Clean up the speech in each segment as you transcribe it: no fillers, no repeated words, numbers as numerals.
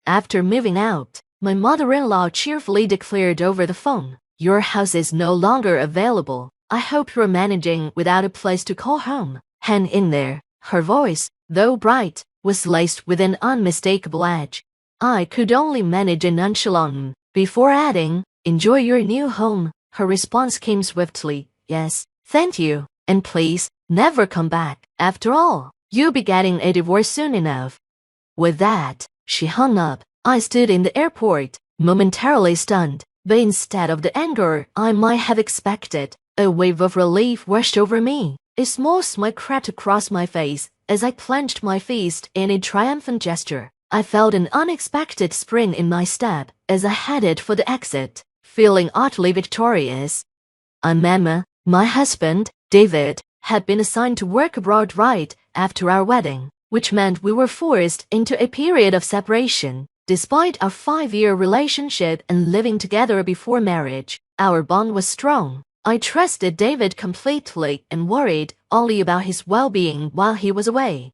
After moving out, my mother-in-law cheerfully declared over the phone, "Your house is no longer available. I hope you're managing without a place to call home. Hang in there." Her voice, though bright, was laced with an unmistakable edge. I could only manage a nonchalant before adding, "Enjoy your new home." Her response came swiftly, "Yes, thank you, and please, never come back. After all, you'll be getting a divorce soon enough." With that, she hung up. I stood in the airport, momentarily stunned, but instead of the anger I might have expected, a wave of relief washed over me. A small smile crept across my face as I clenched my fist in a triumphant gesture. I felt an unexpected spring in my step as I headed for the exit, feeling utterly victorious. Emma, my husband, David, had been assigned to work abroad right after our wedding, which meant we were forced into a period of separation. Despite our 5-year relationship and living together before marriage, our bond was strong. I trusted David completely and worried only about his well-being while he was away.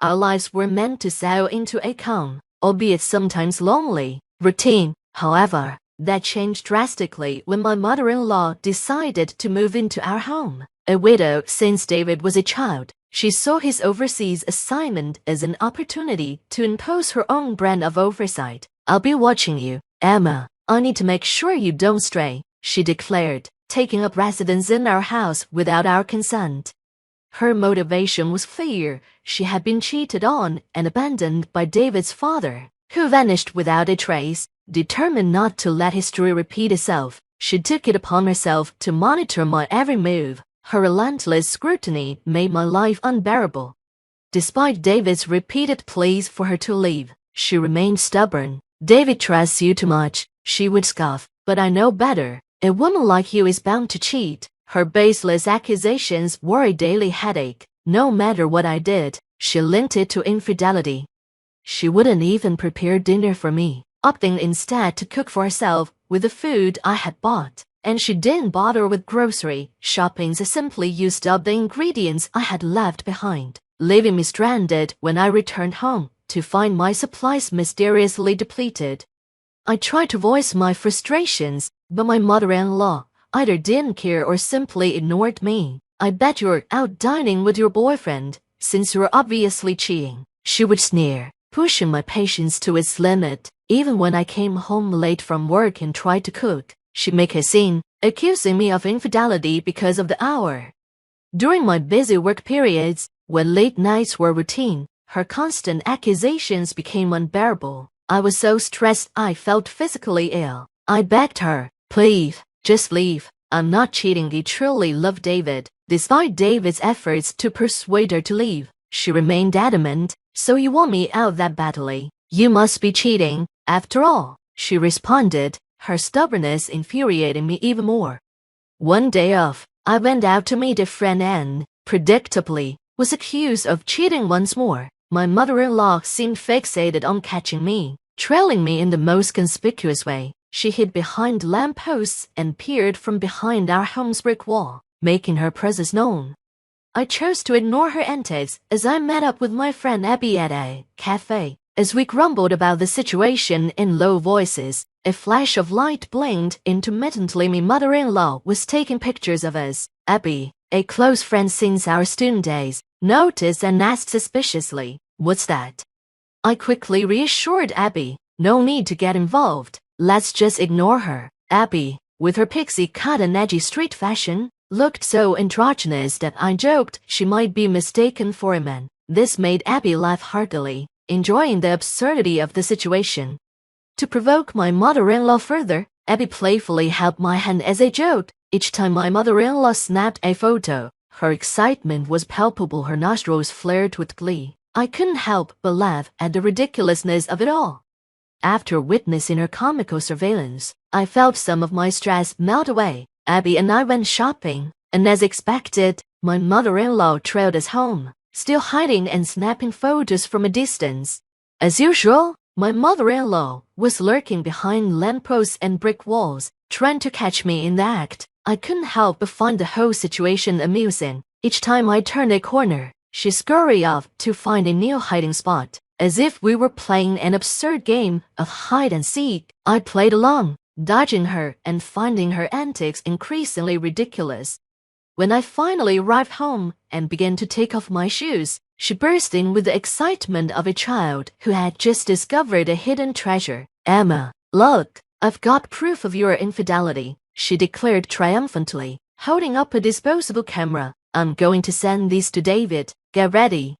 Our lives were meant to settle into a calm, albeit sometimes lonely, routine. However, that changed drastically when my mother-in-law decided to move into our home. A widow since David was a child, she saw his overseas assignment as an opportunity to impose her own brand of oversight. "I'll be watching you, Emma. I need to make sure you don't stray," she declared, taking up residence in our house without our consent. Her motivation was clear. She had been cheated on and abandoned by David's father, who vanished without a trace. Determined not to let history repeat itself, she took it upon herself to monitor my every move. Her relentless scrutiny made my life unbearable. Despite David's repeated pleas for her to leave, she remained stubborn. "David trusts you too much," she would scoff, "but I know better. A woman like you is bound to cheat." Her baseless accusations were a daily headache. No matter what I did, she linked it to infidelity. She wouldn't even prepare dinner for me, opting instead to cook for herself with the food I had bought. And she didn't bother with grocery shopping, so simply used up the ingredients I had left behind, leaving me stranded when I returned home to find my supplies mysteriously depleted. I tried to voice my frustrations, but my mother-in-law either didn't care or simply ignored me. "I bet you're out dining with your boyfriend, since you're obviously cheating," she would sneer, pushing my patience to its limit. Even when I came home late from work and tried to cook, she'd make a scene, accusing me of infidelity because of the hour. During my busy work periods, when late nights were routine, her constant accusations became unbearable. I was so stressed I felt physically ill. I begged her, "Please, just leave. I'm not cheating. I truly love David." Despite David's efforts to persuade her to leave, she remained adamant. "So you want me out that badly? You must be cheating, after all," she responded, her stubbornness infuriating me even more. One day off, I went out to meet a friend and, predictably, was accused of cheating once more. My mother-in-law seemed fixated on catching me, trailing me in the most conspicuous way. She hid behind lampposts and peered from behind our home's brick wall, making her presence known. I chose to ignore her antics as I met up with my friend Abby at a cafe. As we grumbled about the situation in low voices, a flash of light blinked intermittently. My mother-in-law was taking pictures of us. Abby, a close friend since our student days, noticed and asked suspiciously, "What's that?" I quickly reassured Abby, "No need to get involved. Let's just ignore her." Abby, with her pixie cut and edgy street fashion, looked so androgynous that I joked she might be mistaken for a man. This made Abby laugh heartily, enjoying the absurdity of the situation. To provoke my mother-in-law further, Abby playfully held my hand as a joke. Each time my mother-in-law snapped a photo, her excitement was palpable. Her nostrils flared with glee. I couldn't help but laugh at the ridiculousness of it all. After witnessing her comical surveillance, I felt some of my stress melt away. Abby and I went shopping, and as expected, my mother-in-law trailed us home, still hiding and snapping photos from a distance. As usual, my mother-in-law was lurking behind lampposts and brick walls, trying to catch me in the act. I couldn't help but find the whole situation amusing. Each time I turned a corner, she scurried off to find a new hiding spot. as if we were playing an absurd game of hide and seek. I played along, dodging her and finding her antics increasingly ridiculous. When I finally arrived home and began to take off my shoes, she burst in with the excitement of a child who had just discovered a hidden treasure. "Emma, look, I've got proof of your infidelity," she declared triumphantly, holding up a disposable camera. "I'm going to send these to David. Get ready."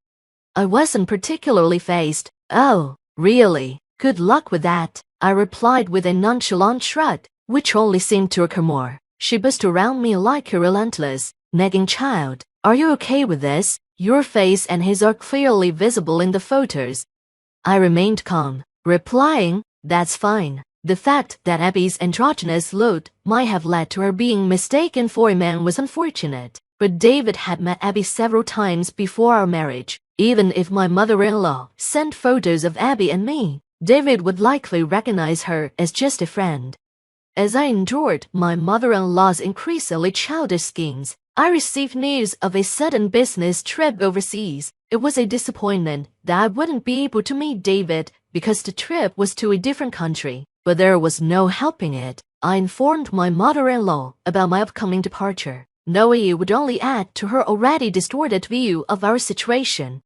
I wasn't particularly fazed. "Oh, really? Good luck with that," I replied with a nonchalant shrug, which only seemed to occur more. She buzzed around me like a relentless, nagging child. "Are you okay with this? Your face and his are clearly visible in the photos." I remained calm, replying, "That's fine." The fact that Abby's androgynous look might have led to her being mistaken for a man was unfortunate, but David had met Abby several times before our marriage. Even if my mother-in-law sent photos of Abby and me, David would likely recognize her as just a friend. As I endured my mother-in-law's increasingly childish schemes, I received news of a sudden business trip overseas. It was a disappointment that I wouldn't be able to meet David because the trip was to a different country, but there was no helping it. I informed my mother-in-law about my upcoming departure, knowing it would only add to her already distorted view of our situation.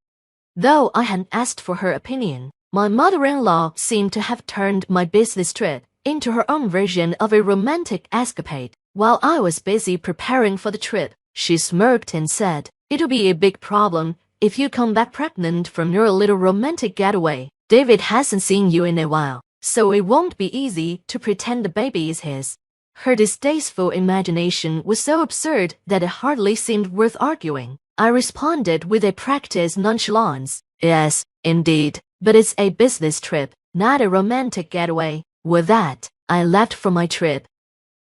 Though I hadn't asked for her opinion, my mother-in-law seemed to have turned my business trip into her own version of a romantic escapade. While I was busy preparing for the trip, she smirked and said, "It'll be a big problem if you come back pregnant from your little romantic getaway. David hasn't seen you in a while, so it won't be easy to pretend the baby is his." Her distasteful imagination was so absurd that it hardly seemed worth arguing. I responded with a practiced nonchalance, "Yes, indeed, but it's a business trip, not a romantic getaway." With that, I left for my trip.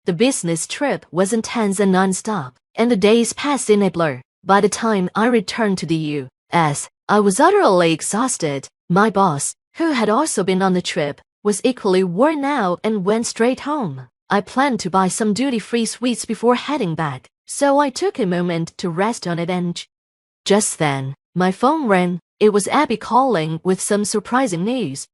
The business trip was intense and non-stop, and the days passed in a blur. By the time I returned to the U.S., I was utterly exhausted. My boss, who had also been on the trip, was equally worn out and went straight home. I planned to buy some duty-free sweets before heading back, so I took a moment to rest on a bench. Just then, my phone rang. It was Abby calling with some surprising news.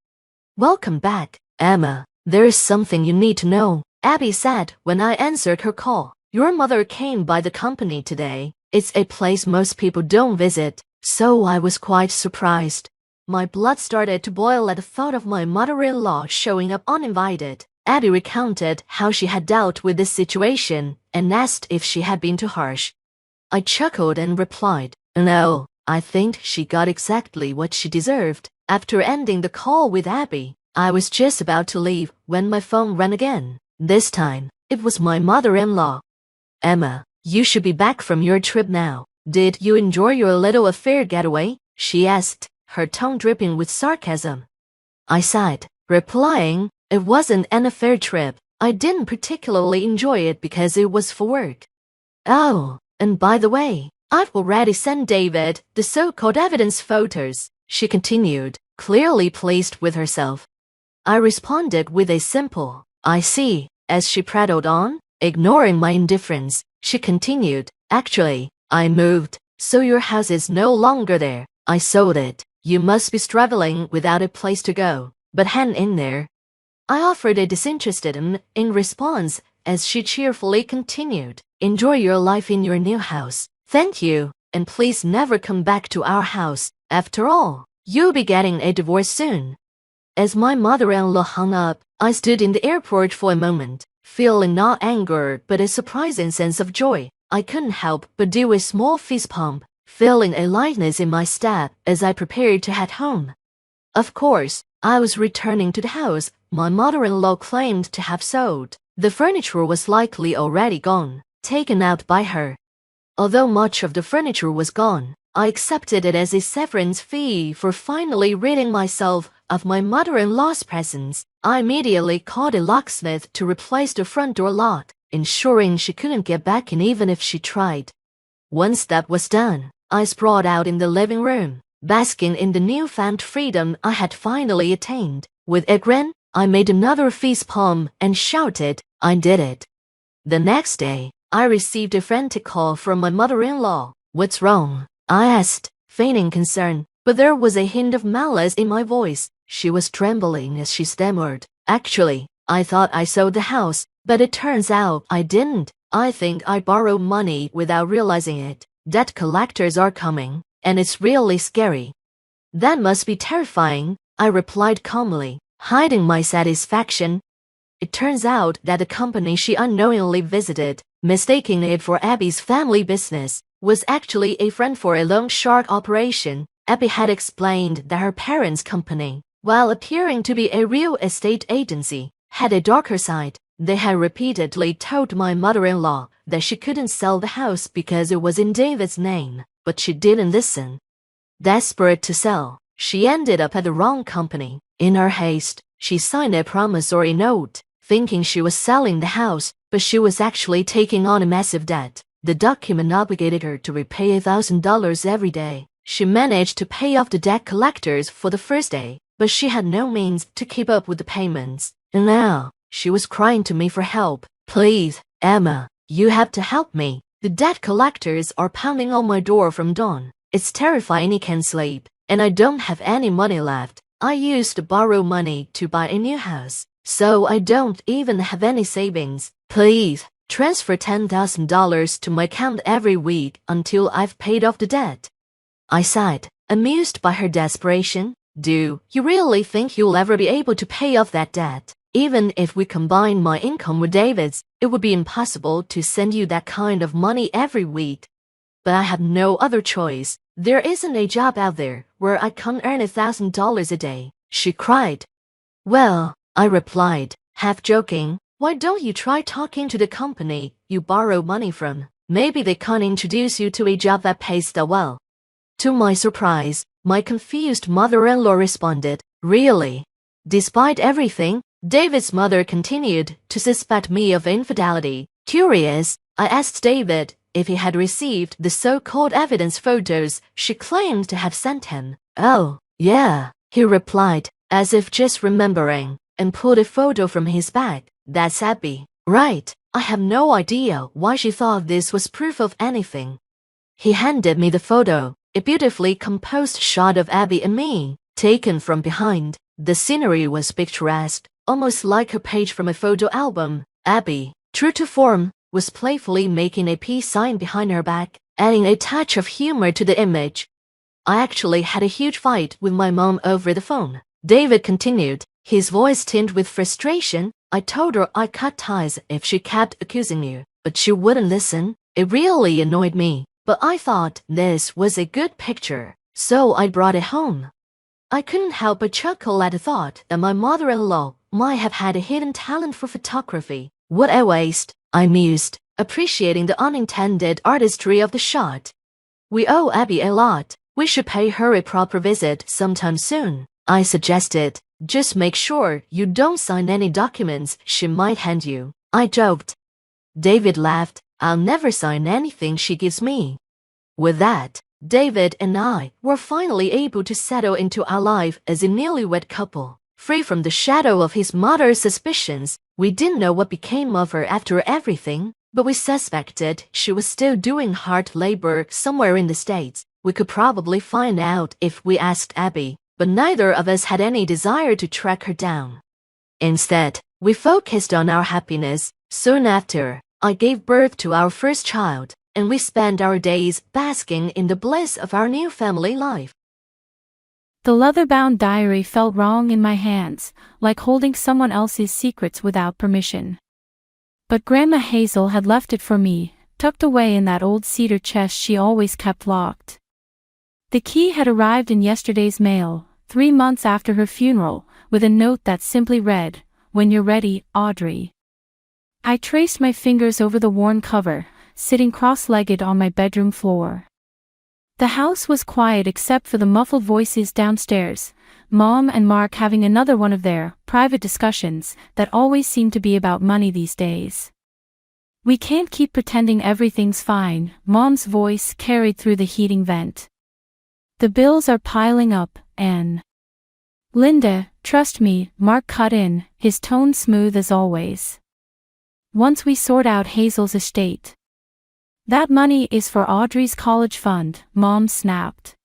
"Welcome back, Emma. There's something you need to know," Abby said when I answered her call. "Your mother came by the company today. It's a place most people don't visit, so I was quite surprised." My blood started to boil at the thought of my mother-in-law showing up uninvited. Abby recounted how she had dealt with this situation and asked if she had been too harsh. I chuckled and replied, "No, I think she got exactly what she deserved." After ending the call with Abby, I was just about to leave when my phone rang again. This time, it was my mother-in-law. "Emma, you should be back from your trip now. Did you enjoy your little affair getaway?" she asked, her tone dripping with sarcasm. I sighed, replying, "It wasn't an affair trip. I didn't particularly enjoy it because it was for work." "Oh, and by the way, I've already sent David the so-called evidence photos," she continued, clearly pleased with herself. I responded with a simple, "I see." As she prattled on, ignoring my indifference, she continued, "Actually, I moved, so your house is no longer there. I sold it. You must be struggling without a place to go, but hang in there." I offered a disinterested in response as she cheerfully continued, "Enjoy your life in your new house. Thank you, and please never come back to our house. After all, you'll be getting a divorce soon." As my mother-in-law hung up, I stood in the airport for a moment, feeling not anger but a surprising sense of joy. I couldn't help but do a small fist pump, feeling a lightness in my step as I prepared to head home. Of course, I was returning to the house my mother-in-law claimed to have sold. The furniture was likely already gone, taken out by her. Although much of the furniture was gone, I accepted it as a severance fee for finally ridding myself of my mother-in-law's presence. I immediately called a locksmith to replace the front door lock, ensuring she couldn't get back in even if she tried. Once that was done, I sprawled out in the living room, basking in the newfound freedom I had finally attained. With a grin, I made another fist pump and shouted, "I did it." The next day, I received a frantic call from my mother-in-law. "What's wrong?" I asked, feigning concern. but there was a hint of malice in my voice. She was trembling as she stammered. Actually, I thought I sold the house, but it turns out I didn't. I think I borrowed money without realizing it. Debt collectors are coming, and it's really scary. That must be terrifying, I replied calmly, hiding my satisfaction. It turns out that the company she unknowingly visited, mistaking it for Abby's family business, was actually a friend for a loan shark operation. Abby had explained that her parents' company, while appearing to be a real estate agency, had a darker side. They had repeatedly told my mother-in-law that she couldn't sell the house because it was in David's name, but she didn't listen. Desperate to sell, she ended up at the wrong company. In her haste, she signed a promissory note, thinking she was selling the house, but she was actually taking on a massive debt. The document obligated her to repay $1,000 every day. She managed to pay off the debt collectors for the first day, but she had no means to keep up with the payments. And now, she was crying to me for help. Please, Emma, you have to help me. The debt collectors are pounding on my door from dawn. It's terrifying I can't sleep, and I don't have any money left. I used to borrow money to buy a new house, so I don't even have any savings. Please, transfer $10,000 to my account every week until I've paid off the debt. I sighed, amused by her desperation. Do you really think you'll ever be able to pay off that debt? Even if we combine my income with David's, it would be impossible to send you that kind of money every week. But I have no other choice. There isn't a job out there where I can earn $1,000 a day, she cried. Well, I replied, half joking, why don't you try talking to the company you borrow money from? Maybe they can introduce you to a job that pays that well. To my surprise, my confused mother-in-law responded, really? Despite everything, David's mother continued to suspect me of infidelity. Curious, I asked David if he had received the so-called evidence photos she claimed to have sent him. Oh, yeah, he replied, as if just remembering, and pulled a photo from his bag. That's Abby. Right, I have no idea why she thought this was proof of anything. He handed me the photo, a beautifully composed shot of Abby and me, taken from behind. The scenery was picturesque, almost like a page from a photo album. Abby, true to form, was playfully making a peace sign behind her back, adding a touch of humor to the image. I actually had a huge fight with my mom over the phone. David continued, his voice tinged with frustration. I told her I cut ties if she kept accusing you, but she wouldn't listen. It really annoyed me, but I thought this was a good picture, so I brought it home. I couldn't help but chuckle at the thought that my mother-in-law might have had a hidden talent for photography. What a waste, I mused, appreciating the unintended artistry of the shot. We owe Abby a lot. We should pay her a proper visit sometime soon, I suggested. Just make sure you don't sign any documents she might hand you, I joked. David laughed. I'll never sign anything she gives me. With that, David and I were finally able to settle into our life as a newlywed couple. Free from the shadow of his mother's suspicions, we didn't know what became of her after everything, but we suspected she was still doing hard labor somewhere in the States. We could probably find out if we asked Abby, but neither of us had any desire to track her down. Instead, we focused on our happiness. Soon after, I gave birth to our first child, and we spent our days basking in the bliss of our new family life. The leather-bound diary felt wrong in my hands, like holding someone else's secrets without permission. But Grandma Hazel had left it for me, tucked away in that old cedar chest she always kept locked. The key had arrived in yesterday's mail, 3 months after her funeral, with a note that simply read, "When you're ready, Audrey." I traced my fingers over the worn cover, sitting cross-legged on my bedroom floor. The house was quiet except for the muffled voices downstairs, Mom and Mark having another one of their private discussions that always seem to be about money these days. "We can't keep pretending everything's fine," Mom's voice carried through the heating vent. "The bills are piling up, and..." "Linda, trust me," Mark cut in, his tone smooth as always. "Once we sort out Hazel's estate. That money is for Audrey's college fund," Mom snapped.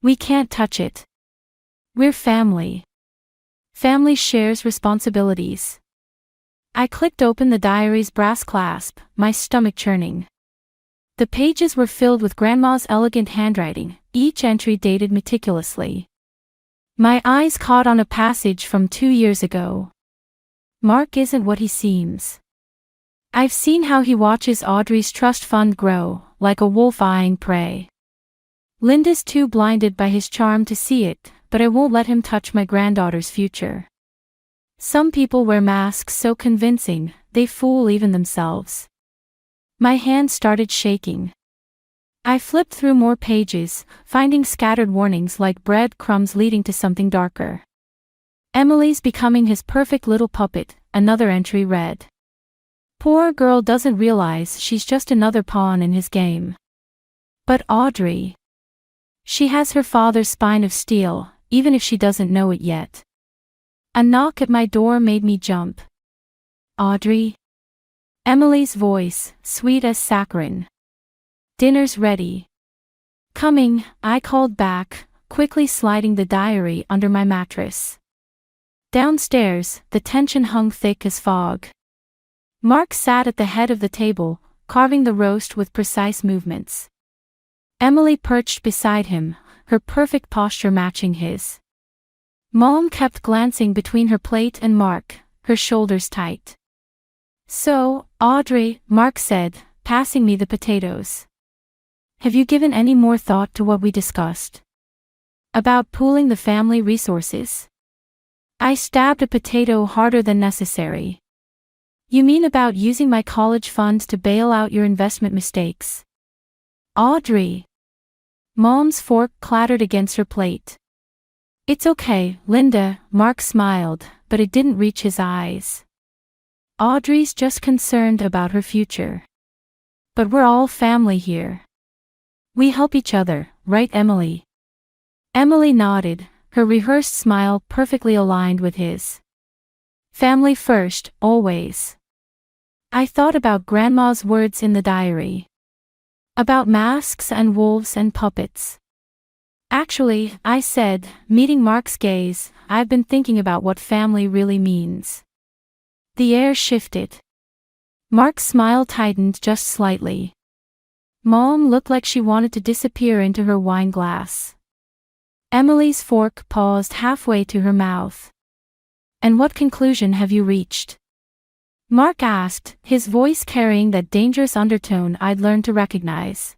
We can't touch it. We're family. Family shares responsibilities. I clicked open the diary's brass clasp, my stomach churning. The pages were filled with Grandma's elegant handwriting, each entry dated meticulously. My eyes caught on a passage from 2 years ago. Mark isn't what he seems. I've seen how he watches Audrey's trust fund grow, like a wolf eyeing prey. Linda's too blinded by his charm to see it, but I won't let him touch my granddaughter's future. Some people wear masks so convincing, they fool even themselves. My hand started shaking. I flipped through more pages, finding scattered warnings like breadcrumbs leading to something darker. Emily's becoming his perfect little puppet, another entry read. Poor girl doesn't realize she's just another pawn in his game. But Audrey. She has her father's spine of steel, even if she doesn't know it yet. A knock at my door made me jump. Audrey? Emily's voice, sweet as saccharine. Dinner's ready. Coming, I called back, quickly sliding the diary under my mattress. Downstairs, the tension hung thick as fog. Mark sat at the head of the table, carving the roast with precise movements. Emily perched beside him, her perfect posture matching his. Mom kept glancing between her plate and Mark, her shoulders tight. So, Audrey, Mark said, passing me the potatoes. Have you given any more thought to what we discussed? About pooling the family resources? I stabbed a potato harder than necessary. You mean about using my college funds to bail out your investment mistakes? Audrey. Mom's fork clattered against her plate. It's okay, Linda, Mark smiled, but it didn't reach his eyes. Audrey's just concerned about her future. But we're all family here. We help each other, right, Emily? Emily nodded, her rehearsed smile perfectly aligned with his. Family first, always. I thought about Grandma's words in the diary. About masks and wolves and puppets. Actually, I said, meeting Mark's gaze, I've been thinking about what family really means. The air shifted. Mark's smile tightened just slightly. Mom looked like she wanted to disappear into her wine glass. Emily's fork paused halfway to her mouth. And what conclusion have you reached? Mark asked, his voice carrying that dangerous undertone I'd learned to recognize.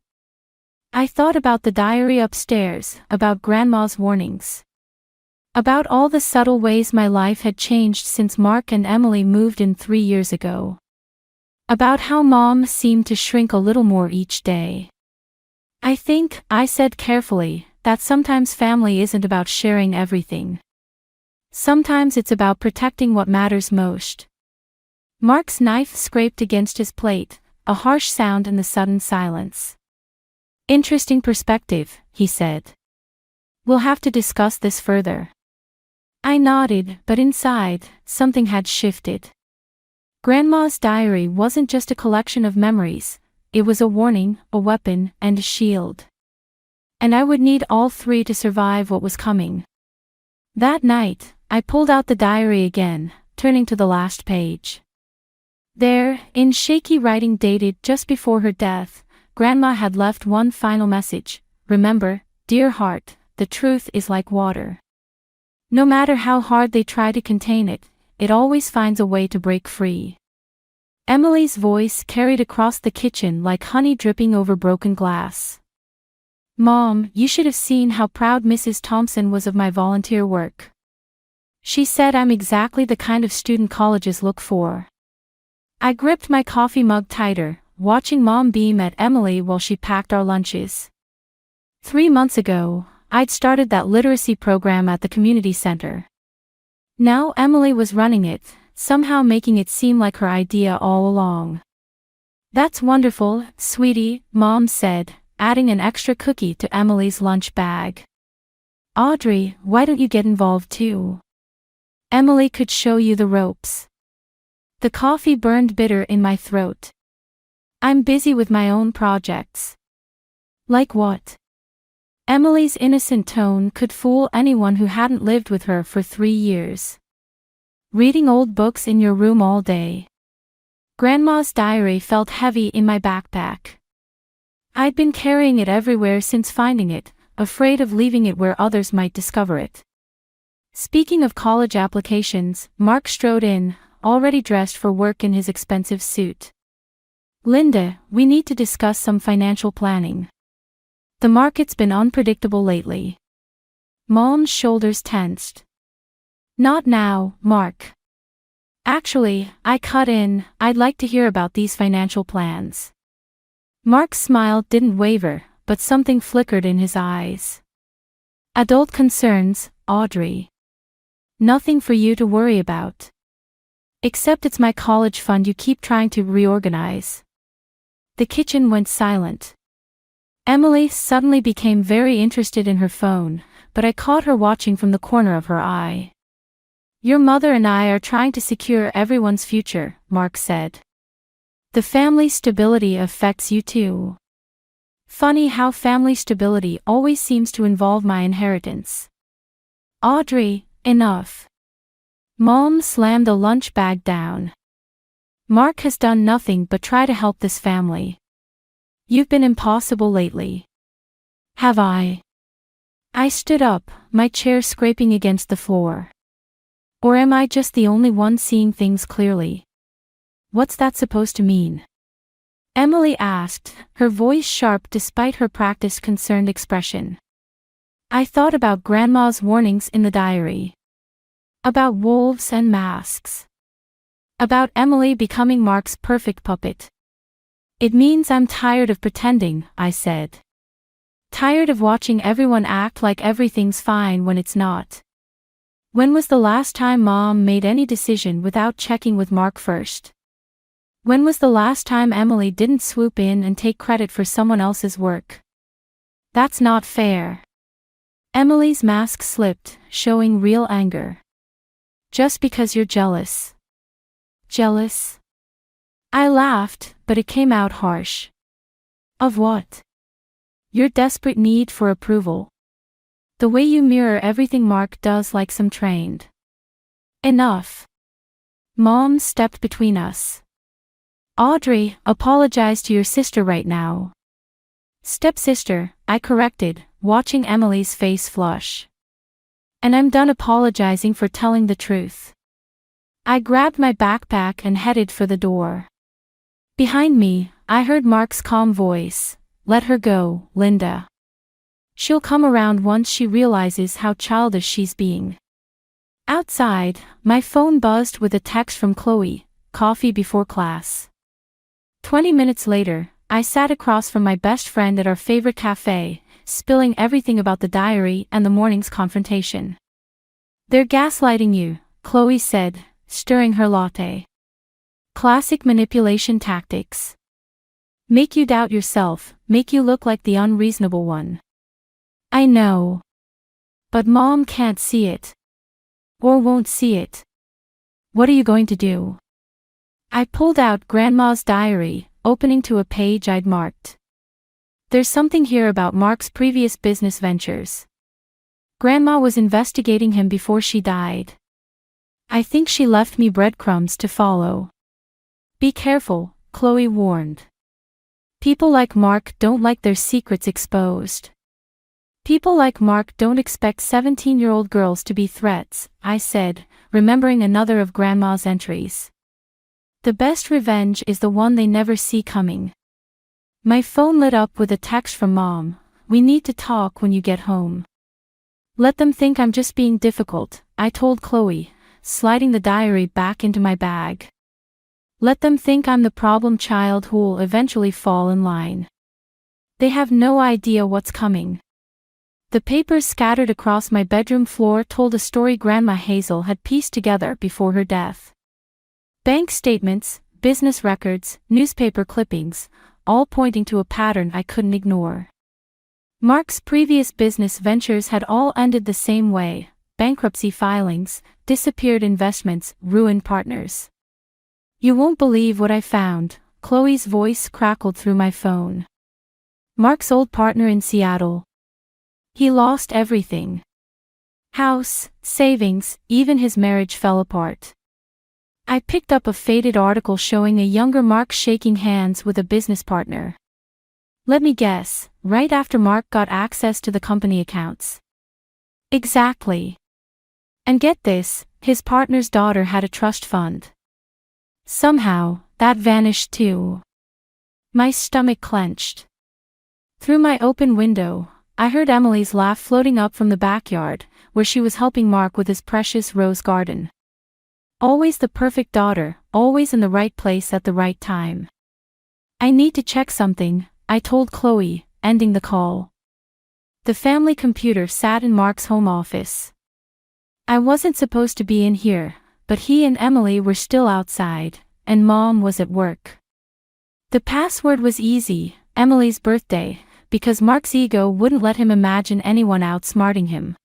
I thought about the diary upstairs, about Grandma's warnings. About all the subtle ways my life had changed since Mark and Emily moved in 3 years ago. About how Mom seemed to shrink a little more each day. I think, I said carefully, that sometimes family isn't about sharing everything. Sometimes it's about protecting what matters most. Mark's knife scraped against his plate, a harsh sound in the sudden silence. Interesting perspective, he said. We'll have to discuss this further. I nodded, but inside, something had shifted. Grandma's diary wasn't just a collection of memories, it was a warning, a weapon, and a shield. And I would need all three to survive what was coming. That night, I pulled out the diary again, turning to the last page. There, in shaky writing dated just before her death, Grandma had left one final message. Remember, dear heart, the truth is like water. No matter how hard they try to contain it, it always finds a way to break free. Emily's voice carried across the kitchen like honey dripping over broken glass. Mom, you should have seen how proud Mrs. Thompson was of my volunteer work. She said I'm exactly the kind of student colleges look for. I gripped my coffee mug tighter, watching Mom beam at Emily while she packed our lunches. 3 months ago, I'd started that literacy program at the community center. Now Emily was running it, somehow making it seem like her idea all along. That's wonderful, sweetie, Mom said, adding an extra cookie to Emily's lunch bag. Audrey, why don't you get involved too? Emily could show you the ropes. The coffee burned bitter in my throat. I'm busy with my own projects. Like what? Emily's innocent tone could fool anyone who hadn't lived with her for 3 years. Reading old books in your room all day. Grandma's diary felt heavy in my backpack. I'd been carrying it everywhere since finding it, afraid of leaving it where others might discover it. Speaking of college applications, Mark strode in, already dressed for work in his expensive suit. Linda, we need to discuss some financial planning. The market's been unpredictable lately. Mom's shoulders tensed. Not now, Mark. Actually, I cut in, I'd like to hear about these financial plans. Mark's smile didn't waver, but something flickered in his eyes. Adult concerns, Audrey. Nothing for you to worry about. Except it's my college fund you keep trying to reorganize. The kitchen went silent. Emily suddenly became very interested in her phone, but I caught her watching from the corner of her eye. Your mother and I are trying to secure everyone's future, Mark said. The family stability affects you too. Funny how family stability always seems to involve my inheritance. Audrey, enough. Mom slammed the lunch bag down. Mark has done nothing but try to help this family. You've been impossible lately. Have I? I stood up, my chair scraping against the floor. Or am I just the only one seeing things clearly? What's that supposed to mean? Emily asked, her voice sharp despite her practiced concerned expression. I thought about Grandma's warnings in the diary. About wolves and masks. About Emily becoming Mark's perfect puppet. It means I'm tired of pretending, I said. Tired of watching everyone act like everything's fine when it's not. When was the last time Mom made any decision without checking with Mark first? When was the last time Emily didn't swoop in and take credit for someone else's work? That's not fair. Emily's mask slipped, showing real anger. Just because you're jealous. Jealous? I laughed, but it came out harsh. Of what? Your desperate need for approval. The way you mirror everything Mark does like some trained. Enough. Mom stepped between us. Audrey, apologize to your sister right now. Stepsister, I corrected, watching Emily's face flush. And I'm done apologizing for telling the truth. I grabbed my backpack and headed for the door. Behind me, I heard Mark's calm voice, let her go, Linda. She'll come around once she realizes how childish she's being. Outside, my phone buzzed with a text from Chloe, coffee before class. 20 minutes later, I sat across from my best friend at our favorite cafe, spilling everything about the diary and the morning's confrontation. They're gaslighting you, Chloe said, stirring her latte. Classic manipulation tactics. Make you doubt yourself, make you look like the unreasonable one. I know. But Mom can't see it. Or won't see it. What are you going to do? I pulled out Grandma's diary, opening to a page I'd marked. There's something here about Mark's previous business ventures. Grandma was investigating him before she died. I think she left me breadcrumbs to follow. Be careful, Chloe warned. People like Mark don't like their secrets exposed. People like Mark don't expect 17-year-old girls to be threats, I said, remembering another of Grandma's entries. The best revenge is the one they never see coming. My phone lit up with a text from Mom, we need to talk when you get home. Let them think I'm just being difficult, I told Chloe, sliding the diary back into my bag. Let them think I'm the problem child who'll eventually fall in line. They have no idea what's coming. The papers scattered across my bedroom floor told a story Grandma Hazel had pieced together before her death. Bank statements, business records, newspaper clippings, all pointing to a pattern I couldn't ignore. Mark's previous business ventures had all ended the same way: bankruptcy filings, disappeared investments, ruined partners. You won't believe what I found, Chloe's voice crackled through my phone. Mark's old partner in Seattle. He lost everything. House, savings, even his marriage fell apart. I picked up a faded article showing a younger Mark shaking hands with a business partner. Let me guess, right after Mark got access to the company accounts. Exactly. And get this, his partner's daughter had a trust fund. Somehow, that vanished too. My stomach clenched. Through my open window, I heard Emily's laugh floating up from the backyard, where she was helping Mark with his precious rose garden. Always the perfect daughter, always in the right place at the right time. I need to check something, I told Chloe, ending the call. The family computer sat in Mark's home office. I wasn't supposed to be in here, but he and Emily were still outside, and Mom was at work. The password was easy, Emily's birthday, because Mark's ego wouldn't let him imagine anyone outsmarting him.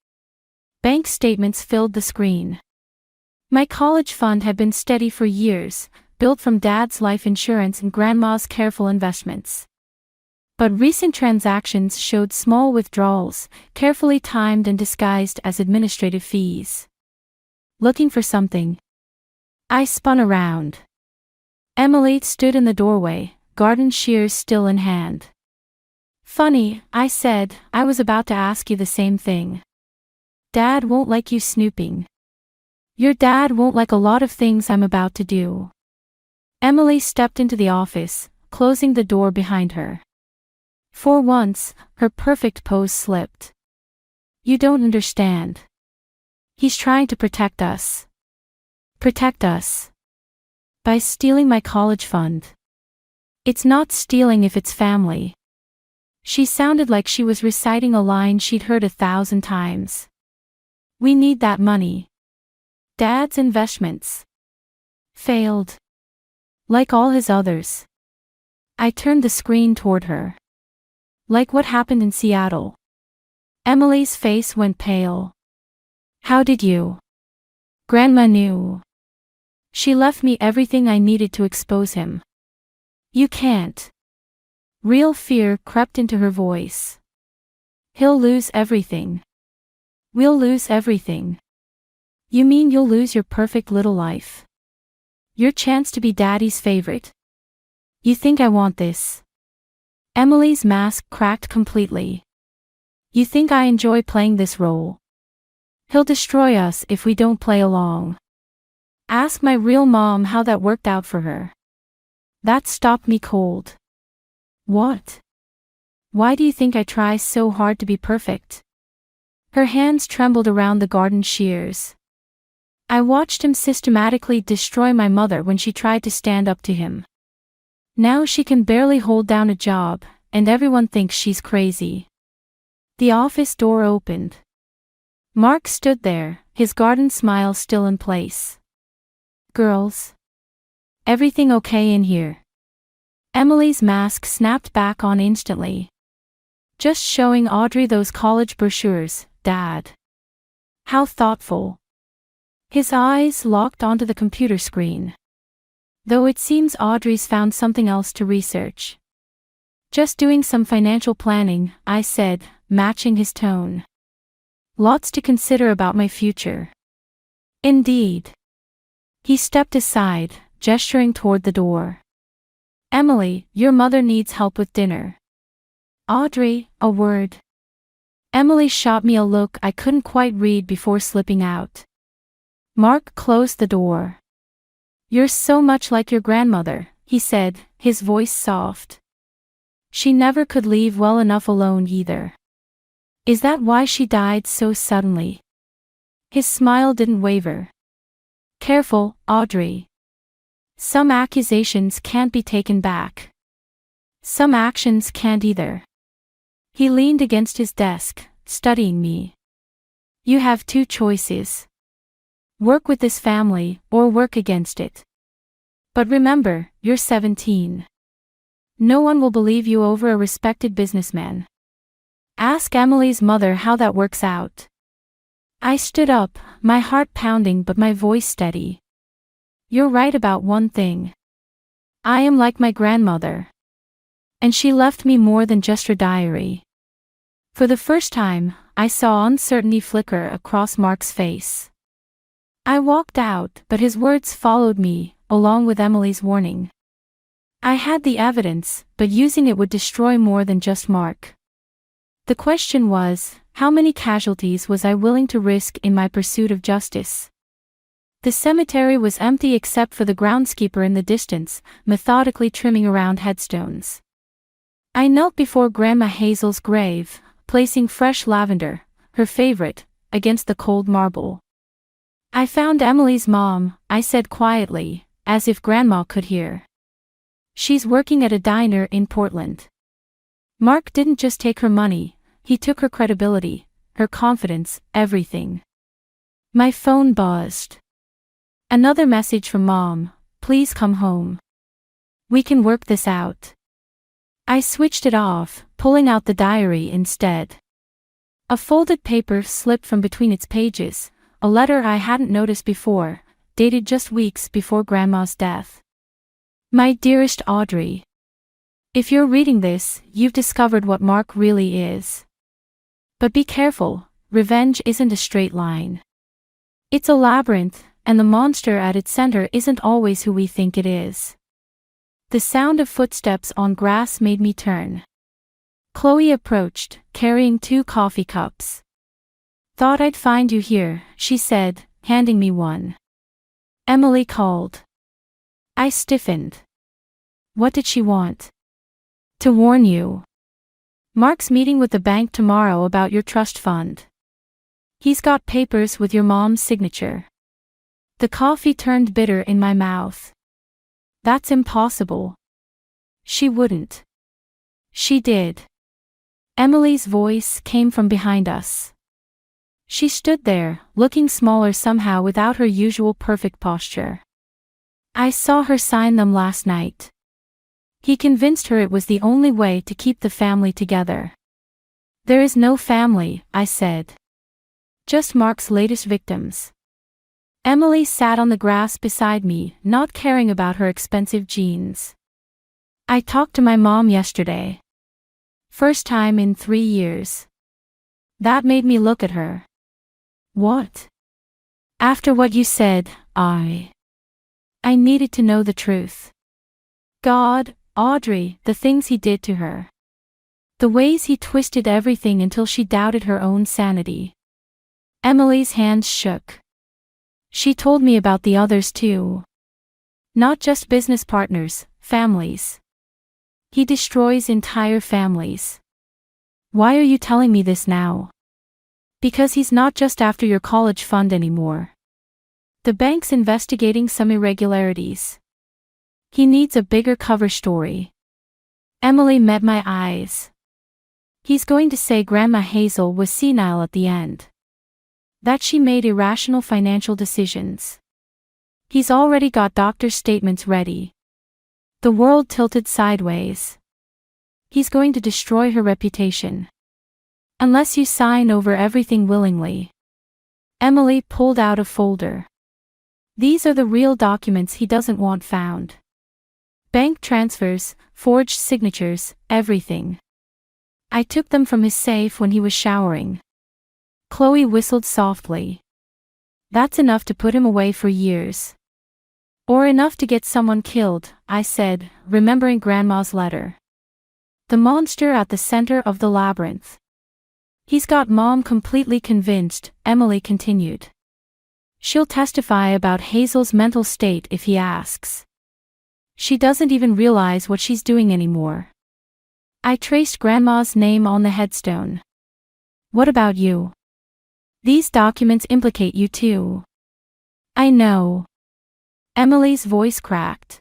Bank statements filled the screen. My college fund had been steady for years, built from Dad's life insurance and Grandma's careful investments. But recent transactions showed small withdrawals, carefully timed and disguised as administrative fees. Looking for something. I spun around. Emily stood in the doorway, garden shears still in hand. Funny, I said, I was about to ask you the same thing. Dad won't like you snooping. Your dad won't like a lot of things I'm about to do. Emily stepped into the office, closing the door behind her. For once, her perfect pose slipped. You don't understand. He's trying to protect us. Protect us. By stealing my college fund. It's not stealing if it's family. She sounded like she was reciting a line she'd heard 1,000 times. We need that money. Dad's investments failed. Like all his others. I turned the screen toward her. Like what happened in Seattle. Emily's face went pale. How did you? Grandma knew. She left me everything I needed to expose him. You can't. Real fear crept into her voice. He'll lose everything. We'll lose everything. You mean you'll lose your perfect little life? Your chance to be Daddy's favorite? You think I want this? Emily's mask cracked completely. You think I enjoy playing this role? He'll destroy us if we don't play along. Ask my real mom how that worked out for her. That stopped me cold. What? Why do you think I try so hard to be perfect? Her hands trembled around the garden shears. I watched him systematically destroy my mother when she tried to stand up to him. Now she can barely hold down a job, and everyone thinks she's crazy. The office door opened. Mark stood there, his garden smile still in place. Girls? Everything okay in here? Emily's mask snapped back on instantly. Just showing Audrey those college brochures, Dad. How thoughtful. His eyes locked onto the computer screen. Though it seems Audrey's found something else to research. Just doing some financial planning, I said, matching his tone. Lots to consider about my future. Indeed. He stepped aside, gesturing toward the door. Emily, your mother needs help with dinner. Audrey, a word. Emily shot me a look I couldn't quite read before slipping out. Mark closed the door. You're so much like your grandmother, he said, his voice soft. She never could leave well enough alone either. Is that why she died so suddenly? His smile didn't waver. Careful, Audrey. Some accusations can't be taken back. Some actions can't either. He leaned against his desk, studying me. You have two choices. Work with this family, or work against it. But remember, you're 17. No one will believe you over a respected businessman. Ask Emily's mother how that works out. I stood up, my heart pounding but my voice steady. You're right about one thing. I am like my grandmother. And she left me more than just her diary. For the first time, I saw uncertainty flicker across Mark's face. I walked out, but his words followed me, along with Emily's warning. I had the evidence, but using it would destroy more than just Mark. The question was, how many casualties was I willing to risk in my pursuit of justice? The cemetery was empty except for the groundskeeper in the distance, methodically trimming around headstones. I knelt before Grandma Hazel's grave, placing fresh lavender, her favorite, against the cold marble. I found Emily's mom, I said quietly, as if Grandma could hear. She's working at a diner in Portland. Mark didn't just take her money, he took her credibility, her confidence, everything. My phone buzzed. Another message from Mom, please come home. We can work this out. I switched it off, pulling out the diary instead. A folded paper slipped from between its pages, a letter I hadn't noticed before, dated just weeks before Grandma's death. My dearest Audrey. If you're reading this, you've discovered what Mark really is. But be careful, revenge isn't a straight line. It's a labyrinth, and the monster at its center isn't always who we think it is. The sound of footsteps on grass made me turn. Chloe approached, carrying 2 coffee cups. Thought I'd find you here, she said, handing me one. Emily called. I stiffened. What did she want? To warn you. Mark's meeting with the bank tomorrow about your trust fund. He's got papers with your mom's signature. The coffee turned bitter in my mouth. That's impossible. She wouldn't. She did. Emily's voice came from behind us. She stood there, looking smaller somehow without her usual perfect posture. I saw her sign them last night. He convinced her it was the only way to keep the family together. There is no family, I said. Just Mark's latest victims. Emily sat on the grass beside me, not caring about her expensive jeans. I talked to my mom yesterday. First time in 3 years. That made me look at her. What? After what you said, I needed to know the truth. God, Audrey, the things he did to her. The ways he twisted everything until she doubted her own sanity. Emily's hands shook. She told me about the others too. Not just business partners, families. He destroys entire families. Why are you telling me this now? Because he's not just after your college fund anymore. The bank's investigating some irregularities. He needs a bigger cover story. Emily met my eyes. He's going to say Grandma Hazel was senile at the end. That she made irrational financial decisions. He's already got doctor's statements ready. The world tilted sideways. He's going to destroy her reputation. Unless you sign over everything willingly. Emily pulled out a folder. These are the real documents he doesn't want found. Bank transfers, forged signatures, everything. I took them from his safe when he was showering. Chloe whistled softly. That's enough to put him away for years. Or enough to get someone killed, I said, remembering Grandma's letter. The monster at the center of the labyrinth. He's got Mom completely convinced, Emily continued. She'll testify about Hazel's mental state if he asks. She doesn't even realize what she's doing anymore. I traced Grandma's name on the headstone. What about you? These documents implicate you too. I know. Emily's voice cracked.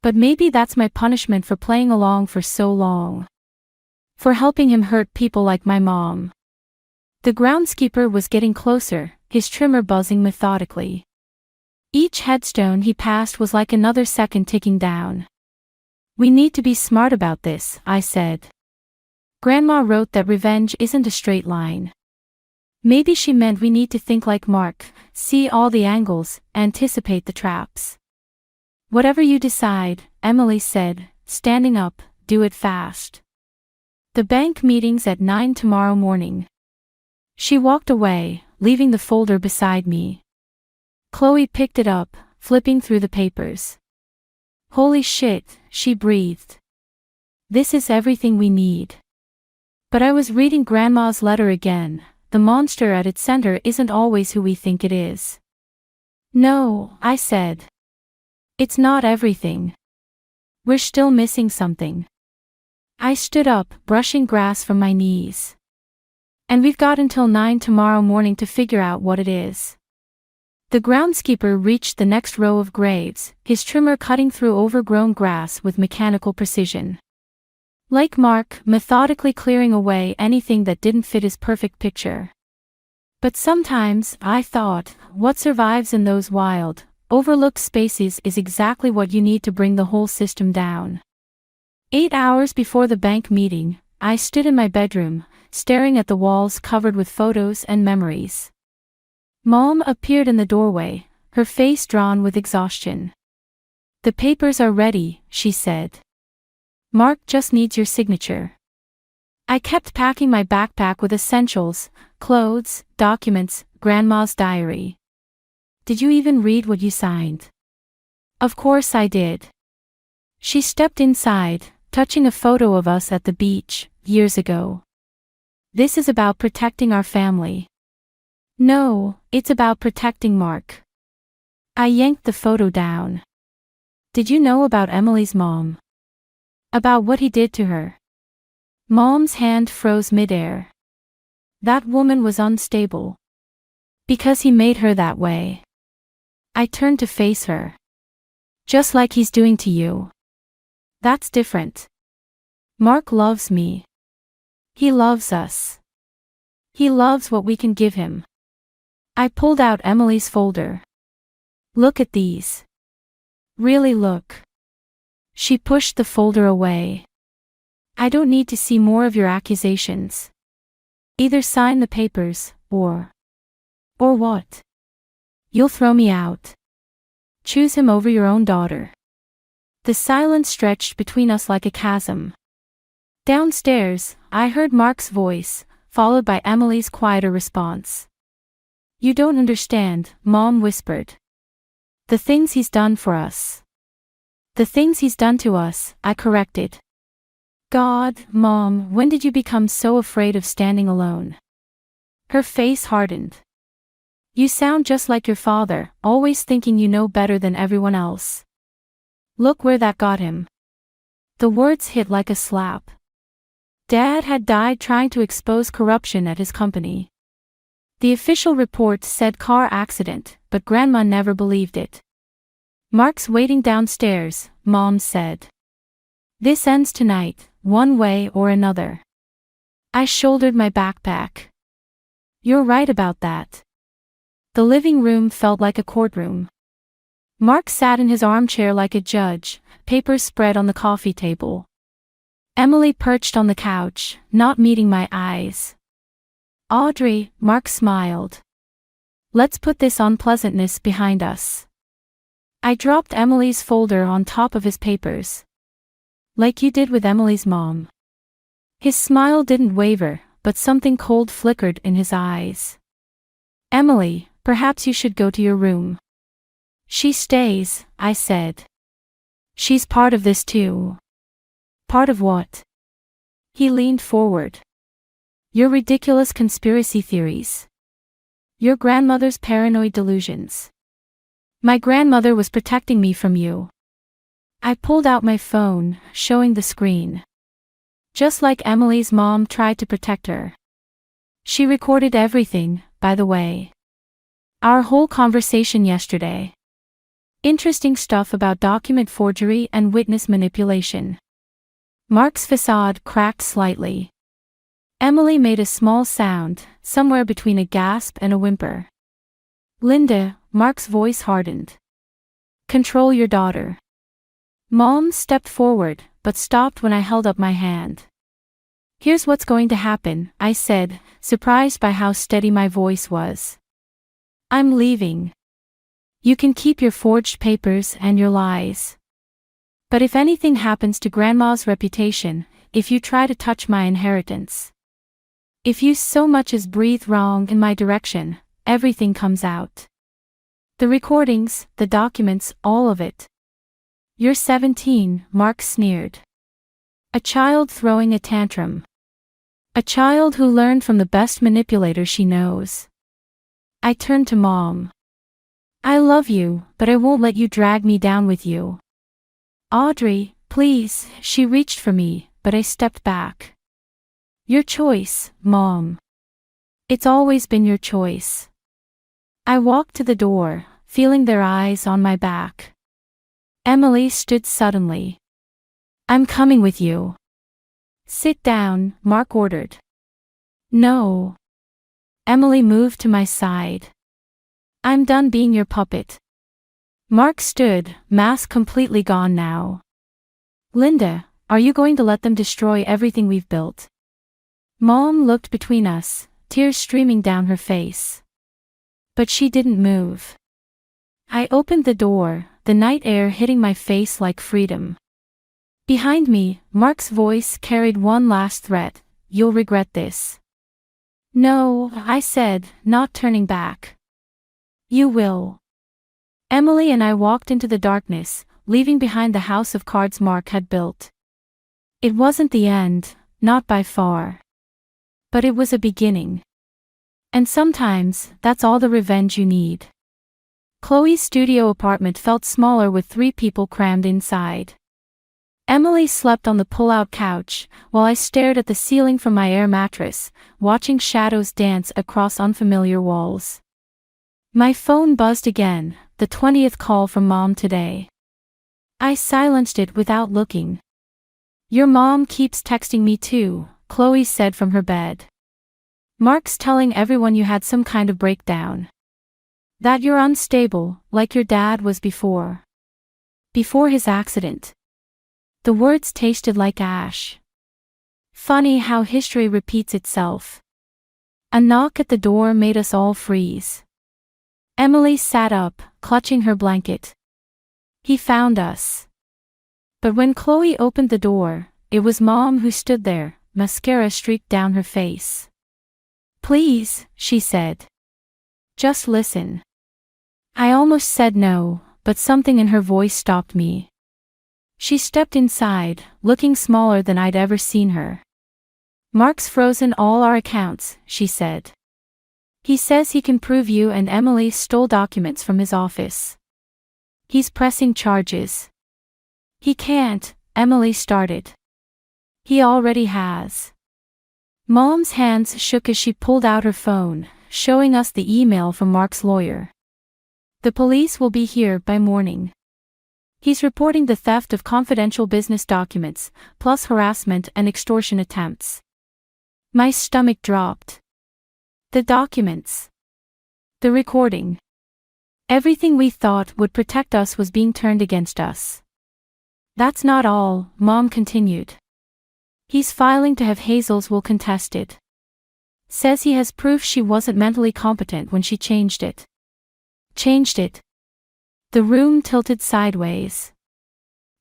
But maybe that's my punishment for playing along for so long. For helping him hurt people like my mom. The groundskeeper was getting closer, his trimmer buzzing methodically. Each headstone he passed was like another second ticking down. We need to be smart about this, I said. Grandma wrote that revenge isn't a straight line. Maybe she meant we need to think like Mark, see all the angles, anticipate the traps. Whatever you decide, Emily said, standing up, do it fast. The bank meeting's at 9 tomorrow morning. She walked away, leaving the folder beside me. Chloe picked it up, flipping through the papers. Holy shit, she breathed. This is everything we need. But I was reading Grandma's letter again. The monster at its center isn't always who we think it is. No, I said. It's not everything. We're still missing something. I stood up, brushing grass from my knees. And we've got until 9 tomorrow morning to figure out what it is. The groundskeeper reached the next row of graves, his trimmer cutting through overgrown grass with mechanical precision. Like Mark, methodically clearing away anything that didn't fit his perfect picture. But sometimes, I thought, what survives in those wild, overlooked spaces is exactly what you need to bring the whole system down. 8 hours before the bank meeting, I stood in my bedroom, staring at the walls covered with photos and memories. Mom appeared in the doorway, her face drawn with exhaustion. The papers are ready, she said. Mark just needs your signature. I kept packing my backpack with essentials, clothes, documents, Grandma's diary. Did you even read what you signed? Of course I did. She stepped inside, touching a photo of us at the beach, years ago. This is about protecting our family. No, it's about protecting Mark. I yanked the photo down. Did you know about Emily's mom? About what he did to her? Mom's hand froze midair. That woman was unstable. Because he made her that way. I turned to face her. Just like he's doing to you. That's different. Mark loves me. He loves us. He loves what we can give him. I pulled out Emily's folder. Look at these. Really look. She pushed the folder away. I don't need to see more of your accusations. Either sign the papers, or what? You'll throw me out. Choose him over your own daughter. The silence stretched between us like a chasm. Downstairs, I heard Mark's voice, followed by Emily's quieter response. You don't understand, Mom whispered. The things he's done for us. The things he's done to us, I corrected. God, Mom, when did you become so afraid of standing alone? Her face hardened. You sound just like your father, always thinking you know better than everyone else. Look where that got him. The words hit like a slap. Dad had died trying to expose corruption at his company. The official report said car accident, but Grandma never believed it. Mark's waiting downstairs, Mom said. This ends tonight, one way or another. I shouldered my backpack. You're right about that. The living room felt like a courtroom. Mark sat in his armchair like a judge, papers spread on the coffee table. Emily perched on the couch, not meeting my eyes. Audrey, Mark smiled. Let's put this unpleasantness behind us. I dropped Emily's folder on top of his papers. Like you did with Emily's mom. His smile didn't waver, but something cold flickered in his eyes. Emily, perhaps you should go to your room. She stays, I said. She's part of this too. Part of what? He leaned forward. Your ridiculous conspiracy theories. Your grandmother's paranoid delusions. My grandmother was protecting me from you. I pulled out my phone, showing the screen. Just like Emily's mom tried to protect her. She recorded everything, by the way. Our whole conversation yesterday. Interesting stuff about document forgery and witness manipulation. Mark's facade cracked slightly. Emily made a small sound, somewhere between a gasp and a whimper. Linda, Mark's voice hardened. Control your daughter. Mom stepped forward, but stopped when I held up my hand. Here's what's going to happen, I said, surprised by how steady my voice was. I'm leaving. You can keep your forged papers and your lies. But if anything happens to Grandma's reputation, if you try to touch my inheritance. If you so much as breathe wrong in my direction, everything comes out. The recordings, the documents, all of it. You're 17, Mark sneered. A child throwing a tantrum. A child who learned from the best manipulator she knows. I turned to Mom. I love you, but I won't let you drag me down with you. Audrey, please, she reached for me, but I stepped back. Your choice, Mom. It's always been your choice. I walked to the door, feeling their eyes on my back. Emily stood suddenly. I'm coming with you. Sit down, Mark ordered. No. Emily moved to my side. I'm done being your puppet. Mark stood, mask completely gone now. Linda, are you going to let them destroy everything we've built? Mom looked between us, tears streaming down her face. But she didn't move. I opened the door, the night air hitting my face like freedom. Behind me, Mark's voice carried one last threat, you'll regret this. No, I said, not turning back. You will. Emily and I walked into the darkness, leaving behind the house of cards Mark had built. It wasn't the end, not by far. But it was a beginning. And sometimes, that's all the revenge you need. Chloe's studio apartment felt smaller with 3 people crammed inside. Emily slept on the pull-out couch, while I stared at the ceiling from my air mattress, watching shadows dance across unfamiliar walls. My phone buzzed again, the 20th call from Mom today. I silenced it without looking. Your mom keeps texting me too, Chloe said from her bed. Mark's telling everyone you had some kind of breakdown. That you're unstable, like your dad was before. Before his accident. The words tasted like ash. Funny how history repeats itself. A knock at the door made us all freeze. Emily sat up, clutching her blanket. He found us. But when Chloe opened the door, it was Mom who stood there, mascara streaked down her face. Please, she said. Just listen. I almost said no, but something in her voice stopped me. She stepped inside, looking smaller than I'd ever seen her. Mark's frozen all our accounts, she said. He says he can prove you and Emily stole documents from his office. He's pressing charges. He can't, Emily started. He already has. Mom's hands shook as she pulled out her phone, showing us the email from Mark's lawyer. The police will be here by morning. He's reporting the theft of confidential business documents, plus harassment and extortion attempts. My stomach dropped. The documents. The recording. Everything we thought would protect us was being turned against us. That's not all, Mom continued. He's filing to have Hazel's will contested. Says he has proof she wasn't mentally competent when she changed it. Changed it. The room tilted sideways.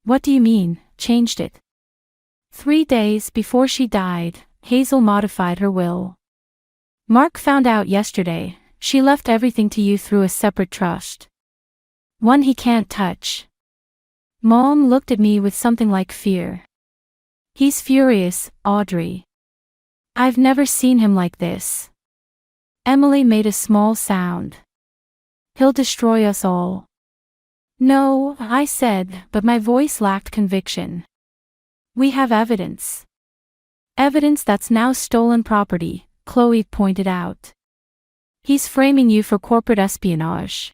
What do you mean, changed it? 3 days before she died, Hazel modified her will. Mark found out yesterday, she left everything to you through a separate trust. One he can't touch. Mom looked at me with something like fear. He's furious, Audrey. I've never seen him like this. Emily made a small sound. He'll destroy us all. No, I said, but my voice lacked conviction. We have evidence. Evidence that's now stolen property, Chloe pointed out. He's framing you for corporate espionage.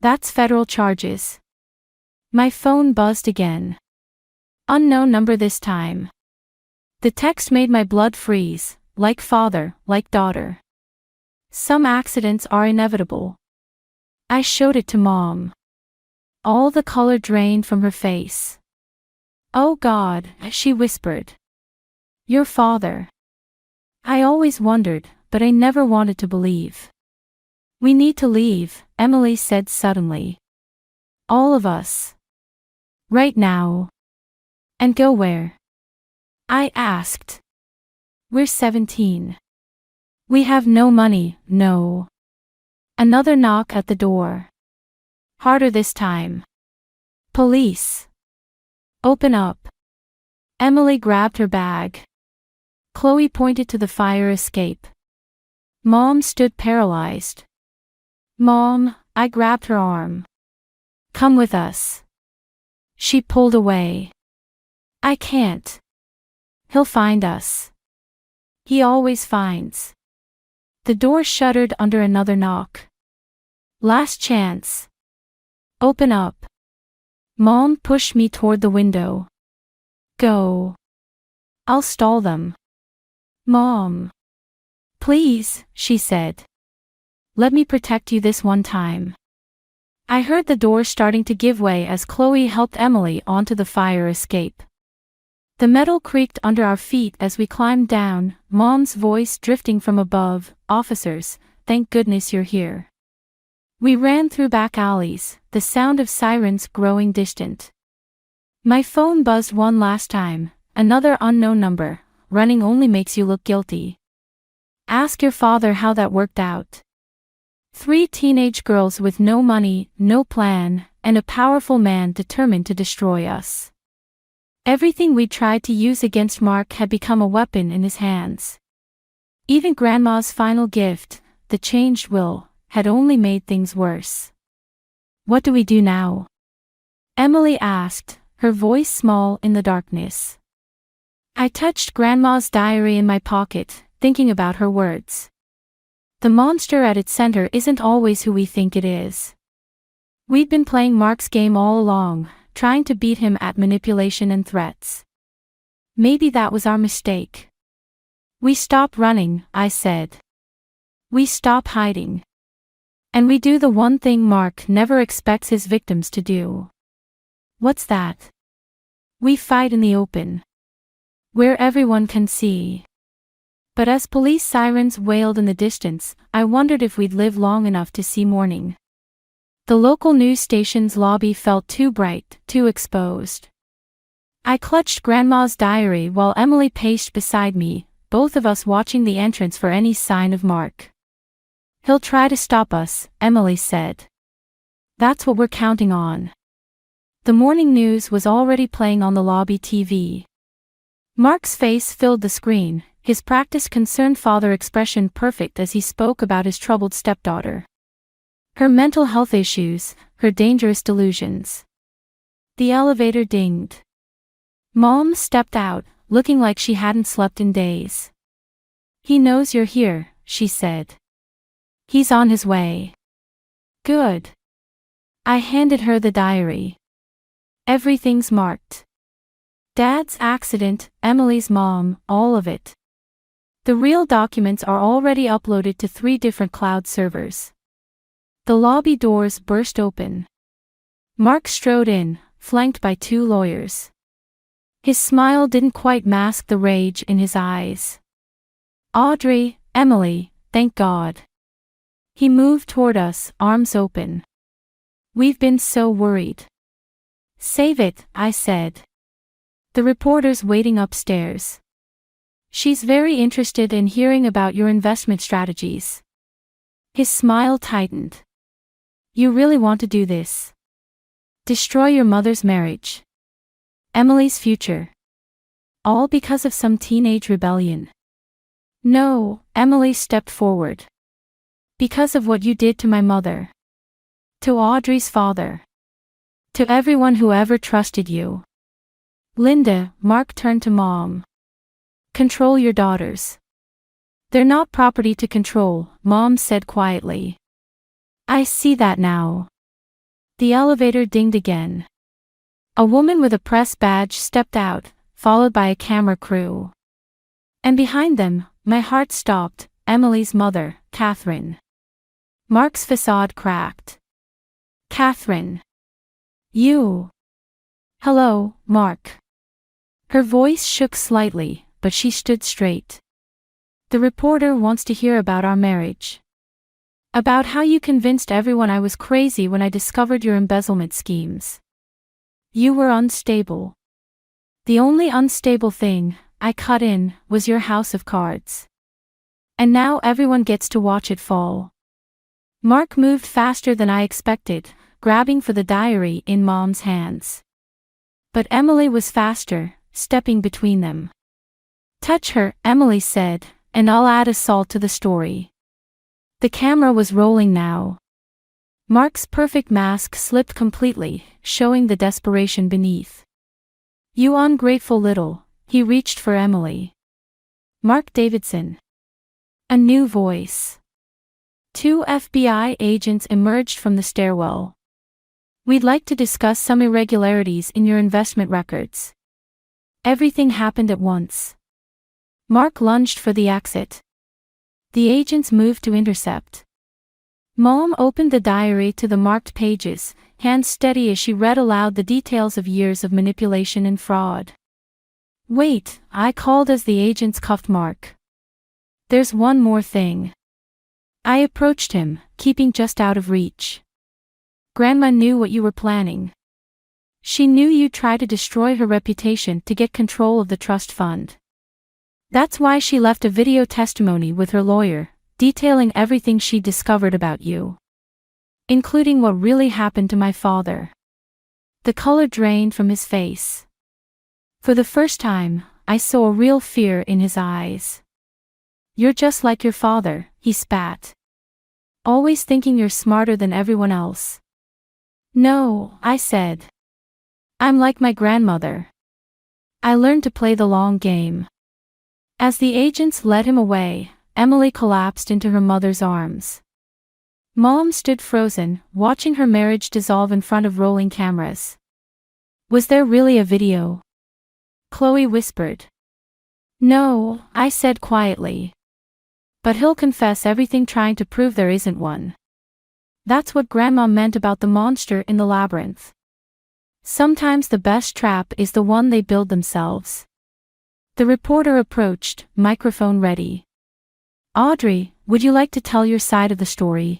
That's federal charges. My phone buzzed again. Unknown number this time. The text made my blood freeze, like father, like daughter. Some accidents are inevitable. I showed it to Mom. All the color drained from her face. Oh God, she whispered. Your father. I always wondered, but I never wanted to believe. We need to leave, Emily said suddenly. All of us. Right now. And go where? I asked. We're 17. We have no money, no. Another knock at the door. Harder this time. Police. Open up. Emily grabbed her bag. Chloe pointed to the fire escape. Mom stood paralyzed. Mom, I grabbed her arm. Come with us. She pulled away. I can't. He'll find us. He always finds. The door shuddered under another knock. Last chance. Open up. Mom pushed me toward the window. Go. I'll stall them. Mom. Please, she said. Let me protect you this one time. I heard the door starting to give way as Chloe helped Emily onto the fire escape. The metal creaked under our feet as we climbed down, Mom's voice drifting from above, "Officers, thank goodness you're here." We ran through back alleys, the sound of sirens growing distant. My phone buzzed one last time, another unknown number. Running only makes you look guilty. Ask your father how that worked out. 3 teenage girls with no money, no plan, and a powerful man determined to destroy us. Everything we tried to use against Mark had become a weapon in his hands. Even Grandma's final gift, the changed will, had only made things worse. What do we do now? Emily asked, her voice small in the darkness. I touched Grandma's diary in my pocket, thinking about her words. The monster at its center isn't always who we think it is. We'd been playing Mark's game all along, trying to beat him at manipulation and threats. Maybe that was our mistake. We stop running, I said. We stop hiding. And we do the one thing Mark never expects his victims to do. What's that? We fight in the open. Where everyone can see. But as police sirens wailed in the distance, I wondered if we'd live long enough to see morning. The local news station's lobby felt too bright, too exposed. I clutched Grandma's diary while Emily paced beside me, both of us watching the entrance for any sign of Mark. He'll try to stop us, Emily said. That's what we're counting on. The morning news was already playing on the lobby TV. Mark's face filled the screen, his practiced concerned father expression perfect as he spoke about his troubled stepdaughter. Her mental health issues, her dangerous delusions. The elevator dinged. Mom stepped out, looking like she hadn't slept in days. He knows you're here, she said. He's on his way. Good. I handed her the diary. Everything's marked. Dad's accident, Emily's mom, all of it. The real documents are already uploaded to 3 different cloud servers. The lobby doors burst open. Mark strode in, flanked by 2 lawyers. His smile didn't quite mask the rage in his eyes. Audrey, Emily, thank God. He moved toward us, arms open. We've been so worried. Save it, I said. The reporter's waiting upstairs. She's very interested in hearing about your investment strategies. His smile tightened. You really want to do this? Destroy your mother's marriage. Emily's future. All because of some teenage rebellion. No, Emily stepped forward. Because of what you did to my mother. To Audrey's father. To everyone who ever trusted you. Linda, Mark turned to Mom. Control your daughters. They're not property to control, Mom said quietly. I see that now. The elevator dinged again. A woman with a press badge stepped out, followed by a camera crew. And behind them, my heart stopped, Emily's mother, Catherine. Mark's facade cracked. Catherine. You. Hello, Mark. Her voice shook slightly, but she stood straight. The reporter wants to hear about our marriage. About how you convinced everyone I was crazy when I discovered your embezzlement schemes. You were unstable. The only unstable thing, I cut in, was your house of cards. And now everyone gets to watch it fall. Mark moved faster than I expected, grabbing for the diary in Mom's hands. But Emily was faster, stepping between them. Touch her, Emily said, and I'll add a salt to the story. The camera was rolling now. Mark's perfect mask slipped completely, showing the desperation beneath. You ungrateful little, he reached for Emily. Mark Davidson. A new voice. 2 FBI agents emerged from the stairwell. We'd like to discuss some irregularities in your investment records. Everything happened at once. Mark lunged for the exit. The agents moved to intercept. Mom opened the diary to the marked pages, hands steady as she read aloud the details of years of manipulation and fraud. Wait, I called as the agents cuffed Mark. There's one more thing. I approached him, keeping just out of reach. Grandma knew what you were planning. She knew you'd try to destroy her reputation to get control of the trust fund. That's why she left a video testimony with her lawyer, detailing everything she discovered about you. Including what really happened to my father. The color drained from his face. For the first time, I saw real fear in his eyes. You're just like your father, he spat. Always thinking you're smarter than everyone else. No, I said. I'm like my grandmother. I learned to play the long game. As the agents led him away, Emily collapsed into her mother's arms. Mom stood frozen, watching her marriage dissolve in front of rolling cameras. Was there really a video? Chloe whispered. No, I said quietly. But he'll confess everything trying to prove there isn't one. That's what Grandma meant about the monster in the labyrinth. Sometimes the best trap is the one they build themselves. The reporter approached, microphone ready. Audrey, would you like to tell your side of the story?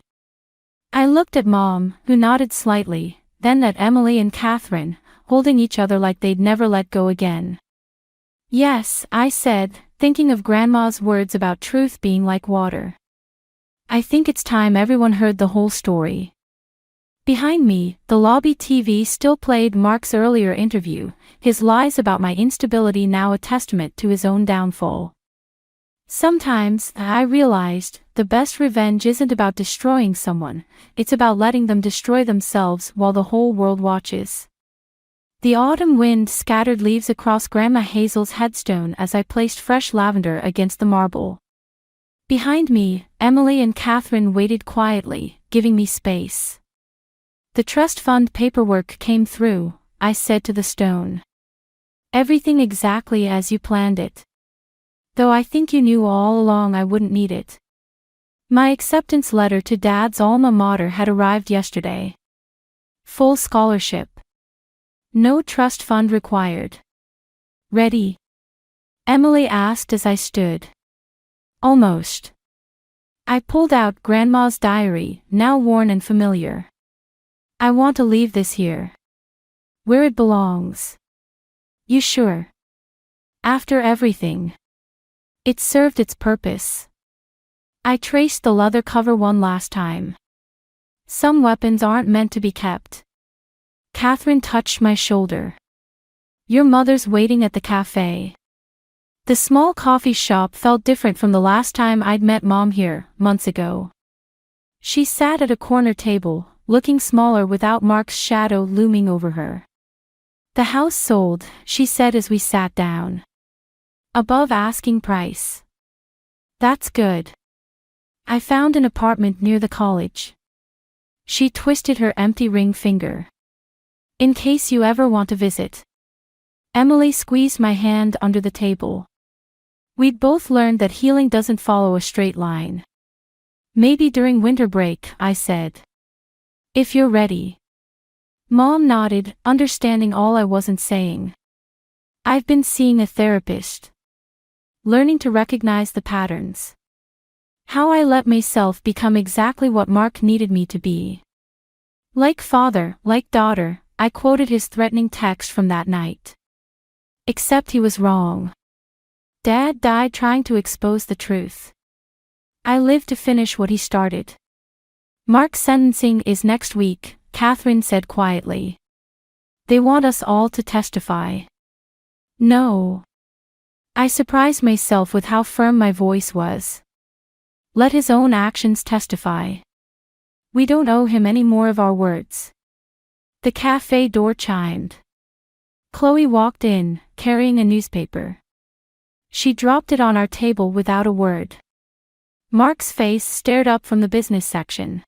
I looked at Mom, who nodded slightly, then at Emily and Catherine, holding each other like they'd never let go again. Yes, I said, thinking of Grandma's words about truth being like water. I think it's time everyone heard the whole story. Behind me, the lobby TV still played Mark's earlier interview, his lies about my instability now a testament to his own downfall. Sometimes, I realized, the best revenge isn't about destroying someone, it's about letting them destroy themselves while the whole world watches. The autumn wind scattered leaves across Grandma Hazel's headstone as I placed fresh lavender against the marble. Behind me, Emily and Catherine waited quietly, giving me space. The trust fund paperwork came through, I said to the stone. Everything exactly as you planned it. Though I think you knew all along I wouldn't need it. My acceptance letter to Dad's alma mater had arrived yesterday. Full scholarship. No trust fund required. Ready? Emily asked as I stood. Almost. I pulled out Grandma's diary, now worn and familiar. I want to leave this here. Where it belongs. You sure? After everything. It served its purpose. I traced the leather cover one last time. Some weapons aren't meant to be kept. Catherine touched my shoulder. Your mother's waiting at the cafe. The small coffee shop felt different from the last time I'd met Mom here, months ago. She sat at a corner table, looking smaller without Mark's shadow looming over her. The house sold, she said as we sat down. Above asking price. That's good. I found an apartment near the college. She twisted her empty ring finger. In case you ever want to visit. Emily squeezed my hand under the table. We'd both learned that healing doesn't follow a straight line. Maybe during winter break, I said. If you're ready. Mom nodded, understanding all I wasn't saying. I've been seeing a therapist. Learning to recognize the patterns. How I let myself become exactly what Mark needed me to be. Like father, like daughter, I quoted his threatening text from that night. Except he was wrong. Dad died trying to expose the truth. I lived to finish what he started. Mark's sentencing is next week, Catherine said quietly. They want us all to testify. No. I surprised myself with how firm my voice was. Let his own actions testify. We don't owe him any more of our words. The cafe door chimed. Chloe walked in, carrying a newspaper. She dropped it on our table without a word. Mark's face stared up from the business section.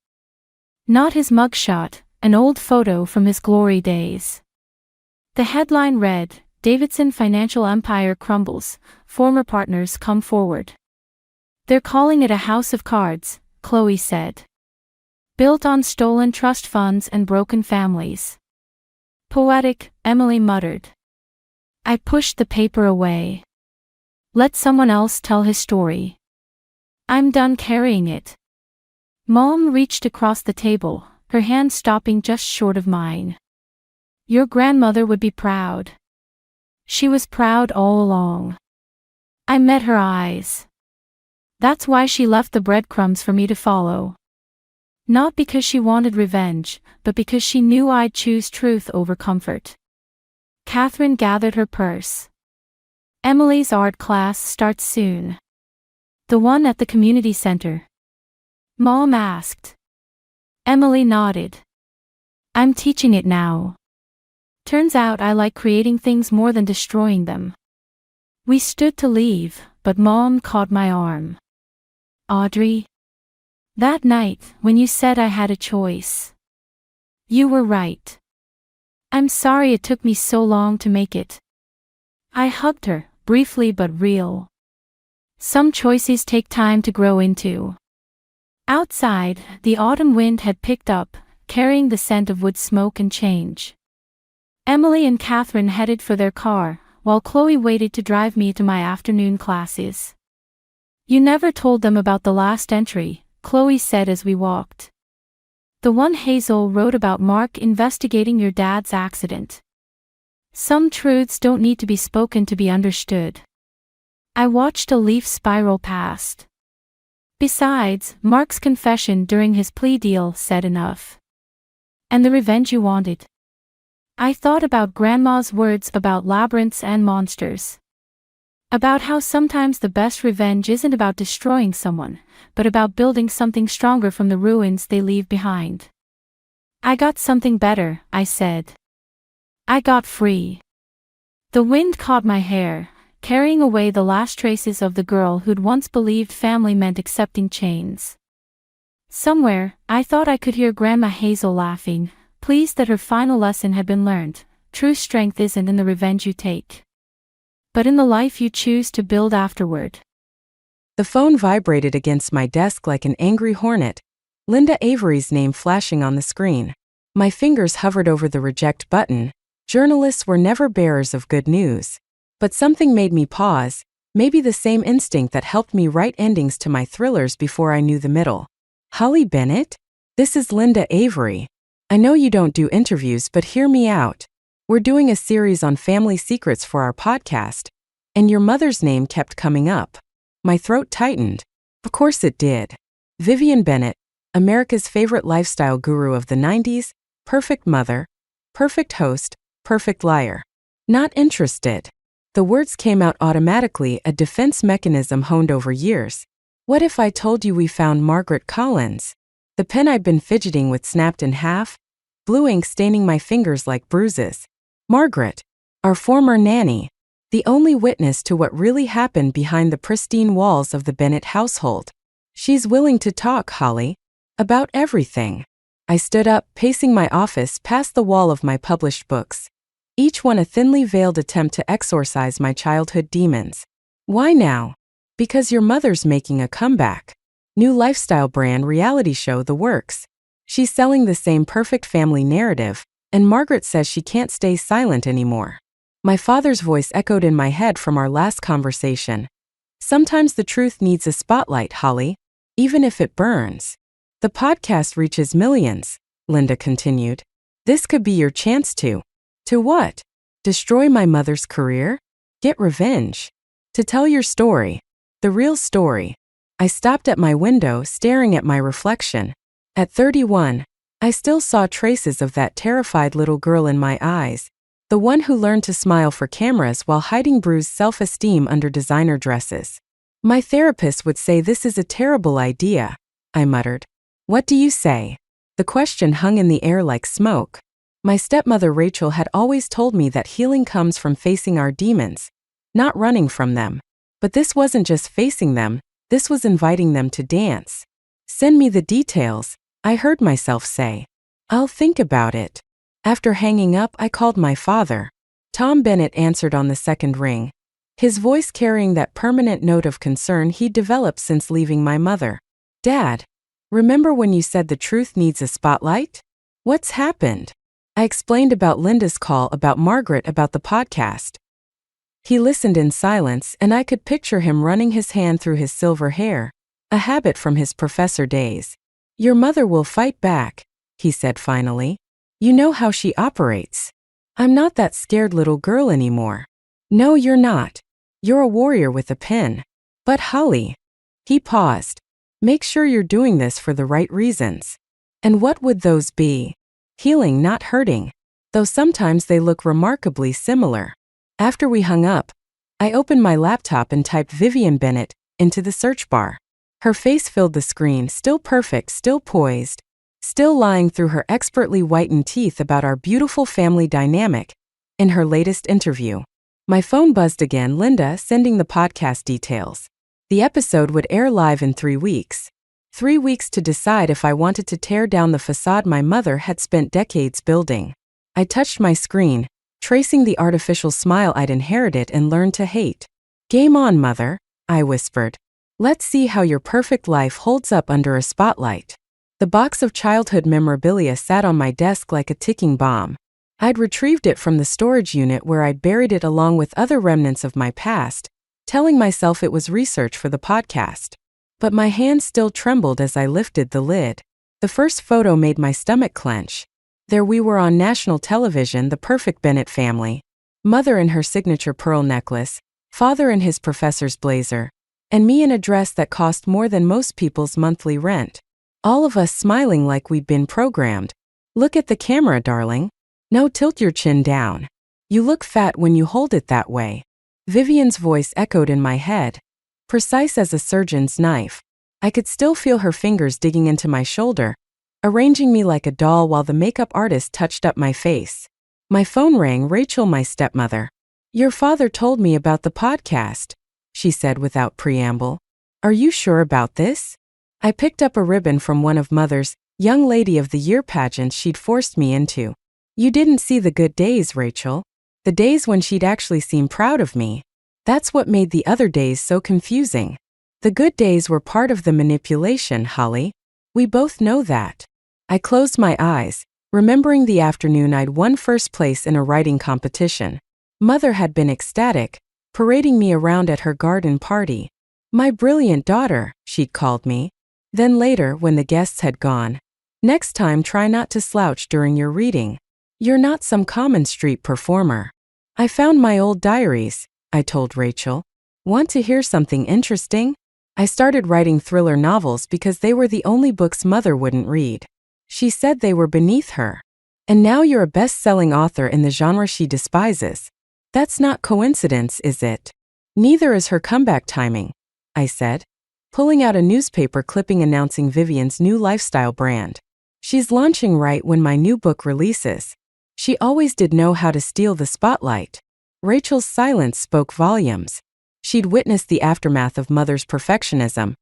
Not his mugshot, an old photo from his glory days. The headline read, Davidson Financial Empire Crumbles, Former Partners Come Forward. They're calling it a house of cards, Chloe said. Built on stolen trust funds and broken families. Poetic, Emily muttered. I pushed the paper away. Let someone else tell his story. I'm done carrying it. Mom reached across the table, her hand stopping just short of mine. Your grandmother would be proud. She was proud all along. I met her eyes. That's why she left the breadcrumbs for me to follow. Not because she wanted revenge, but because she knew I'd choose truth over comfort. Catherine gathered her purse. Emily's art class starts soon. The one at the community center? Mom asked. Emily nodded. I'm teaching it now. Turns out I like creating things more than destroying them. We stood to leave, but Mom caught my arm. Audrey? That night, when you said I had a choice. You were right. I'm sorry it took me so long to make it. I hugged her, briefly but real. Some choices take time to grow into. Outside, the autumn wind had picked up, carrying the scent of wood smoke and change. Emily and Catherine headed for their car, while Chloe waited to drive me to my afternoon classes. You never told them about the last entry, Chloe said as we walked. The one Hazel wrote about Mark investigating your dad's accident. Some truths don't need to be spoken to be understood. I watched a leaf spiral past. Besides, Mark's confession during his plea deal said enough. And the revenge you wanted. I thought about Grandma's words about labyrinths and monsters. About how sometimes the best revenge isn't about destroying someone, but about building something stronger from the ruins they leave behind. I got something better, I said. I got free. The wind caught my hair, carrying away the last traces of the girl who'd once believed family meant accepting chains. Somewhere, I thought I could hear Grandma Hazel laughing, pleased that her final lesson had been learned. True strength isn't in the revenge you take, but in the life you choose to build afterward. The phone vibrated against my desk like an angry hornet, Linda Avery's name flashing on the screen. My fingers hovered over the reject button. Journalists were never bearers of good news. But something made me pause, maybe the same instinct that helped me write endings to my thrillers before I knew the middle. Holly Bennett? This is Linda Avery. I know you don't do interviews, but hear me out. We're doing a series on family secrets for our podcast, and your mother's name kept coming up. My throat tightened. Of course it did. Vivian Bennett, America's favorite lifestyle guru of the 90s, perfect mother, perfect host, perfect liar. Not interested. The words came out automatically, a defense mechanism honed over years. What if I told you we found Margaret Collins? The pen I'd been fidgeting with snapped in half, blue ink staining my fingers like bruises. Margaret, our former nanny, the only witness to what really happened behind the pristine walls of the Bennett household. She's willing to talk, Holly, about everything. I stood up, pacing my office past the wall of my published books, each one a thinly veiled attempt to exorcise my childhood demons. Why now? Because your mother's making a comeback. New lifestyle brand reality show, The Works. She's selling the same perfect family narrative, and Margaret says she can't stay silent anymore. My father's voice echoed in my head from our last conversation. Sometimes the truth needs a spotlight, Holly, even if it burns. The podcast reaches millions, Linda continued. This could be your chance to. To what? Destroy my mother's career? Get revenge? To tell your story. The real story. I stopped at my window, staring at my reflection. At 31, I still saw traces of that terrified little girl in my eyes. The one who learned to smile for cameras while hiding bruised self-esteem under designer dresses. My therapist would say this is a terrible idea, I muttered. What do you say? The question hung in the air like smoke. My stepmother Rachel had always told me that healing comes from facing our demons, not running from them. But this wasn't just facing them, this was inviting them to dance. Send me the details, I heard myself say. I'll think about it. After hanging up, I called my father. Tom Bennett answered on the second ring, his voice carrying that permanent note of concern he'd developed since leaving my mother. Dad, remember when you said the truth needs a spotlight? What's happened? I explained about Linda's call, about Margaret, about the podcast. He listened in silence, and I could picture him running his hand through his silver hair, a habit from his professor days. Your mother will fight back, he said finally. You know how she operates. I'm not that scared little girl anymore. No, you're not. You're a warrior with a pen. But Holly. He paused. Make sure you're doing this for the right reasons. And what would those be? Healing, not hurting. Though sometimes they look remarkably similar. After we hung up, I opened my laptop and typed Vivian Bennett into the search bar. Her face filled the screen, still perfect, still poised, still lying through her expertly whitened teeth about our beautiful family dynamic in her latest interview. My phone buzzed again. Linda sending the podcast details. The episode would air live in 3 weeks. 3 weeks to decide if I wanted to tear down the facade my mother had spent decades building. I touched my screen, tracing the artificial smile I'd inherited and learned to hate. Game on, mother, I whispered. Let's see how your perfect life holds up under a spotlight. The box of childhood memorabilia sat on my desk like a ticking bomb. I'd retrieved it from the storage unit where I'd buried it along with other remnants of my past, telling myself it was research for the podcast. But my hand still trembled as I lifted the lid. The first photo made my stomach clench. There we were on national television, the perfect Bennett family. Mother in her signature pearl necklace, father in his professor's blazer, and me in a dress that cost more than most people's monthly rent. All of us smiling like we'd been programmed. Look at the camera, darling. No, tilt your chin down. You look fat when you hold it that way. Vivian's voice echoed in my head, precise as a surgeon's knife. I could still feel her fingers digging into my shoulder, arranging me like a doll while the makeup artist touched up my face. My phone rang. Rachel, my stepmother. Your father told me about the podcast, she said without preamble. Are you sure about this? I picked up a ribbon from one of Mother's Young Lady of the Year pageants she'd forced me into. You didn't see the good days, Rachel. The days when she'd actually seem proud of me. That's what made the other days so confusing. The good days were part of the manipulation, Holly. We both know that. I closed my eyes, remembering the afternoon I'd won first place in a writing competition. Mother had been ecstatic, parading me around at her garden party. My brilliant daughter, she'd called me. Then later, when the guests had gone, next time try not to slouch during your reading. You're not some common street performer. I found my old diaries, I told Rachel. Want to hear something interesting? I started writing thriller novels because they were the only books Mother wouldn't read. She said they were beneath her. And now you're a best-selling author in the genre she despises. That's not coincidence, is it? Neither is her comeback timing, I said, pulling out a newspaper clipping announcing Vivian's new lifestyle brand. She's launching right when my new book releases. She always did know how to steal the spotlight. Rachel's silence spoke volumes. She'd witnessed the aftermath of Mother's perfectionism.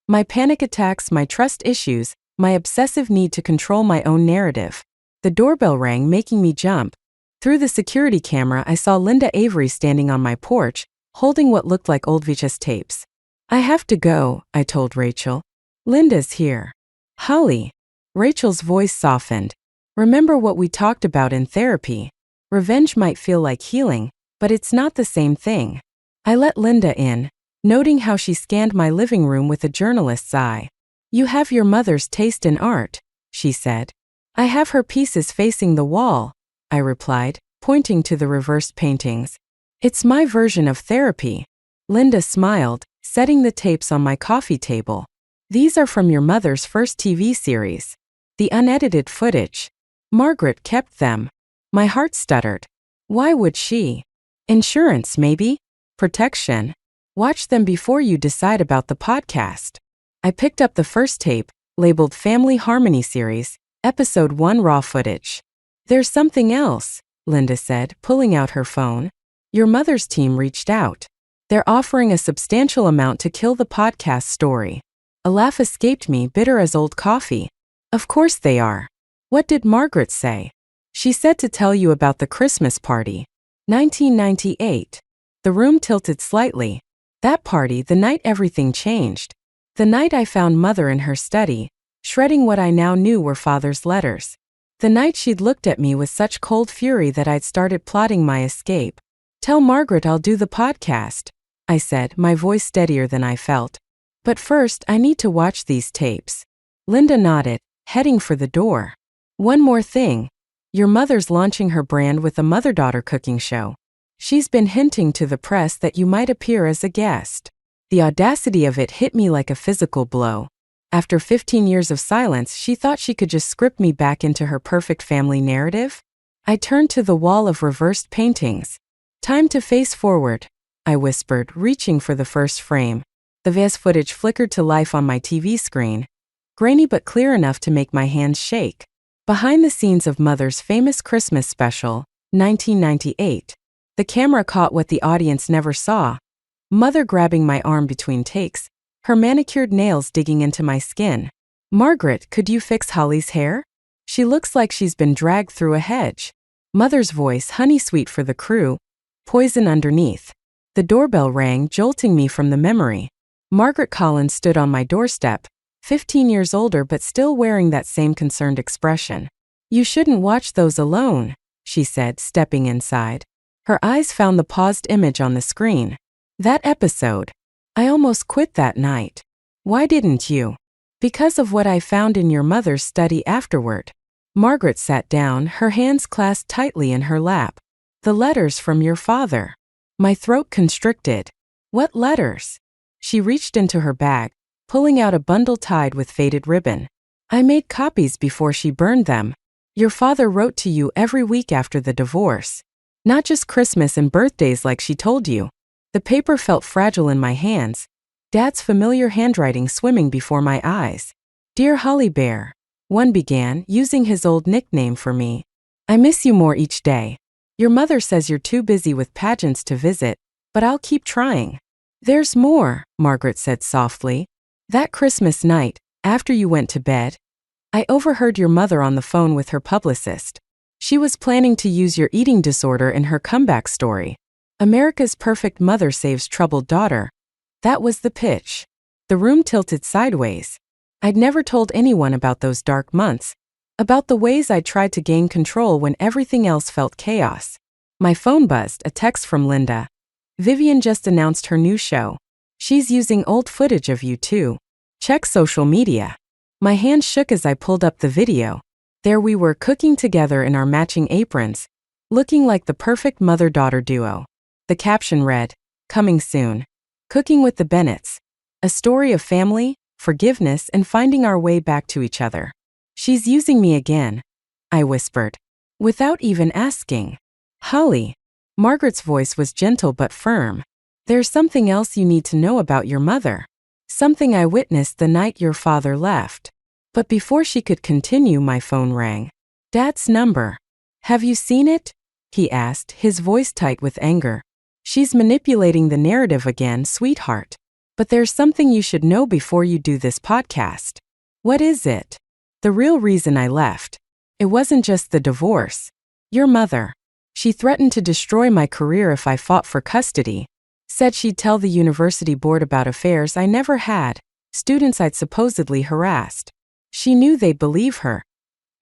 My panic attacks, my trust issues, my obsessive need to control my own narrative. The doorbell rang, making me jump. Through the security camera, I saw Linda Avery standing on my porch, holding what looked like old VHS tapes. I have to go, I told Rachel. Linda's here. Holly. Rachel's voice softened. Remember what we talked about in therapy. Revenge might feel like healing, but it's not the same thing. I let Linda in, noting how she scanned my living room with a journalist's eye. You have your mother's taste in art, she said. I have her pieces facing the wall, I replied, pointing to the reversed paintings. It's my version of therapy. Linda smiled, setting the tapes on my coffee table. These are from your mother's first TV series. The unedited footage. Margaret kept them. My heart stuttered. Why would she? Insurance, maybe? Protection? Watch them before you decide about the podcast. I picked up the first tape, labeled Family Harmony Series, Episode 1 Raw Footage. There's something else, Linda said, pulling out her phone. Your mother's team reached out. They're offering a substantial amount to kill the podcast story. A laugh escaped me, bitter as old coffee. Of course they are. What did Margaret say? She said to tell you about the Christmas party. 1998. The room tilted slightly. That party, the night everything changed. The night I found Mother in her study, shredding what I now knew were Father's letters. The night she'd looked at me with such cold fury that I'd started plotting my escape. Tell Margaret I'll do the podcast, I said, my voice steadier than I felt. But first, I need to watch these tapes. Linda nodded, heading for the door. One more thing. Your mother's launching her brand with a mother-daughter cooking show. She's been hinting to the press that you might appear as a guest. The audacity of it hit me like a physical blow. After 15 years of silence, she thought she could just script me back into her perfect family narrative? I turned to the wall of reversed paintings. Time to face forward, I whispered, reaching for the first frame. The VS footage flickered to life on my TV screen, grainy but clear enough to make my hands shake. Behind the scenes of Mother's famous Christmas special, 1998. The camera caught what the audience never saw. Mother grabbing my arm between takes, her manicured nails digging into my skin. Margaret, could you fix Holly's hair? She looks like she's been dragged through a hedge. Mother's voice, honey sweet for the crew, poison underneath. The doorbell rang, jolting me from the memory. Margaret Collins stood on my doorstep, 15 years older but still wearing that same concerned expression. You shouldn't watch those alone, she said, stepping inside. Her eyes found the paused image on the screen. That episode. I almost quit that night. Why didn't you? Because of what I found in your mother's study afterward. Margaret sat down, her hands clasped tightly in her lap. The letters from your father. My throat constricted. What letters? She reached into her bag, pulling out a bundle tied with faded ribbon. I made copies before she burned them. Your father wrote to you every week after the divorce. Not just Christmas and birthdays like she told you. The paper felt fragile in my hands. Dad's familiar handwriting swimming before my eyes. Dear Holly Bear, one began, using his old nickname for me. I miss you more each day. Your mother says you're too busy with pageants to visit, but I'll keep trying. There's more, Margaret said softly. That Christmas night, after you went to bed, I overheard your mother on the phone with her publicist. She was planning to use your eating disorder in her comeback story. America's Perfect Mother Saves Troubled Daughter. That was the pitch. The room tilted sideways. I'd never told anyone about those dark months, about the ways I tried to gain control when everything else felt chaos. My phone buzzed, a text from Linda. Vivian just announced her new show. She's using old footage of you too. Check social media. My hand shook as I pulled up the video. There we were, cooking together in our matching aprons, looking like the perfect mother-daughter duo. The caption read, "Coming soon. Cooking with the Bennetts. A story of family, forgiveness, and finding our way back to each other." She's using me again, I whispered, without even asking. Holly. Margaret's voice was gentle but firm. There's something else you need to know about your mother. Something I witnessed the night your father left. But before she could continue, my phone rang. Dad's number. Have you seen it? He asked, his voice tight with anger. She's manipulating the narrative again, sweetheart. But there's something you should know before you do this podcast. What is it? The real reason I left. It wasn't just the divorce. Your mother. She threatened to destroy my career if I fought for custody. Said she'd tell the university board about affairs I never had, students I'd supposedly harassed. She knew they'd believe her.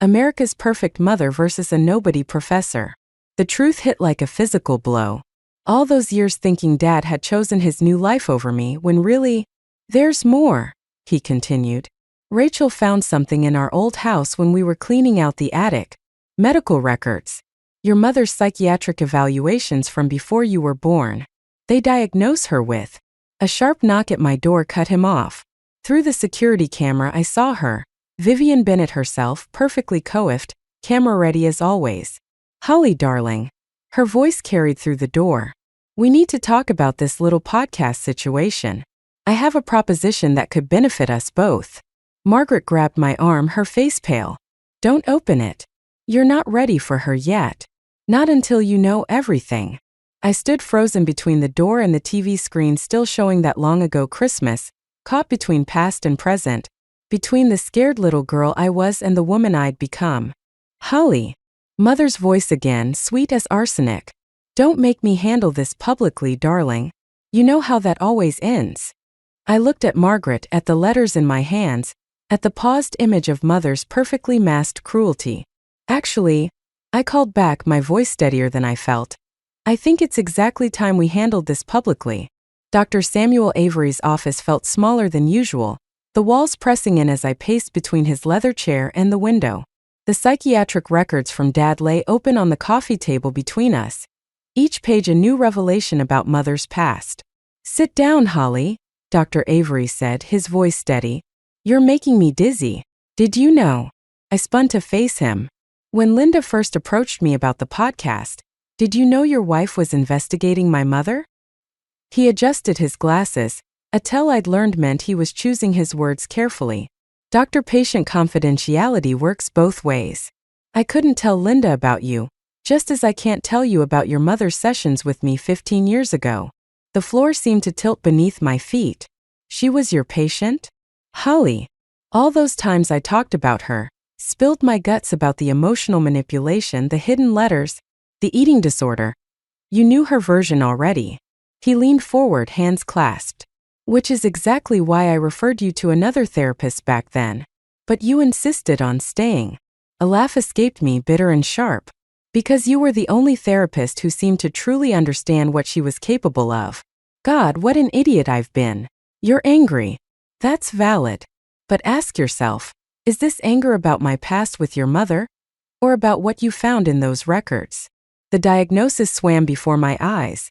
America's Perfect Mother versus a nobody professor. The truth hit like a physical blow. All those years thinking Dad had chosen his new life over me when really, there's more, he continued. Rachel found something in our old house when we were cleaning out the attic. Medical records. Your mother's psychiatric evaluations from before you were born. They diagnose her with A sharp knock at my door cut him off. Through the security camera I saw her, Vivian Bennett herself, perfectly coiffed, camera ready as always. "Holly, darling." Her voice carried through the door. "We need to talk about this little podcast situation. I have a proposition that could benefit us both." Margaret grabbed my arm, her face pale. "Don't open it. You're not ready for her yet. Not until you know everything." I stood frozen between the door and the TV screen, still showing that long-ago Christmas, caught between past and present, between the scared little girl I was and the woman I'd become. "Holly." Mother's voice again, sweet as arsenic. "Don't make me handle this publicly, darling. You know how that always ends." I looked at Margaret, at the letters in my hands, at the paused image of Mother's perfectly masked cruelty. "Actually," I called back, my voice steadier than I felt, "I think it's exactly time we handled this publicly." Dr. Samuel Avery's office felt smaller than usual, the walls pressing in as I paced between his leather chair and the window. The psychiatric records from Dad lay open on the coffee table between us, each page a new revelation about Mother's past. "Sit down, Holly," Dr. Avery said, his voice steady. "You're making me dizzy. Did you know?" I spun to face him. "When Linda first approached me about the podcast, did you know your wife was investigating my mother?" He adjusted his glasses, a tell I'd learned meant he was choosing his words carefully. Doctor-patient confidentiality works both ways. "I couldn't tell Linda about you, just as I can't tell you about your mother's sessions with me 15 years ago." The floor seemed to tilt beneath my feet. "She was your patient?" "Holly." All those times I talked about her, spilled my guts about the emotional manipulation, the hidden letters, the eating disorder. "You knew her version already." He leaned forward, hands clasped. "Which is exactly why I referred you to another therapist back then. But you insisted on staying." A laugh escaped me, bitter and sharp. "Because you were the only therapist who seemed to truly understand what she was capable of." God, what an idiot I've been. "You're angry. That's valid. But ask yourself, is this anger about my past with your mother? Or about what you found in those records?" The diagnosis swam before my eyes.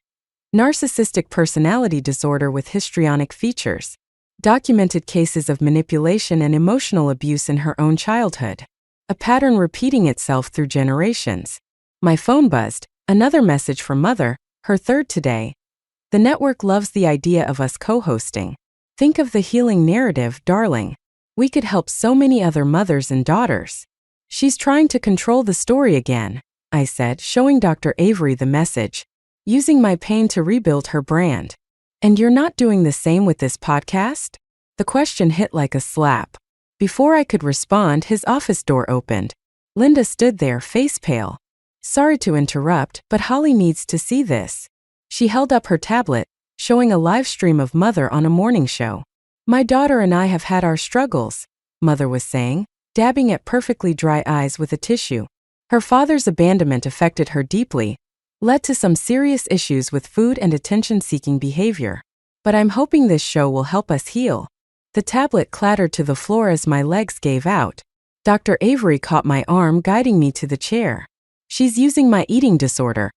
Narcissistic personality disorder with histrionic features. Documented cases of manipulation and emotional abuse in her own childhood. A pattern repeating itself through generations. My phone buzzed, another message from Mother, her third today. "The network loves the idea of us co-hosting. Think of the healing narrative, darling. We could help so many other mothers and daughters." "She's trying to control the story again," I said, showing Dr. Avery the message. "Using my pain to rebuild her brand." "And you're not doing the same with this podcast?" The question hit like a slap. Before I could respond, his office door opened. Linda stood there, face pale. "Sorry to interrupt, but Holly needs to see this." She held up her tablet, showing a live stream of Mother on a morning show. "My daughter and I have had our struggles," Mother was saying, dabbing at perfectly dry eyes with a tissue. Her father's abandonment affected her deeply, led to some serious issues with food and attention-seeking behavior. "But I'm hoping this show will help us heal." The tablet clattered to the floor as my legs gave out. Dr. Avery caught my arm, guiding me to the chair. "She's using my eating disorder,"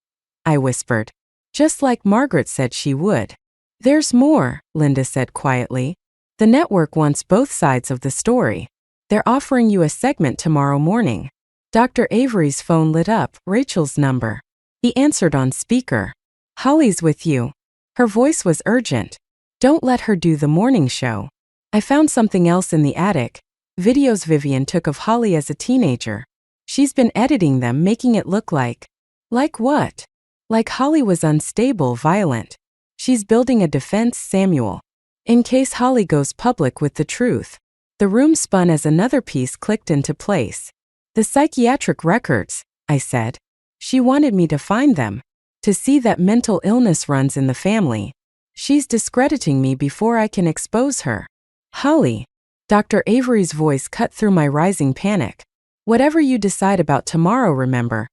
I whispered. "Just like Margaret said she would." "There's more," Linda said quietly. "The network wants both sides of the story. They're offering you a segment tomorrow morning." Dr. Avery's phone lit up, Rachel's number. He answered on speaker. "Holly's with you." Her voice was urgent. "Don't let her do the morning show." I found something else in the attic. Videos Vivian took of Holly as a teenager. She's been editing them, making it look like. Like what? Like Holly was unstable, violent. She's building a defense, Samuel. In case Holly goes public with the truth. The room spun as another piece clicked into place. "The psychiatric records," I said. "She wanted me to find them. To see that mental illness runs in the family. She's discrediting me before I can expose her." "Holly." Dr. Avery's voice cut through my rising panic. "Whatever you decide about tomorrow, remember.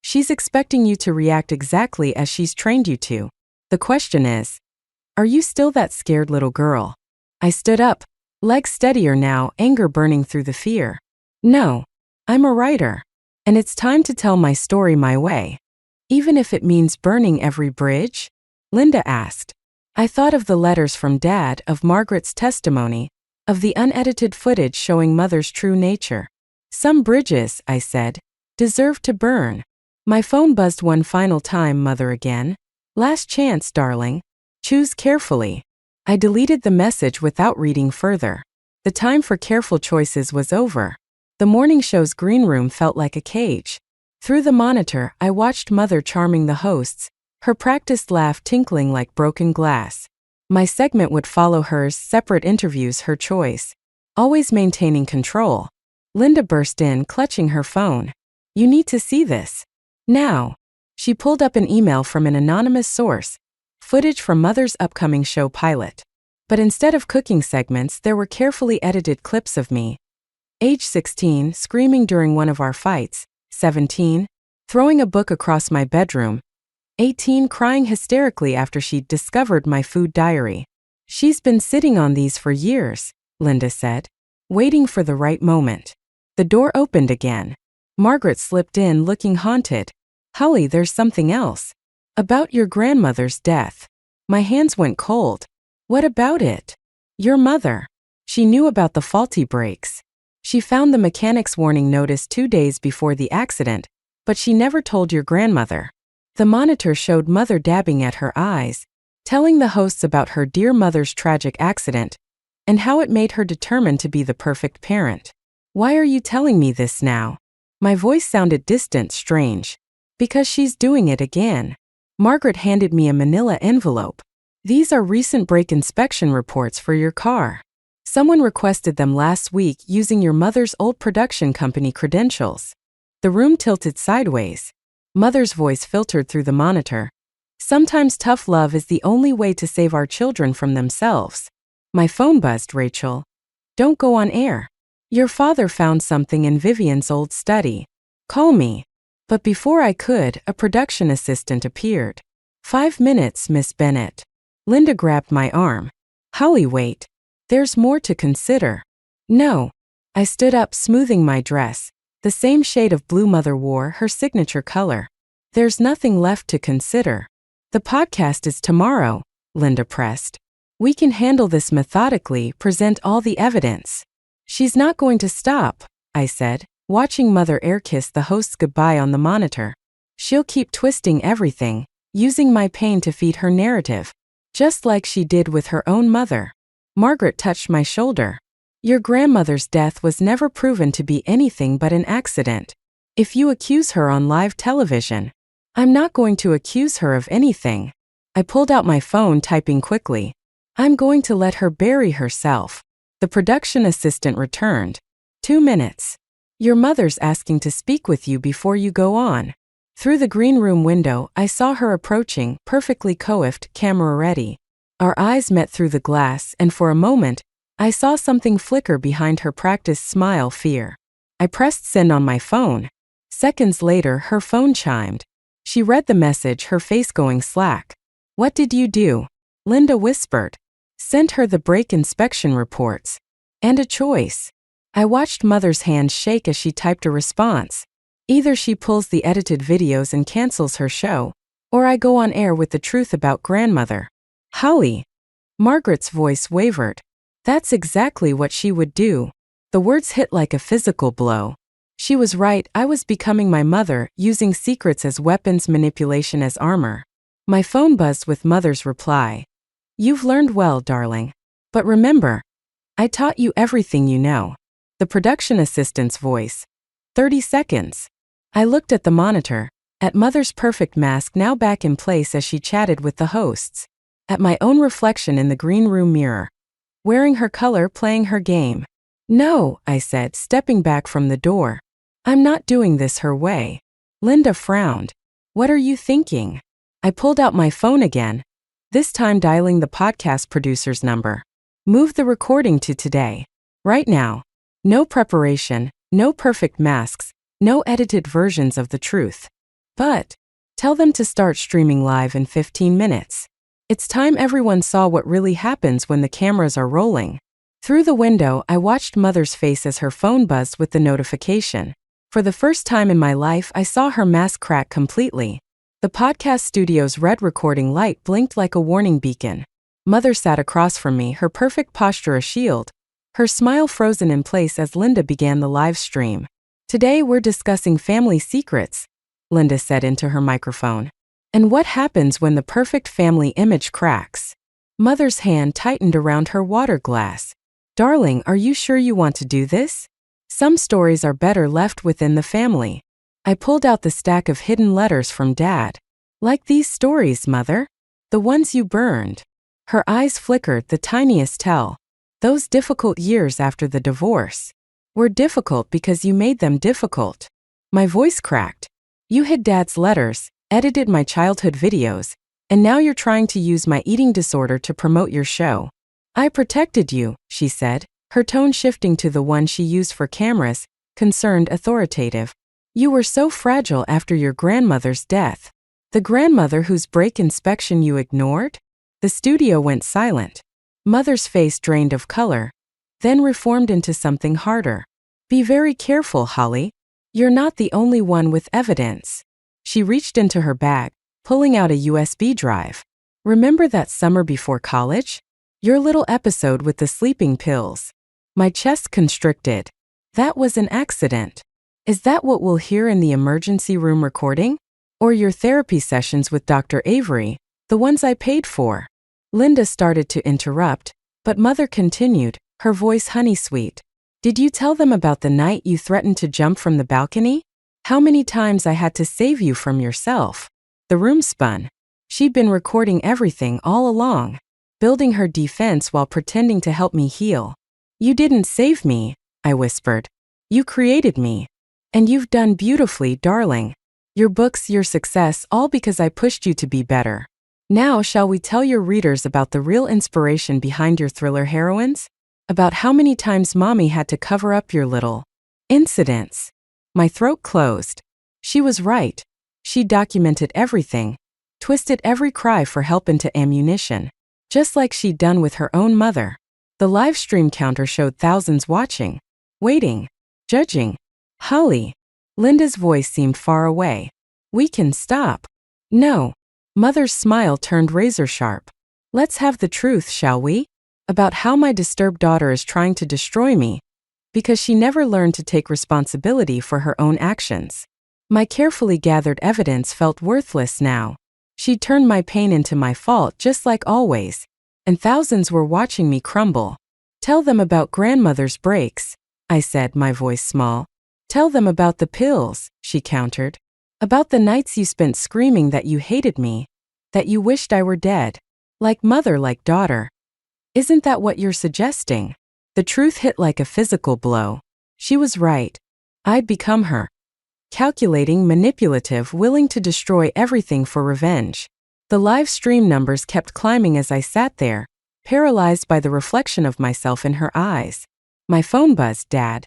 She's expecting you to react exactly as she's trained you to. The question is, are you still that scared little girl?" I stood up, legs steadier now, anger burning through the fear. "No. I'm a writer. And it's time to tell my story my way." "Even if it means burning every bridge?" Linda asked. I thought of the letters from Dad, of Margaret's testimony, of the unedited footage showing Mother's true nature. Some bridges, I said, deserve to burn. My phone buzzed one final time. Mother again. Last chance, darling. Choose carefully. I deleted the message without reading further. The time for careful choices was over. The morning show's green room felt like a cage. Through the monitor, I watched Mother charming the hosts, her practiced laugh tinkling like broken glass. My segment would follow hers, separate interviews, her choice. Always maintaining control. Linda burst in, clutching her phone. You need to see this. Now. She pulled up an email from an anonymous source. Footage from Mother's upcoming show pilot. But instead of cooking segments, there were carefully edited clips of me. Age 16, screaming during one of our fights. 17, throwing a book across my bedroom. 18, crying hysterically after she'd discovered my food diary. She's been sitting on these for years, Linda said, waiting for the right moment. The door opened again. Margaret slipped in, looking haunted. Holly, there's something else. About your grandmother's death. My hands went cold. What about it? Your mother. She knew about the faulty brakes. She found the mechanic's warning notice 2 days before the accident, but she never told your grandmother. The monitor showed Mother dabbing at her eyes, telling the hosts about her dear mother's tragic accident, and how it made her determined to be the perfect parent. Why are you telling me this now? My voice sounded distant, strange. Because she's doing it again. Margaret handed me a manila envelope. These are recent brake inspection reports for your car. Someone requested them last week using your mother's old production company credentials. The room tilted sideways. Mother's voice filtered through the monitor. Sometimes tough love is the only way to save our children from themselves. My phone buzzed. Rachel. Don't go on air. Your father found something in Vivian's old study. Call me. But before I could, a production assistant appeared. 5 minutes, Miss Bennett. Linda grabbed my arm. Holly, wait. There's more to consider. No. I stood up, smoothing my dress. The same shade of blue Mother wore, her signature color. There's nothing left to consider. The podcast is tomorrow, Linda pressed. We can handle this methodically, present all the evidence. She's not going to stop, I said, watching Mother air-kiss the hosts goodbye on the monitor. She'll keep twisting everything, using my pain to feed her narrative, just like she did with her own mother. Margaret touched my shoulder. Your grandmother's death was never proven to be anything but an accident. If you accuse her on live television, I'm not going to accuse her of anything. I pulled out my phone, typing quickly. I'm going to let her bury herself. The production assistant returned. 2 minutes. Your mother's asking to speak with you before you go on. Through the green room window, I saw her approaching, perfectly coiffed, camera ready. Our eyes met through the glass, and for a moment, I saw something flicker behind her practiced smile. Fear. I pressed send on my phone. Seconds later, her phone chimed. She read the message, her face going slack. What did you do? Linda whispered. Sent her the brake inspection reports. And a choice. I watched Mother's hands shake as she typed a response. Either she pulls the edited videos and cancels her show, or I go on air with the truth about grandmother. Holly. Margaret's voice wavered. That's exactly what she would do. The words hit like a physical blow. She was right, I was becoming my mother, using secrets as weapons, manipulation as armor. My phone buzzed with Mother's reply. You've learned well, darling. But remember, I taught you everything you know. The production assistant's voice. 30 seconds. I looked at the monitor, at Mother's perfect mask now back in place as she chatted with the hosts, at my own reflection in the green room mirror, wearing her color, playing her game. No, I said, stepping back from the door. I'm not doing this her way. Linda frowned. What are you thinking? I pulled out my phone again, this time dialing the podcast producer's number. Move the recording to today. Right now. No preparation, no perfect masks, no edited versions of the truth. But tell them to start streaming live in 15 minutes. It's time everyone saw what really happens when the cameras are rolling. Through the window, I watched Mother's face as her phone buzzed with the notification. For the first time in my life, I saw her mask crack completely. The podcast studio's red recording light blinked like a warning beacon. Mother sat across from me, her perfect posture a shield, her smile frozen in place as Linda began the live stream. Today we're discussing family secrets, Linda said into her microphone. And what happens when the perfect family image cracks? Mother's hand tightened around her water glass. Darling, are you sure you want to do this? Some stories are better left within the family. I pulled out the stack of hidden letters from Dad. Like these stories, Mother? The ones you burned. Her eyes flickered, the tiniest tell. Those difficult years after the divorce were difficult because you made them difficult. My voice cracked. You hid Dad's letters, edited my childhood videos, and now you're trying to use my eating disorder to promote your show. I protected you, she said, her tone shifting to the one she used for cameras, concerned, authoritative. You were so fragile after your grandmother's death. The grandmother whose break inspection you ignored? The studio went silent. Mother's face drained of color, then reformed into something harder. Be very careful, Holly. You're not the only one with evidence. She reached into her bag, pulling out a USB drive. Remember that summer before college? Your little episode with the sleeping pills. My chest constricted. That was an accident. Is that what we'll hear in the emergency room recording? Or your therapy sessions with Dr. Avery, the ones I paid for? Linda started to interrupt, but Mother continued, her voice honey-sweet. Did you tell them about the night you threatened to jump from the balcony? How many times I had to save you from yourself? The room spun. She'd been recording everything all along, building her defense while pretending to help me heal. You didn't save me, I whispered. You created me. And you've done beautifully, darling. Your books, your success, all because I pushed you to be better. Now shall we tell your readers about the real inspiration behind your thriller heroines? About how many times Mommy had to cover up your little incidents. My throat closed. She was right. She documented everything, twisted every cry for help into ammunition, just like she'd done with her own mother. The live stream counter showed thousands watching, waiting, judging. Holly. Linda's voice seemed far away. We can stop. No. Mother's smile turned razor-sharp. Let's have the truth, shall we? About how my disturbed daughter is trying to destroy me, because she never learned to take responsibility for her own actions. My carefully gathered evidence felt worthless now. She'd turned my pain into my fault just like always, and thousands were watching me crumble. Tell them about grandmother's breaks, I said, my voice small. Tell them about the pills, she countered. About the nights you spent screaming that you hated me, that you wished I were dead. Like mother, like daughter. Isn't that what you're suggesting? The truth hit like a physical blow. She was right. I'd become her. Calculating, manipulative, willing to destroy everything for revenge. The live stream numbers kept climbing as I sat there, paralyzed by the reflection of myself in her eyes. My phone buzzed, Dad.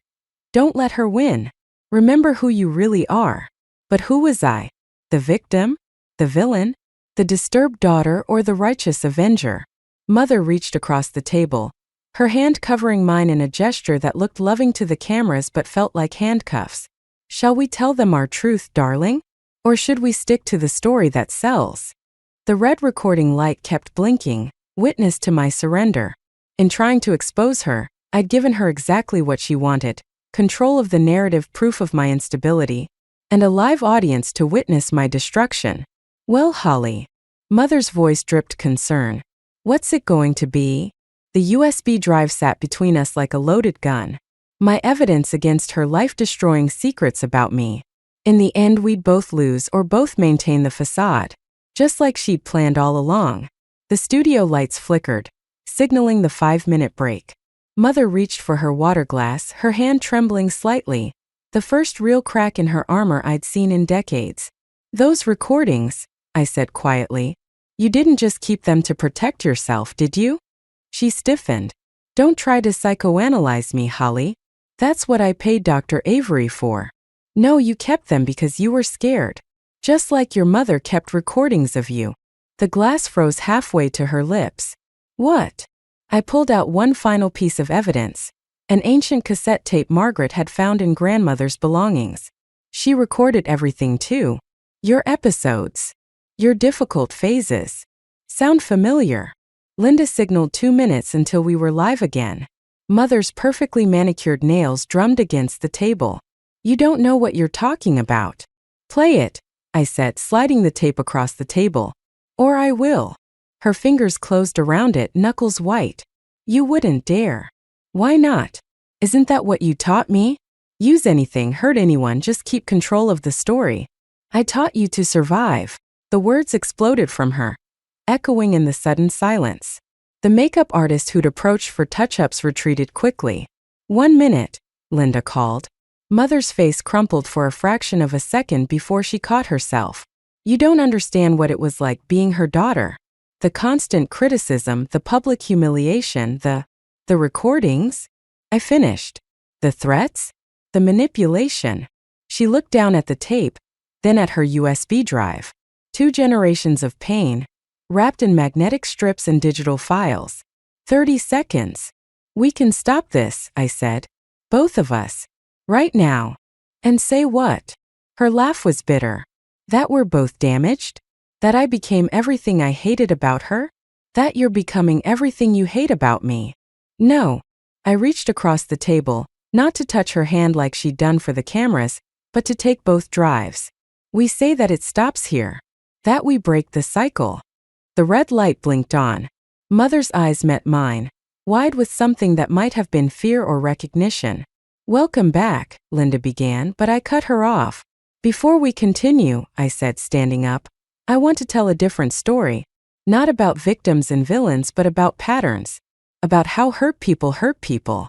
Don't let her win. Remember who you really are. But who was I? The victim? The villain? The disturbed daughter or the righteous avenger? Mother reached across the table, her hand covering mine in a gesture that looked loving to the cameras but felt like handcuffs. Shall we tell them our truth, darling? Or should we stick to the story that sells? The red recording light kept blinking, witness to my surrender. In trying to expose her, I'd given her exactly what she wanted, control of the narrative, proof of my instability, and a live audience to witness my destruction. Well, Holly. Mother's voice dripped concern. What's it going to be? The USB drive sat between us like a loaded gun. My evidence against her life-destroying secrets about me. In the end, we'd both lose or both maintain the facade. Just like she'd planned all along. The studio lights flickered, signaling the 5-minute break. Mother reached for her water glass, her hand trembling slightly. The first real crack in her armor I'd seen in decades. Those recordings, I said quietly. You didn't just keep them to protect yourself, did you? She stiffened. Don't try to psychoanalyze me, Holly. That's what I paid Dr. Avery for. No, you kept them because you were scared. Just like your mother kept recordings of you. The glass froze halfway to her lips. What? I pulled out one final piece of evidence. An ancient cassette tape Margaret had found in grandmother's belongings. She recorded everything too. Your episodes. Your difficult phases. Sound familiar? Linda signaled 2 minutes until we were live again. Mother's perfectly manicured nails drummed against the table. You don't know what you're talking about. Play it, I said, sliding the tape across the table. Or I will. Her fingers closed around it, knuckles white. You wouldn't dare. Why not? Isn't that what you taught me? Use anything, hurt anyone, just keep control of the story. I taught you to survive. The words exploded from her, echoing in the sudden silence. The makeup artist who'd approached for touch-ups retreated quickly. 1 minute, Linda called. Mother's face crumpled for a fraction of a second before she caught herself. You don't understand what it was like being her daughter. The constant criticism, the public humiliation, the recordings. I finished. The threats? The manipulation. She looked down at the tape, then at her USB drive. 2 generations of pain, wrapped in magnetic strips and digital files. 30 seconds. We can stop this, I said. Both of us. Right now. And say what? Her laugh was bitter. That we're both damaged? That I became everything I hated about her? That you're becoming everything you hate about me? No. I reached across the table, not to touch her hand like she'd done for the cameras, but to take both drives. We say that it stops here. That we break the cycle. The red light blinked on. Mother's eyes met mine, wide with something that might have been fear or recognition. Welcome back, Linda began, but I cut her off. Before we continue, I said, standing up, I want to tell a different story. Not about victims and villains, but about patterns. About how hurt people hurt people.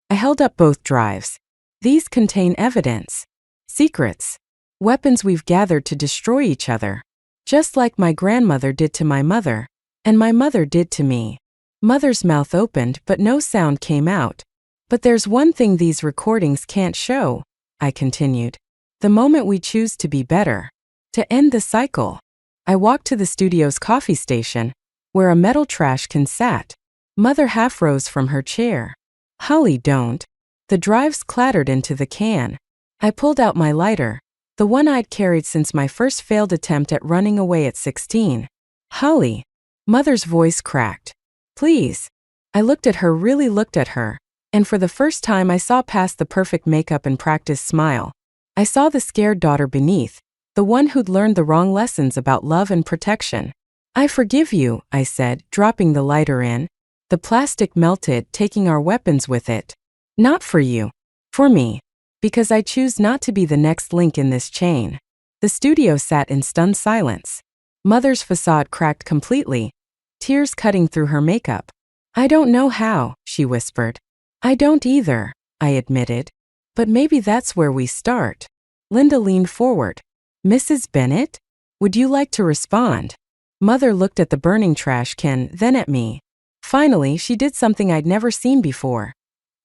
I held up both drives. These contain evidence. Secrets. Weapons we've gathered to destroy each other. Just like my grandmother did to my mother, and my mother did to me. Mother's mouth opened, but no sound came out. But there's one thing these recordings can't show, I continued. The moment we choose to be better. To end the cycle. I walked to the studio's coffee station, where a metal trash can sat. Mother half rose from her chair. Holly, don't. The drives clattered into the can. I pulled out my lighter, the one I'd carried since my first failed attempt at running away at 16. Holly. Mother's voice cracked. Please. I looked at her, really looked at her, and for the first time I saw past the perfect makeup and practiced smile. I saw the scared daughter beneath, the one who'd learned the wrong lessons about love and protection. I forgive you, I said, dropping the lighter in. The plastic melted, taking our weapons with it. Not for you. For me. Because I choose not to be the next link in this chain. The studio sat in stunned silence. Mother's facade cracked completely, tears cutting through her makeup. I don't know how, she whispered. I don't either, I admitted. But maybe that's where we start. Linda leaned forward. Mrs. Bennett? Would you like to respond? Mother looked at the burning trash can, then at me. Finally, she did something I'd never seen before.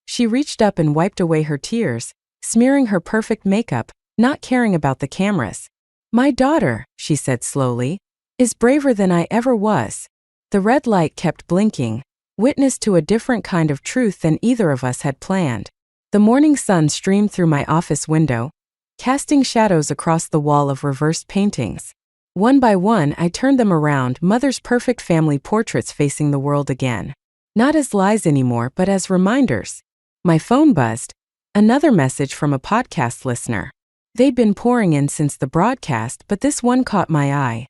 She reached up and wiped away her tears, smearing her perfect makeup, not caring about the cameras. My daughter, she said slowly, is braver than I ever was. The red light kept blinking, witness to a different kind of truth than either of us had planned. The morning sun streamed through my office window, casting shadows across the wall of reversed paintings. One by one, I turned them around, Mother's perfect family portraits facing the world again. Not as lies anymore, but as reminders. My phone buzzed. Another message from a podcast listener. They'd been pouring in since the broadcast, but this one caught my eye.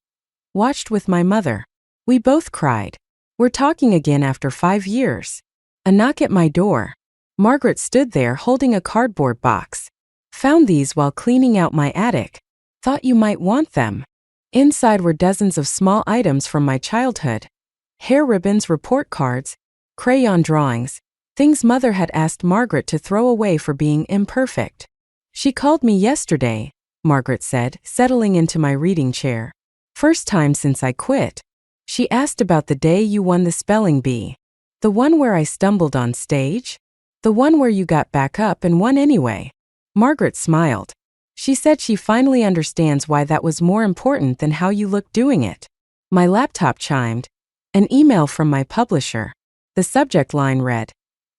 Watched with my mother. We both cried. We're talking again after 5 years. A knock at my door. Margaret stood there holding a cardboard box. Found these while cleaning out my attic. Thought you might want them. Inside were dozens of small items from my childhood. Hair ribbons, report cards, crayon drawings, things Mother had asked Margaret to throw away for being imperfect. She called me yesterday, Margaret said, settling into my reading chair. First time since I quit. She asked about the day you won the spelling bee. The one where I stumbled on stage? The one where you got back up and won anyway. Margaret smiled. She said she finally understands why that was more important than how you looked doing it. My laptop chimed. An email from my publisher. The subject line read,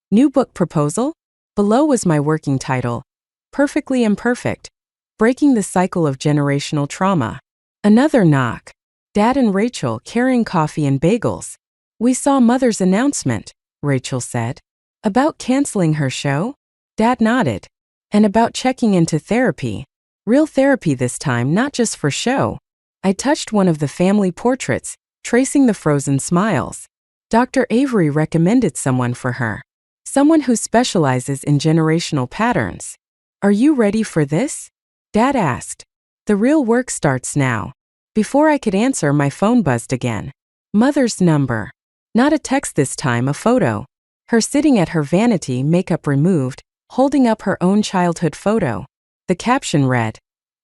New book proposal? Below was my working title, Perfectly Imperfect, Breaking the Cycle of Generational Trauma. Another knock. Dad and Rachel carrying coffee and bagels. We saw Mother's announcement, Rachel said. About canceling her show? Dad nodded. And about checking into therapy. Real therapy this time, not just for show. I touched one of the family portraits, tracing the frozen smiles. Dr. Avery recommended someone for her. Someone who specializes in generational patterns. Are you ready for this? Dad asked. The real work starts now. Before I could answer, my phone buzzed again. Mother's number. Not a text this time, a photo. Her sitting at her vanity, makeup removed, holding up her own childhood photo. The caption read,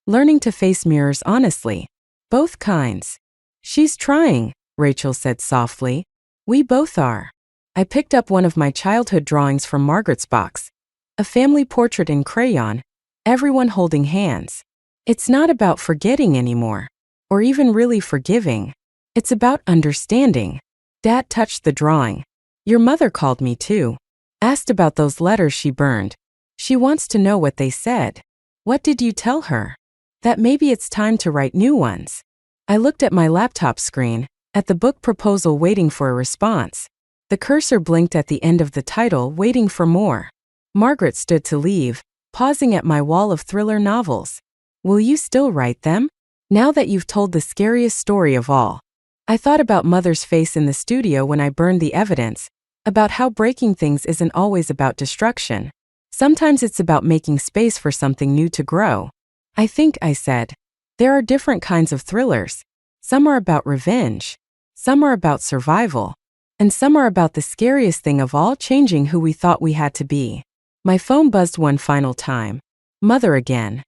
"Learning to face mirrors honestly. Both kinds." She's trying, Rachel said softly. We both are. I picked up one of my childhood drawings from Margaret's box. A family portrait in crayon, everyone holding hands. It's not about forgetting anymore, or even really forgiving. It's about understanding. Dad touched the drawing. Your mother called me too. Asked about those letters she burned. She wants to know what they said. What did you tell her? That maybe it's time to write new ones. I looked at my laptop screen, at the book proposal waiting for a response. The cursor blinked at the end of the title, waiting for more. Margaret stood to leave, pausing at my wall of thriller novels. Will you still write them? Now that you've told the scariest story of all. I thought about Mother's face in the studio when I burned the evidence, about how breaking things isn't always about destruction. Sometimes it's about making space for something new to grow. I think, I said. There are different kinds of thrillers. Some are about revenge. Some are about survival. And some are about the scariest thing of all, changing who we thought we had to be. My phone buzzed one final time. Mother again.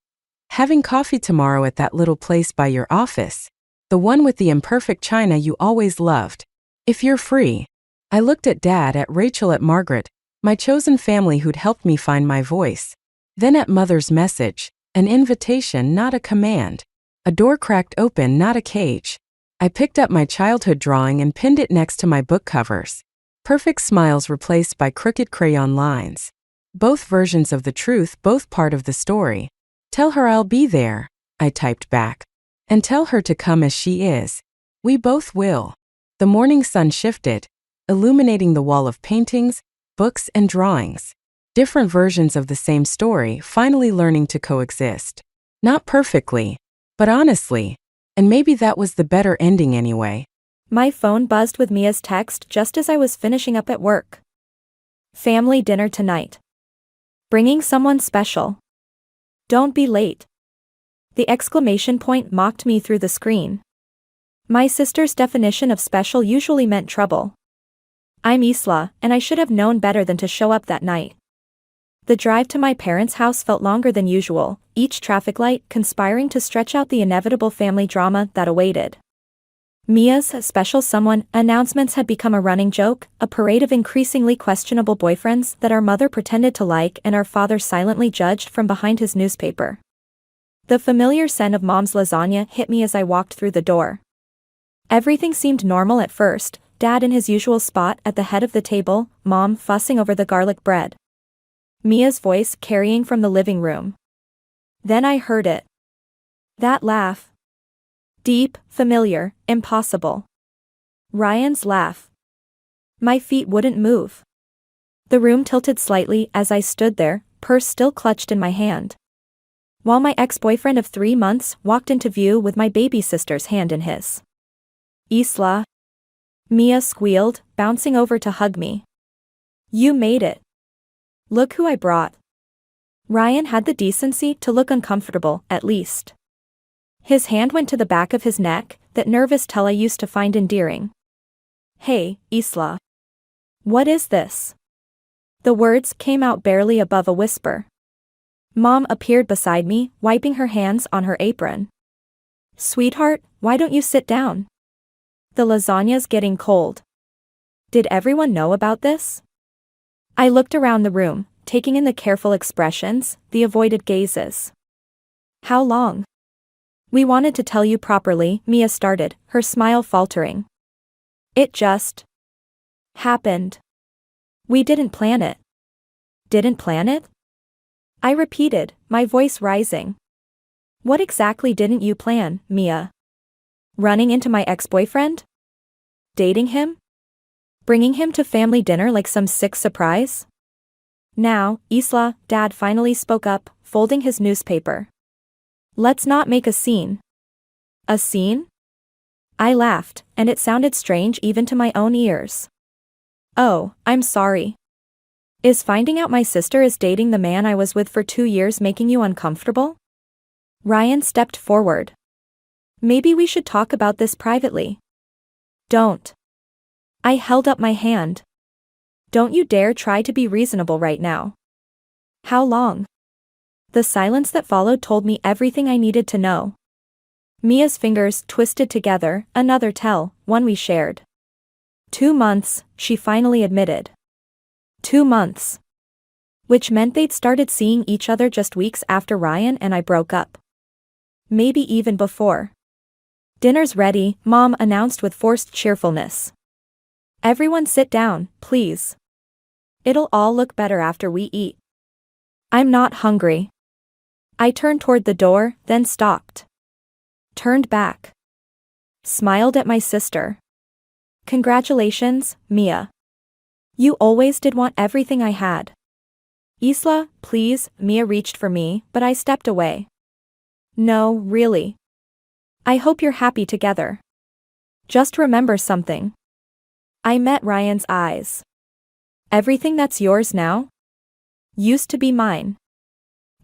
Having coffee tomorrow at that little place by your office. The one with the imperfect china you always loved. If you're free. I looked at Dad, at Rachel, at Margaret, my chosen family who'd helped me find my voice. Then at Mother's message, an invitation, not a command. A door cracked open, not a cage. I picked up my childhood drawing and pinned it next to my book covers. Perfect smiles replaced by crooked crayon lines. Both versions of the truth, both part of the story. Tell her I'll be there, I typed back. And tell her to come as she is. We both will. The morning sun shifted, illuminating the wall of paintings, books, and drawings. Different versions of the same story, finally learning to coexist. Not perfectly, but honestly. And maybe that was the better ending anyway. My phone buzzed with Mia's text just as I was finishing up at work. Family dinner tonight. Bringing someone special. Don't be late. The exclamation point mocked me through the screen. My sister's definition of special usually meant trouble. I'm Isla, and I should have known better than to show up that night. The drive to my parents' house felt longer than usual, each traffic light conspiring to stretch out the inevitable family drama that awaited. Mia's special someone announcements had become a running joke, a parade of increasingly questionable boyfriends that our mother pretended to like and our father silently judged from behind his newspaper. The familiar scent of Mom's lasagna hit me as I walked through the door. Everything seemed normal at first, Dad in his usual spot at the head of the table, Mom fussing over the garlic bread. Mia's voice carrying from the living room. Then I heard it. That laugh. Deep, familiar, impossible. Ryan's laugh. My feet wouldn't move. The room tilted slightly as I stood there, purse still clutched in my hand. While my ex-boyfriend of 3 months walked into view with my baby sister's hand in his. Isla. Mia squealed, bouncing over to hug me. You made it. Look who I brought. Ryan had the decency to look uncomfortable, at least. His hand went to the back of his neck, that nervous tell I used to find endearing. Hey, Isla. What is this? The words came out barely above a whisper. Mom appeared beside me, wiping her hands on her apron. Sweetheart, why don't you sit down? The lasagna's getting cold. Did everyone know about this? I looked around the room, taking in the careful expressions, the avoided gazes. How long? We wanted to tell you properly, Mia started, her smile faltering. It just happened. We didn't plan it. Didn't plan it? I repeated, my voice rising. What exactly didn't you plan, Mia? Running into my ex-boyfriend? Dating him? Bringing him to family dinner like some sick surprise? Now, Isla, Dad finally spoke up, folding his newspaper. Let's not make a scene. A scene? I laughed, and it sounded strange even to my own ears. Oh, I'm sorry. Is finding out my sister is dating the man I was with for 2 years making you uncomfortable? Ryan stepped forward. Maybe we should talk about this privately. Don't. I held up my hand. Don't you dare try to be reasonable right now. How long? The silence that followed told me everything I needed to know. Mia's fingers twisted together, another tell, one we shared. 2 months, she finally admitted. 2 months. Which meant they'd started seeing each other just weeks after Ryan and I broke up. Maybe even before. Dinner's ready, Mom announced with forced cheerfulness. Everyone sit down, please. It'll all look better after we eat. I'm not hungry. I turned toward the door, then stopped. Turned back. Smiled at my sister. Congratulations, Mia. You always did want everything I had. Isla, please, Mia reached for me, but I stepped away. No, really. I hope you're happy together. Just remember something. I met Ryan's eyes. Everything that's yours now? Used to be mine.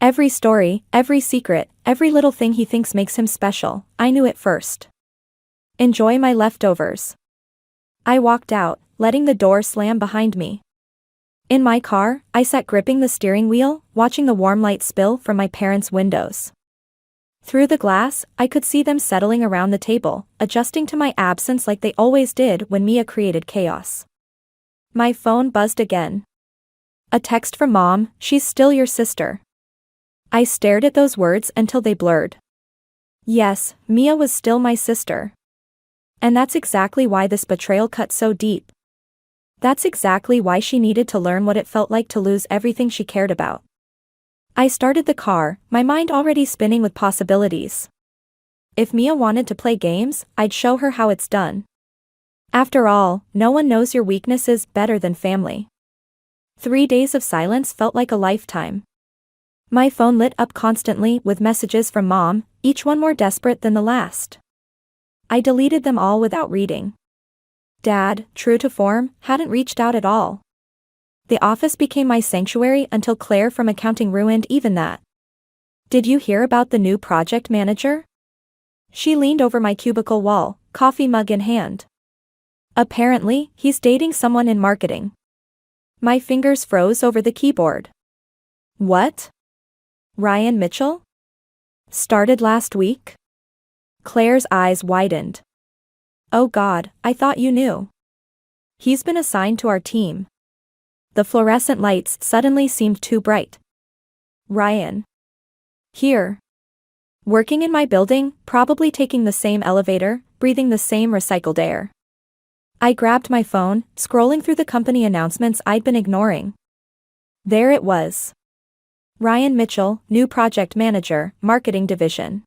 Every story, every secret, every little thing he thinks makes him special, I knew it first. Enjoy my leftovers. I walked out, letting the door slam behind me. In my car, I sat gripping the steering wheel, watching the warm light spill from my parents' windows. Through the glass, I could see them settling around the table, adjusting to my absence like they always did when Mia created chaos. My phone buzzed again. A text from Mom, she's still your sister. I stared at those words until they blurred. Yes, Mia was still my sister. And that's exactly why this betrayal cut so deep. That's exactly why she needed to learn what it felt like to lose everything she cared about. I started the car, my mind already spinning with possibilities. If Mia wanted to play games, I'd show her how it's done. After all, no one knows your weaknesses better than family. 3 days of silence felt like a lifetime. My phone lit up constantly with messages from Mom, each one more desperate than the last. I deleted them all without reading. Dad, true to form, hadn't reached out at all. The office became my sanctuary until Claire from accounting ruined even that. Did you hear about the new project manager? She leaned over my cubicle wall, coffee mug in hand. Apparently, he's dating someone in marketing. My fingers froze over the keyboard. What? Ryan Mitchell? Started last week? Claire's eyes widened. Oh God, I thought you knew. He's been assigned to our team. The fluorescent lights suddenly seemed too bright. Ryan. Here. Working in my building, probably taking the same elevator, breathing the same recycled air. I grabbed my phone, scrolling through the company announcements I'd been ignoring. There it was. Ryan Mitchell, new project manager, marketing division.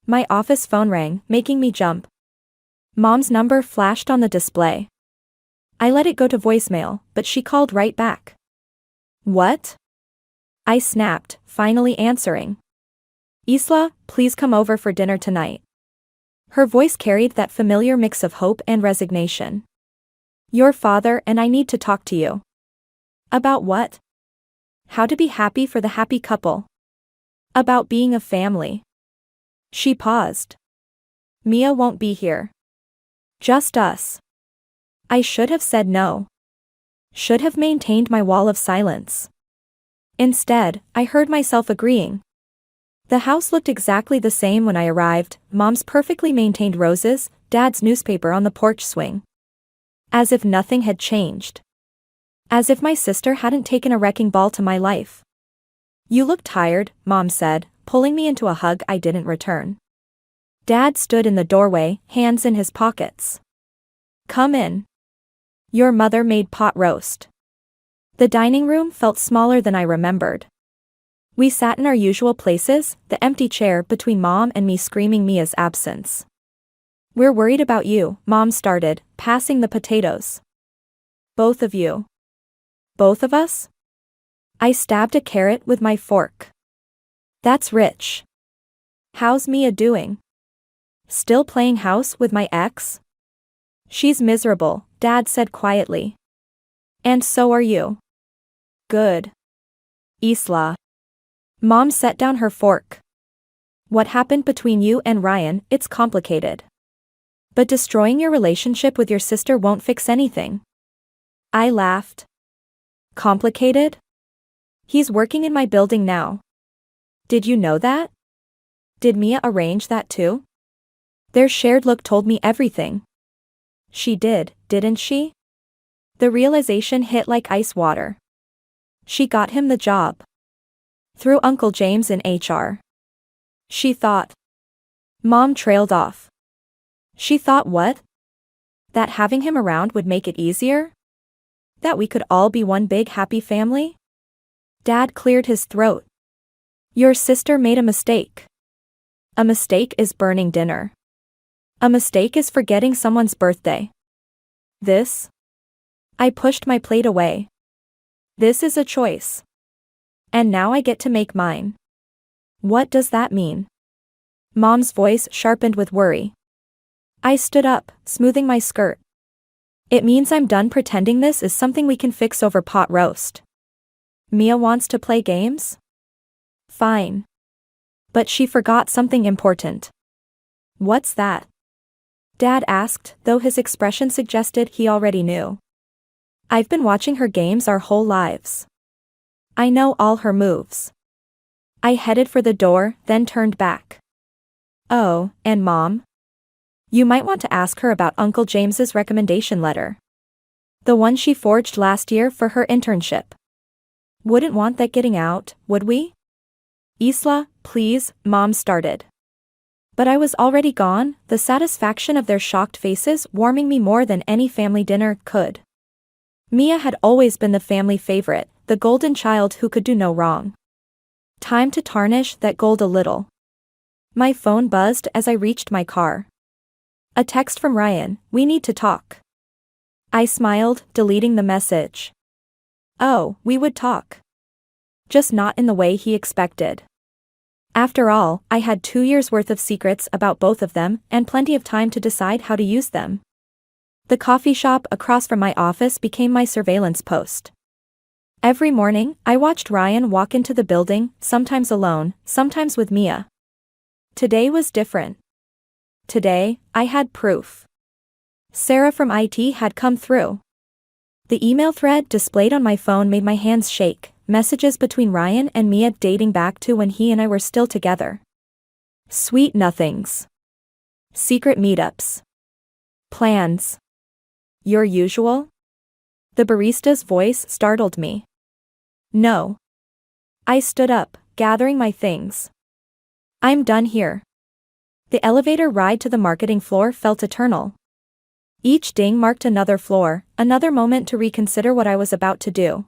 My office phone rang, making me jump. Mom's number flashed on the display. I let it go to voicemail, but she called right back. What? I snapped, finally answering. Isla, please come over for dinner tonight. Her voice carried that familiar mix of hope and resignation. Your father and I need to talk to you. About what? How to be happy for the happy couple. About being a family. She paused. Mia won't be here. Just us. I should have said no. Should have maintained my wall of silence. Instead, I heard myself agreeing. The house looked exactly the same when I arrived, Mom's perfectly maintained roses, Dad's newspaper on the porch swing. As if nothing had changed. As if my sister hadn't taken a wrecking ball to my life. You look tired, Mom said, pulling me into a hug I didn't return. Dad stood in the doorway, hands in his pockets. Come in. Your mother made pot roast. The dining room felt smaller than I remembered. We sat in our usual places, the empty chair between Mom and me screaming Mia's absence. We're worried about you, Mom started, passing the potatoes. Both of you. Both of us? I stabbed a carrot with my fork. That's rich. How's Mia doing? Still playing house with my ex? She's miserable, Dad said quietly. And so are you. Good. Isla. Mom set down her fork. What happened between you and Ryan, it's complicated. But destroying your relationship with your sister won't fix anything. I laughed. Complicated? He's working in my building now. Did you know that? Did Mia arrange that too? Their shared look told me everything. She did, didn't she? The realization hit like ice water. She got him the job. Through Uncle James in HR. She thought. Mom trailed off. She thought what? That having him around would make it easier? That we could all be one big happy family? Dad cleared his throat. Your sister made a mistake. A mistake is burning dinner. A mistake is forgetting someone's birthday. This? I pushed my plate away. This is a choice. And now I get to make mine. What does that mean? Mom's voice sharpened with worry. I stood up, smoothing my skirt. It means I'm done pretending this is something we can fix over pot roast. Mia wants to play games? Fine. But she forgot something important. What's that? Dad asked, though his expression suggested he already knew. I've been watching her games our whole lives. I know all her moves. I headed for the door, then turned back. Oh, and Mom? You might want to ask her about Uncle James's recommendation letter. The one she forged last year for her internship. Wouldn't want that getting out, would we? Isla, please, Mom started. But I was already gone, the satisfaction of their shocked faces warming me more than any family dinner could. Mia had always been the family favorite, the golden child who could do no wrong. Time to tarnish that gold a little. My phone buzzed as I reached my car. A text from Ryan, we need to talk. I smiled, deleting the message. Oh, we would talk. Just not in the way he expected. After all, I had 2 years' worth of secrets about both of them, and plenty of time to decide how to use them. The coffee shop across from my office became my surveillance post. Every morning, I watched Ryan walk into the building, sometimes alone, sometimes with Mia. Today was different. Today, I had proof. Sarah from IT had come through. The email thread displayed on my phone made my hands shake, messages between Ryan and Mia dating back to when he and I were still together. Sweet nothings. Secret meetups. Plans. Your usual? The barista's voice startled me. No. I stood up, gathering my things. I'm done here. The elevator ride to the marketing floor felt eternal. Each ding marked another floor, another moment to reconsider what I was about to do.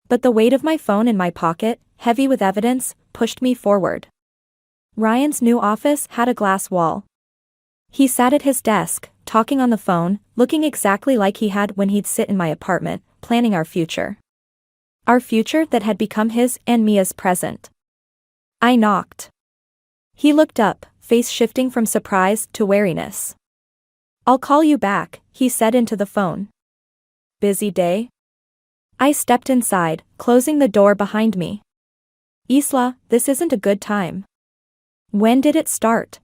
But the weight of my phone in my pocket, heavy with evidence, pushed me forward. Ryan's new office had a glass wall. He sat at his desk, talking on the phone, looking exactly like he had when he'd sit in my apartment, planning our future. Our future that had become his and Mia's present. I knocked. He looked up, face shifting from surprise to wariness. I'll call you back, he said into the phone. Busy day? I stepped inside, closing the door behind me. Isla, this isn't a good time. When did it start?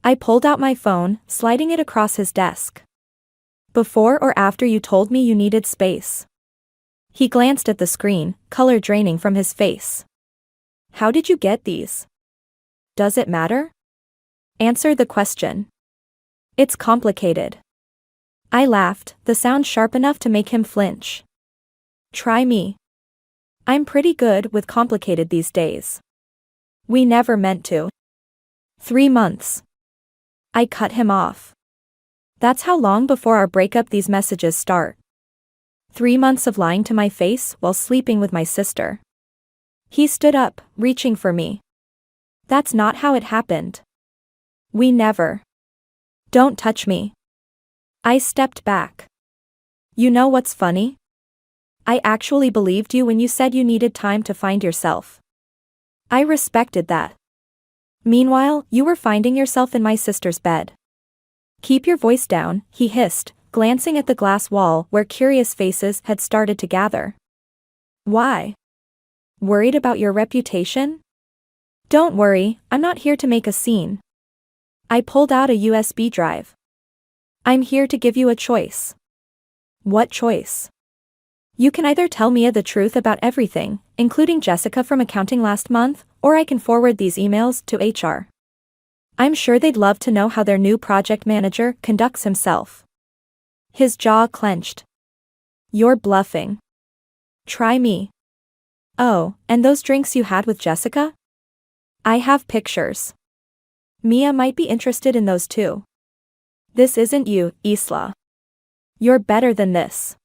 I pulled out my phone, sliding it across his desk. Before or after you told me you needed space? He glanced at the screen, color draining from his face. How did you get these? Does it matter? Answer the question. It's complicated. I laughed, the sound sharp enough to make him flinch. Try me. I'm pretty good with complicated these days. We never meant to. 3 months. I cut him off. That's how long before our breakup these messages start. 3 months of lying to my face while sleeping with my sister. He stood up, reaching for me. That's not how it happened. We never. Don't touch me. I stepped back. You know what's funny? I actually believed you when you said you needed time to find yourself. I respected that. Meanwhile, you were finding yourself in my sister's bed. Keep your voice down, he hissed, glancing at the glass wall where curious faces had started to gather. Why? Worried about your reputation? Don't worry, I'm not here to make a scene. I pulled out a USB drive. I'm here to give you a choice. What choice? You can either tell Mia the truth about everything, including Jessica from accounting last month, or I can forward these emails to HR. I'm sure they'd love to know how their new project manager conducts himself. His jaw clenched. You're bluffing. Try me. Oh, and those drinks you had with Jessica? I have pictures. Mia might be interested in those too. This isn't you, Isla. You're better than this.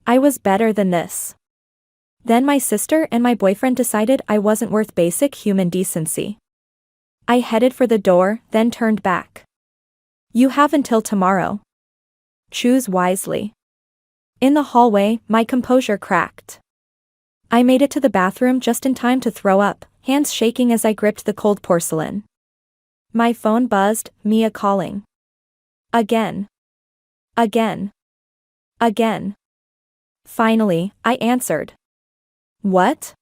I was better than this. Then my sister and my boyfriend decided I wasn't worth basic human decency. I headed for the door, then turned back. You have until tomorrow. Choose wisely. In the hallway, my composure cracked. I made it to the bathroom just in time to throw up, hands shaking as I gripped the cold porcelain. My phone buzzed, Mia calling. Again. Again. Again. Finally, I answered. What?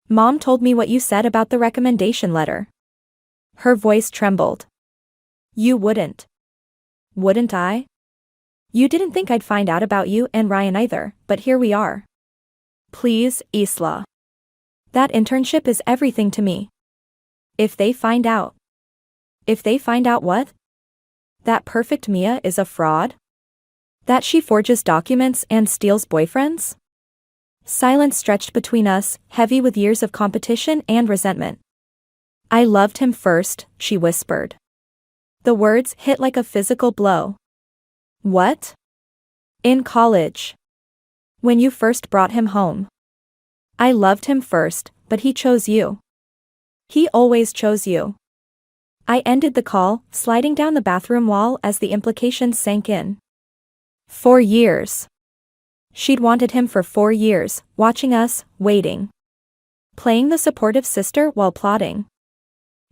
Mom told me what you said about the recommendation letter. Her voice trembled. You wouldn't. Wouldn't I? You didn't think I'd find out about you and Ryan either, but here we are. Please, Isla. That internship is everything to me. If they find out. If they find out what? That perfect Mia is a fraud? That she forges documents and steals boyfriends? Silence stretched between us, heavy with years of competition and resentment. I loved him first, she whispered. The words hit like a physical blow. What? In college. When you first brought him home. I loved him first, but he chose you. He always chose you. I ended the call, sliding down the bathroom wall as the implications sank in. 4 years. She'd wanted him for 4 years, watching us, waiting. Playing the supportive sister while plotting.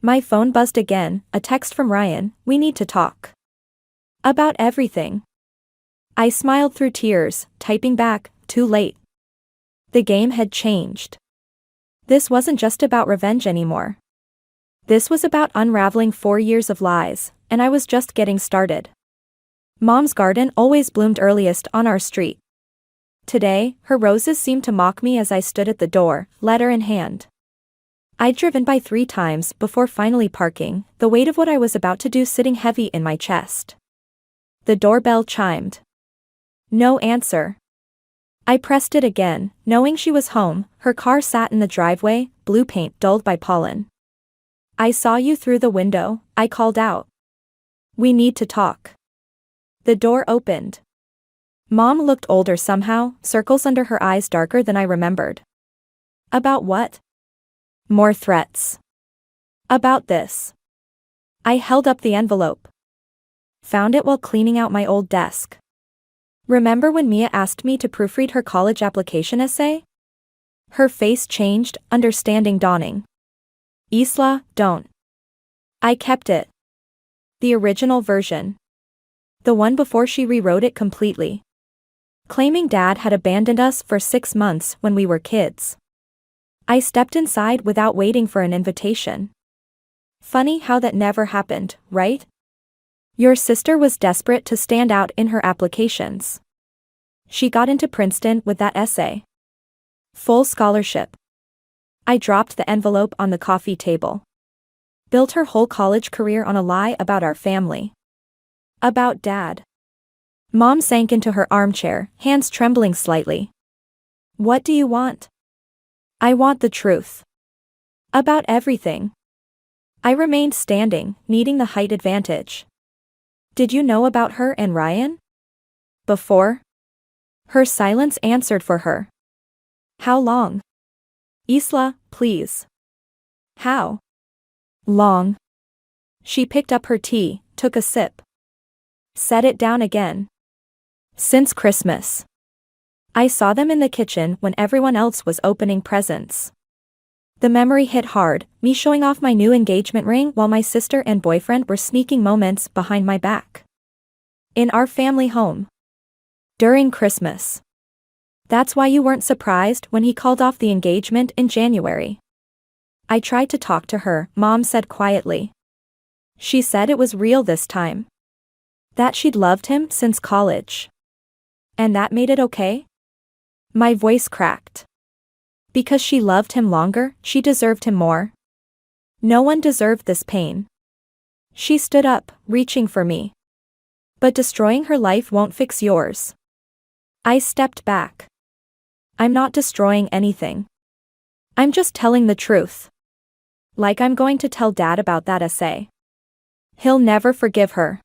My phone buzzed again, a text from Ryan, we need to talk. About everything. I smiled through tears, typing back, too late. The game had changed. This wasn't just about revenge anymore. This was about unraveling 4 years of lies, and I was just getting started. Mom's garden always bloomed earliest on our street. Today, her roses seemed to mock me as I stood at the door, letter in hand. I'd driven by 3 times before finally parking, the weight of what I was about to do sitting heavy in my chest. The doorbell chimed. No answer. I pressed it again, knowing she was home. Her car sat in the driveway, blue paint dulled by pollen. I saw you through the window, I called out. We need to talk. The door opened. Mom looked older somehow, circles under her eyes darker than I remembered. About what? More threats. About this. I held up the envelope. Found it while cleaning out my old desk. Remember when Mia asked me to proofread her college application essay? Her face changed, understanding dawning. Isla, don't. I kept it. The original version. The one before she rewrote it completely. Claiming Dad had abandoned us for 6 months when we were kids. I stepped inside without waiting for an invitation. Funny how that never happened, right? Your sister was desperate to stand out in her applications. She got into Princeton with that essay. Full scholarship. I dropped the envelope on the coffee table. Built her whole college career on a lie about our family. About Dad. Mom sank into her armchair, hands trembling slightly. What do you want? I want the truth. About everything. I remained standing, needing the height advantage. Did you know about her and Ryan? Before? Her silence answered for her. How long? Isla, please. How? Long. She picked up her tea, took a sip. Set it down again. Since Christmas. I saw them in the kitchen when everyone else was opening presents. The memory hit hard, me showing off my new engagement ring while my sister and boyfriend were sneaking moments behind my back. In our family home. During Christmas. That's why you weren't surprised when he called off the engagement in January. I tried to talk to her, Mom said quietly. She said it was real this time. That she'd loved him since college. And that made it okay? My voice cracked. Because she loved him longer, she deserved him more. No one deserved this pain. She stood up, reaching for me. But destroying her life won't fix yours. I stepped back. I'm not destroying anything. I'm just telling the truth. Like I'm going to tell Dad about that essay. He'll never forgive her.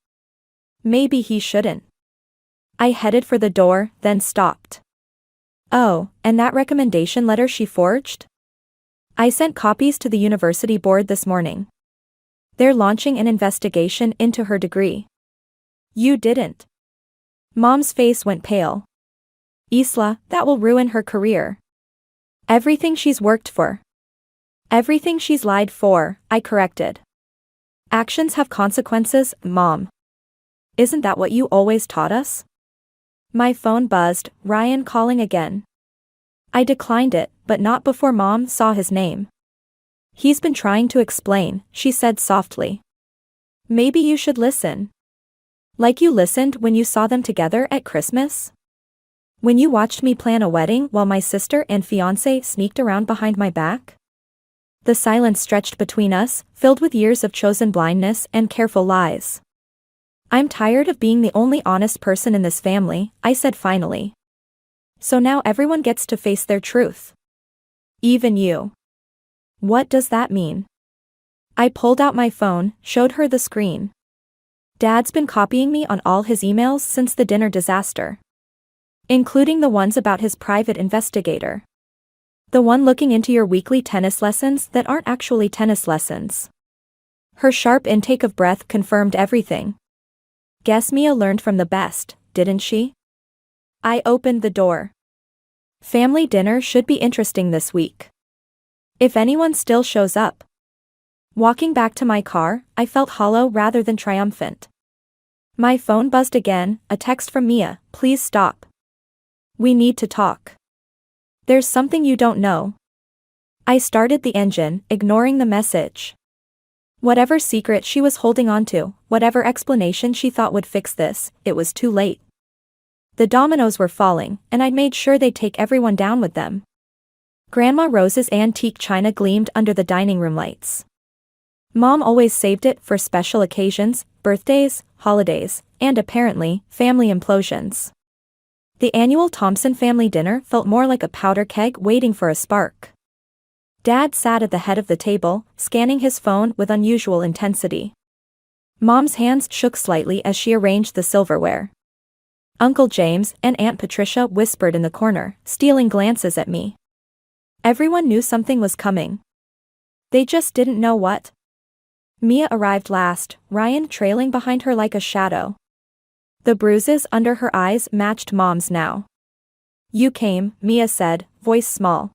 Maybe he shouldn't. I headed for the door, then stopped. Oh, and that recommendation letter she forged? I sent copies to the university board this morning. They're launching an investigation into her degree. You didn't. Mom's face went pale. Isla, that will ruin her career. Everything she's worked for. Everything she's lied for, I corrected. Actions have consequences, Mom. Isn't that what you always taught us? My phone buzzed, Ryan calling again. I declined it, but not before Mom saw his name. He's been trying to explain, she said softly. Maybe you should listen. Like you listened when you saw them together at Christmas? When you watched me plan a wedding while my sister and fiancé sneaked around behind my back? The silence stretched between us, filled with years of chosen blindness and careful lies. I'm tired of being the only honest person in this family, I said finally. So now everyone gets to face their truth. Even you. What does that mean? I pulled out my phone, showed her the screen. Dad's been copying me on all his emails since the dinner disaster. Including the ones about his private investigator. The one looking into your weekly tennis lessons that aren't actually tennis lessons. Her sharp intake of breath confirmed everything. Guess Mia learned from the best, didn't she? I opened the door. Family dinner should be interesting this week. If anyone still shows up. Walking back to my car, I felt hollow rather than triumphant. My phone buzzed again, a text from Mia, please stop. We need to talk. There's something you don't know. I started the engine, ignoring the message. Whatever secret she was holding onto, whatever explanation she thought would fix this, it was too late. The dominoes were falling, and I'd made sure they'd take everyone down with them. Grandma Rose's antique china gleamed under the dining room lights. Mom always saved it for special occasions, birthdays, holidays, and apparently, family implosions. The annual Thompson family dinner felt more like a powder keg waiting for a spark. Dad sat at the head of the table, scanning his phone with unusual intensity. Mom's hands shook slightly as she arranged the silverware. Uncle James and Aunt Patricia whispered in the corner, stealing glances at me. Everyone knew something was coming. They just didn't know what. Mia arrived last, Ryan trailing behind her like a shadow. The bruises under her eyes matched Mom's now. You came, Mia said, voice small.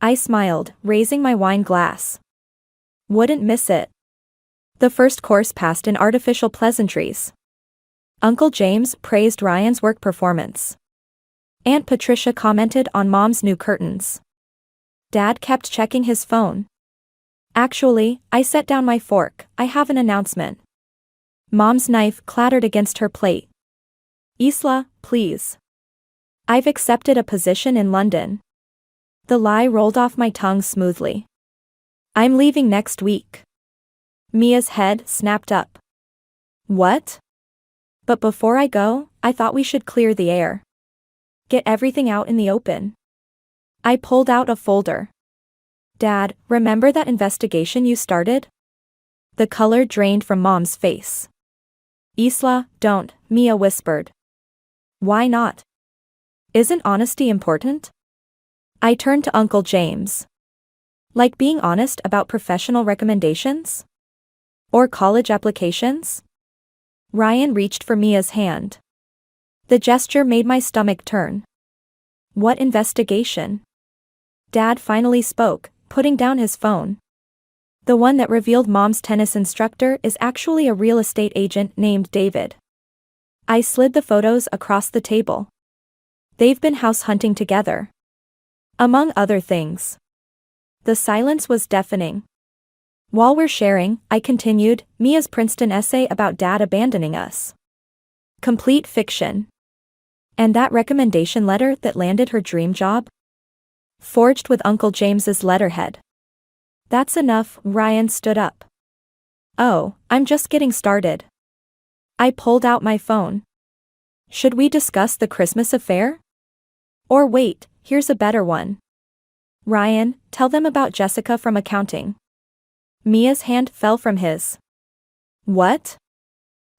I smiled, raising my wine glass. Wouldn't miss it. The first course passed in artificial pleasantries. Uncle James praised Ryan's work performance. Aunt Patricia commented on Mom's new curtains. Dad kept checking his phone. Actually, I set down my fork, I have an announcement. Mom's knife clattered against her plate. Isla, please. I've accepted a position in London. The lie rolled off my tongue smoothly. I'm leaving next week. Mia's head snapped up. What? But before I go, I thought we should clear the air. Get everything out in the open. I pulled out a folder. Dad, remember that investigation you started? The color drained from Mom's face. Isla, don't, Mia whispered. Why not? Isn't honesty important? I turned to Uncle James. Like being honest about professional recommendations? Or college applications? Ryan reached for Mia's hand. The gesture made my stomach turn. What investigation? Dad finally spoke, putting down his phone. The one that revealed Mom's tennis instructor is actually a real estate agent named David. I slid the photos across the table. They've been house hunting together. Among other things. The silence was deafening. While we're sharing, I continued, Mia's Princeton essay about Dad abandoning us. Complete fiction. And that recommendation letter that landed her dream job? Forged with Uncle James's letterhead. That's enough, Ryan stood up. Oh, I'm just getting started. I pulled out my phone. Should we discuss the Christmas affair? Or wait, here's a better one. Ryan, tell them about Jessica from accounting. Mia's hand fell from his. What?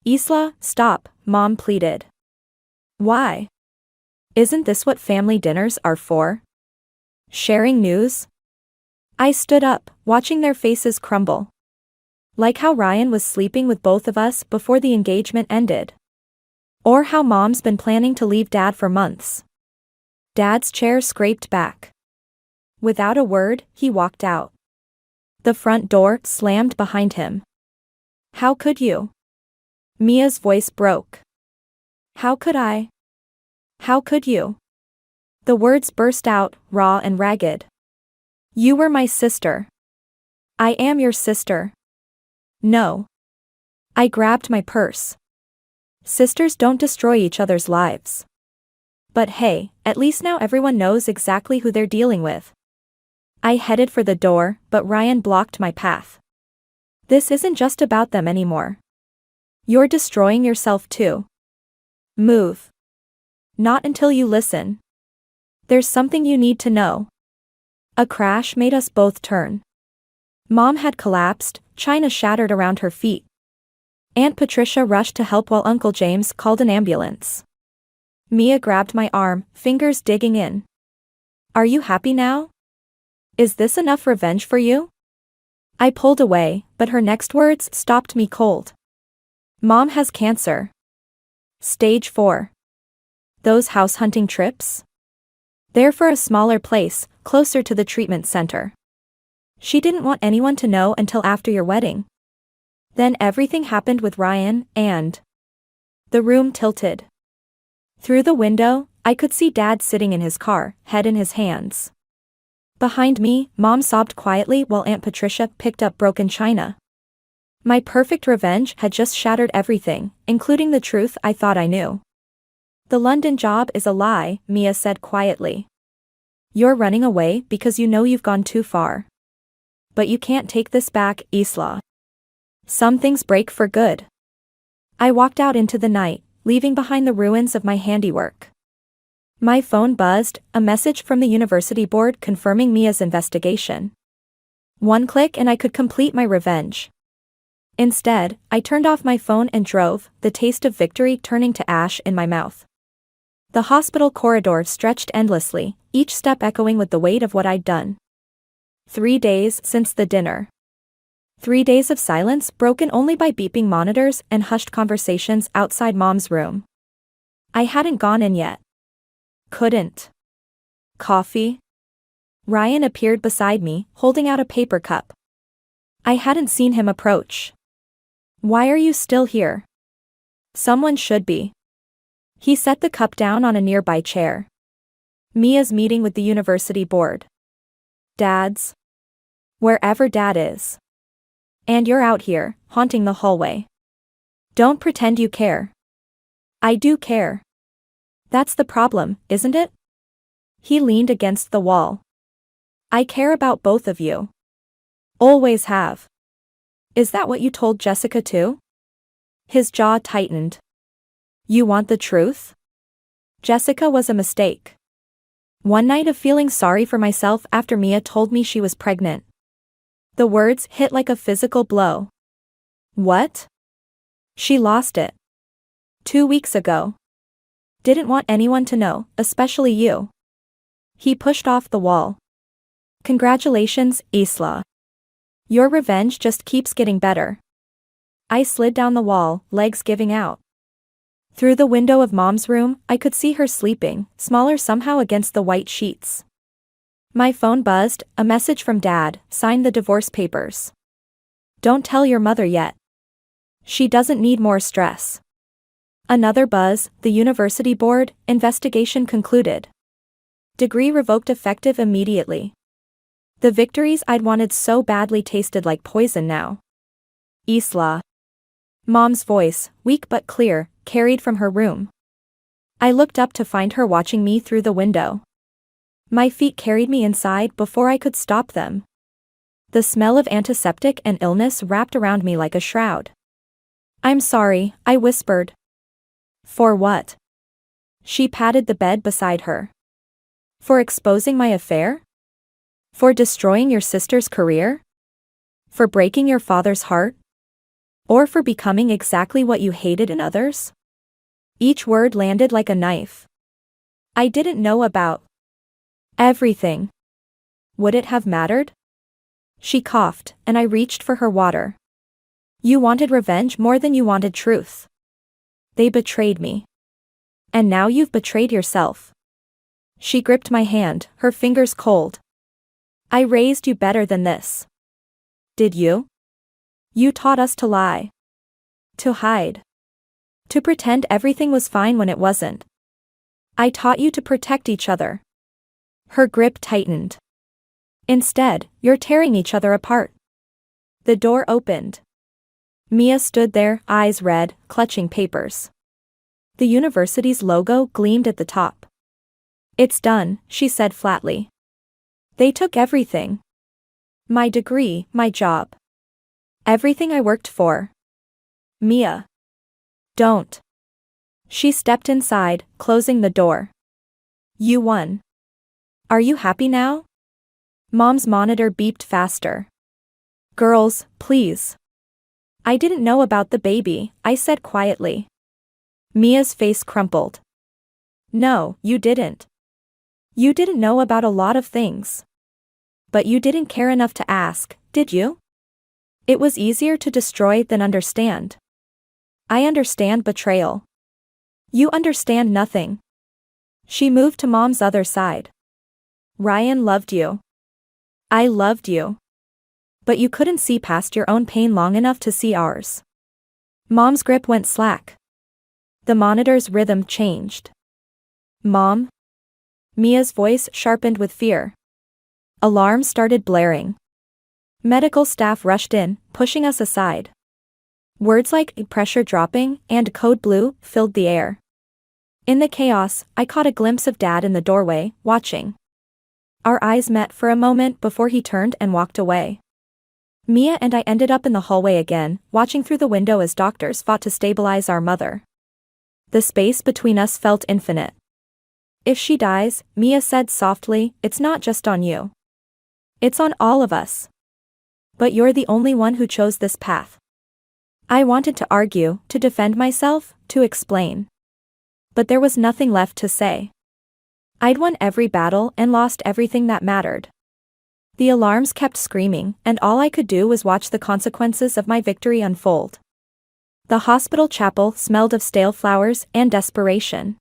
Isla, stop, Mom pleaded. Why? Isn't this what family dinners are for? Sharing news? I stood up, watching their faces crumble. Like how Ryan was sleeping with both of us before the engagement ended. Or how Mom's been planning to leave Dad for months. Dad's chair scraped back. Without a word, he walked out. The front door slammed behind him. How could you? Mia's voice broke. How could I? How could you? The words burst out, raw and ragged. You were my sister. I am your sister. No. I grabbed my purse. Sisters don't destroy each other's lives. But hey, at least now everyone knows exactly who they're dealing with. I headed for the door, but Ryan blocked my path. This isn't just about them anymore. You're destroying yourself too. Move. Not until you listen. There's something you need to know. A crash made us both turn. Mom had collapsed, china shattered around her feet. Aunt Patricia rushed to help while Uncle James called an ambulance. Mia grabbed my arm, fingers digging in. Are you happy now? Is this enough revenge for you? I pulled away, but her next words stopped me cold. Mom has cancer. Stage 4. Those house hunting trips? They're for a smaller place, closer to the treatment center. She didn't want anyone to know until after your wedding. Then everything happened with Ryan, and the room tilted. Through the window, I could see Dad sitting in his car, head in his hands. Behind me, Mom sobbed quietly while Aunt Patricia picked up broken china. My perfect revenge had just shattered everything, including the truth I thought I knew. The London job is a lie, Mia said quietly. You're running away because you know you've gone too far. But you can't take this back, Isla. Some things break for good. I walked out into the night, leaving behind the ruins of my handiwork. My phone buzzed, a message from the university board confirming Mia's investigation. One click and I could complete my revenge. Instead, I turned off my phone and drove, the taste of victory turning to ash in my mouth. The hospital corridor stretched endlessly, each step echoing with the weight of what I'd done. 3 days since the dinner. 3 days of silence broken only by beeping monitors and hushed conversations outside Mom's room. I hadn't gone in yet. Couldn't. Coffee? Ryan appeared beside me, holding out a paper cup. I hadn't seen him approach. Why are you still here? Someone should be. He set the cup down on a nearby chair. Mia's meeting with the university board. Dad's? Wherever Dad is. And you're out here, haunting the hallway. Don't pretend you care. I do care. That's the problem, isn't it? He leaned against the wall. I care about both of you. Always have. Is that what you told Jessica too? His jaw tightened. You want the truth? Jessica was a mistake. One night of feeling sorry for myself after Mia told me she was pregnant. The words hit like a physical blow. What? She lost it. 2 weeks ago. Didn't want anyone to know, especially you. He pushed off the wall. Congratulations, Isla. Your revenge just keeps getting better. I slid down the wall, legs giving out. Through the window of Mom's room, I could see her sleeping, smaller somehow against the white sheets. My phone buzzed, a message from Dad, signed the divorce papers. Don't tell your mother yet. She doesn't need more stress. Another buzz, the university board, investigation concluded. Degree revoked effective immediately. The victories I'd wanted so badly tasted like poison now. Isla. Mom's voice, weak but clear, carried from her room. I looked up to find her watching me through the window. My feet carried me inside before I could stop them. The smell of antiseptic and illness wrapped around me like a shroud. I'm sorry, I whispered. For what? She patted the bed beside her. For exposing my affair? For destroying your sister's career? For breaking your father's heart? Or for becoming exactly what you hated in others? Each word landed like a knife. I didn't know about everything. Would it have mattered? She coughed, and I reached for her water. You wanted revenge more than you wanted truth. They betrayed me. And now you've betrayed yourself. She gripped my hand, her fingers cold. I raised you better than this. Did you? You taught us to lie. To hide. To pretend everything was fine when it wasn't. I taught you to protect each other. Her grip tightened. Instead, you're tearing each other apart. The door opened. Mia stood there, eyes red, clutching papers. The university's logo gleamed at the top. It's done, she said flatly. They took everything. My degree, my job. Everything I worked for. Mia. Don't. She stepped inside, closing the door. You won. Are you happy now? Mom's monitor beeped faster. Girls, please. I didn't know about the baby, I said quietly. Mia's face crumpled. No, you didn't. You didn't know about a lot of things. But you didn't care enough to ask, did you? It was easier to destroy than understand. I understand betrayal. You understand nothing. She moved to Mom's other side. Ryan loved you. I loved you. But you couldn't see past your own pain long enough to see ours. Mom's grip went slack. The monitor's rhythm changed. Mom? Mia's voice sharpened with fear. Alarms started blaring. Medical staff rushed in, pushing us aside. Words like pressure dropping and code blue filled the air. In the chaos, I caught a glimpse of Dad in the doorway, watching. Our eyes met for a moment before he turned and walked away. Mia and I ended up in the hallway again, watching through the window as doctors fought to stabilize our mother. The space between us felt infinite. If she dies, Mia said softly, it's not just on you. It's on all of us. But you're the only one who chose this path. I wanted to argue, to defend myself, to explain. But there was nothing left to say. I'd won every battle and lost everything that mattered. The alarms kept screaming, and all I could do was watch the consequences of my victory unfold. The hospital chapel smelled of stale flowers and desperation.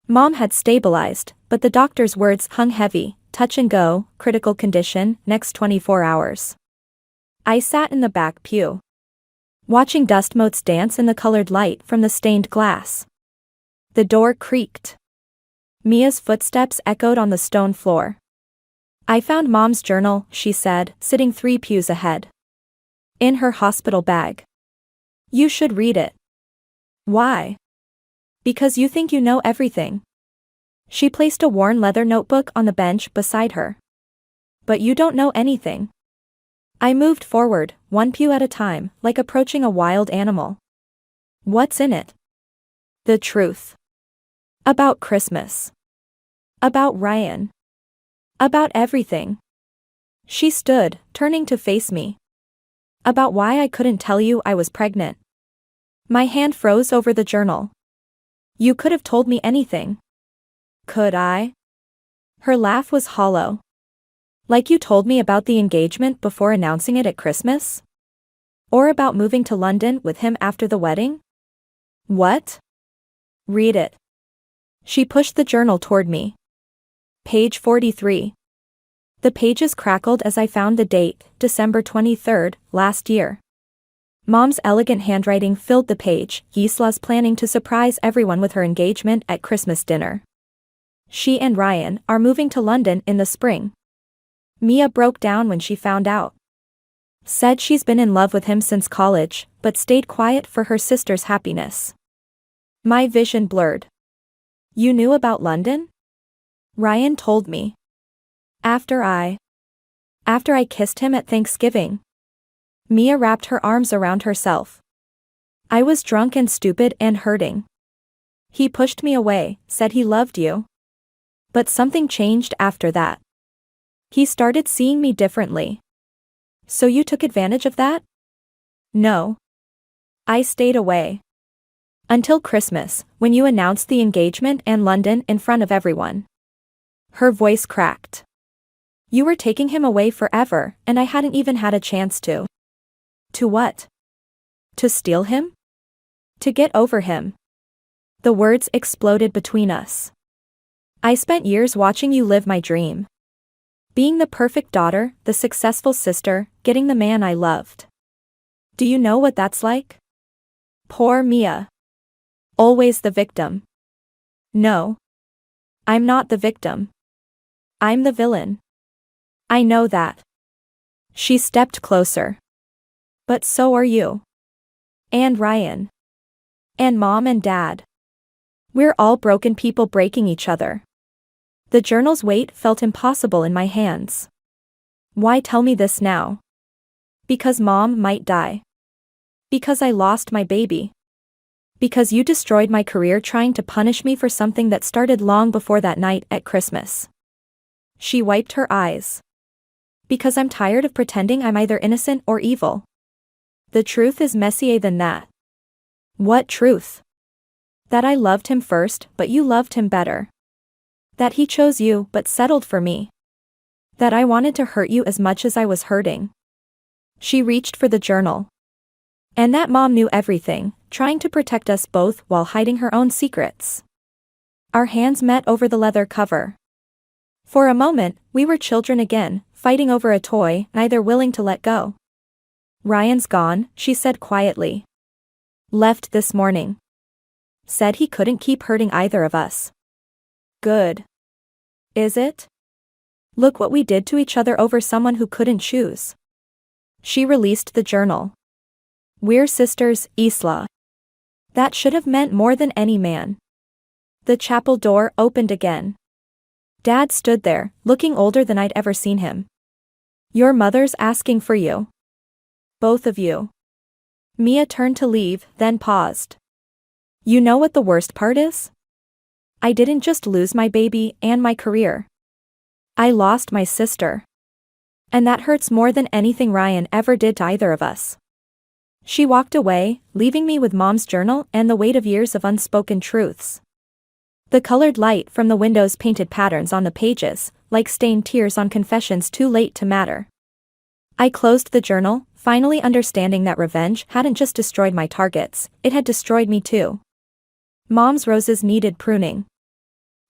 Mom had stabilized, but the doctor's words hung heavy, touch and go, critical condition, next 24 hours. I sat in the back pew, watching dust motes dance in the colored light from the stained glass. The door creaked. Mia's footsteps echoed on the stone floor. I found Mom's journal, she said, sitting 3 pews ahead. In her hospital bag. You should read it. Why? Because you think you know everything. She placed a worn leather notebook on the bench beside her. But you don't know anything. I moved forward, 1 pew at a time, like approaching a wild animal. What's in it? The truth. About Christmas. About Ryan. About everything. She stood, turning to face me. About why I couldn't tell you I was pregnant. My hand froze over the journal. You could have told me anything. Could I? Her laugh was hollow. Like you told me about the engagement before announcing it at Christmas? Or about moving to London with him after the wedding? What? Read it. She pushed the journal toward me. Page 43. The pages crackled as I found the date, December 23rd, last year. Mom's elegant handwriting filled the page. Gisla's planning to surprise everyone with her engagement at Christmas dinner. She and Ryan are moving to London in the spring. Mia broke down when she found out. Said she's been in love with him since college, but stayed quiet for her sister's happiness. My vision blurred. You knew about London? Ryan told me. After I kissed him at Thanksgiving. Mia wrapped her arms around herself. I was drunk and stupid and hurting. He pushed me away, said he loved you. But something changed after that. He started seeing me differently. So you took advantage of that? No. I stayed away. Until Christmas, when you announced the engagement and London in front of everyone. Her voice cracked. You were taking him away forever, and I hadn't even had a chance to. To what? To steal him? To get over him. The words exploded between us. I spent years watching you live my dream. Being the perfect daughter, the successful sister, getting the man I loved. Do you know what that's like? Poor Mia. Always the victim. No. I'm not the victim. I'm the villain. I know that. She stepped closer. But so are you. And Ryan. And Mom and Dad. We're all broken people breaking each other. The journal's weight felt impossible in my hands. Why tell me this now? Because Mom might die. Because I lost my baby. Because you destroyed my career trying to punish me for something that started long before that night at Christmas. She wiped her eyes. Because I'm tired of pretending I'm either innocent or evil. The truth is messier than that. What truth? That I loved him first, but you loved him better. That he chose you, but settled for me. That I wanted to hurt you as much as I was hurting. She reached for the journal. And that Mom knew everything, trying to protect us both while hiding her own secrets. Our hands met over the leather cover. For a moment, we were children again, fighting over a toy, neither willing to let go. Ryan's gone, she said quietly. Left this morning. Said he couldn't keep hurting either of us. Good. Is it? Look what we did to each other over someone who couldn't choose. She released the journal. We're sisters, Isla. That should have meant more than any man. The chapel door opened again. Dad stood there, looking older than I'd ever seen him. Your mother's asking for you. Both of you. Mia turned to leave, then paused. You know what the worst part is? I didn't just lose my baby and my career. I lost my sister. And that hurts more than anything Ryan ever did to either of us. She walked away, leaving me with Mom's journal and the weight of years of unspoken truths. The colored light from the windows painted patterns on the pages, like stained tears on confessions too late to matter. I closed the journal, finally understanding that revenge hadn't just destroyed my targets, it had destroyed me too. Mom's roses needed pruning.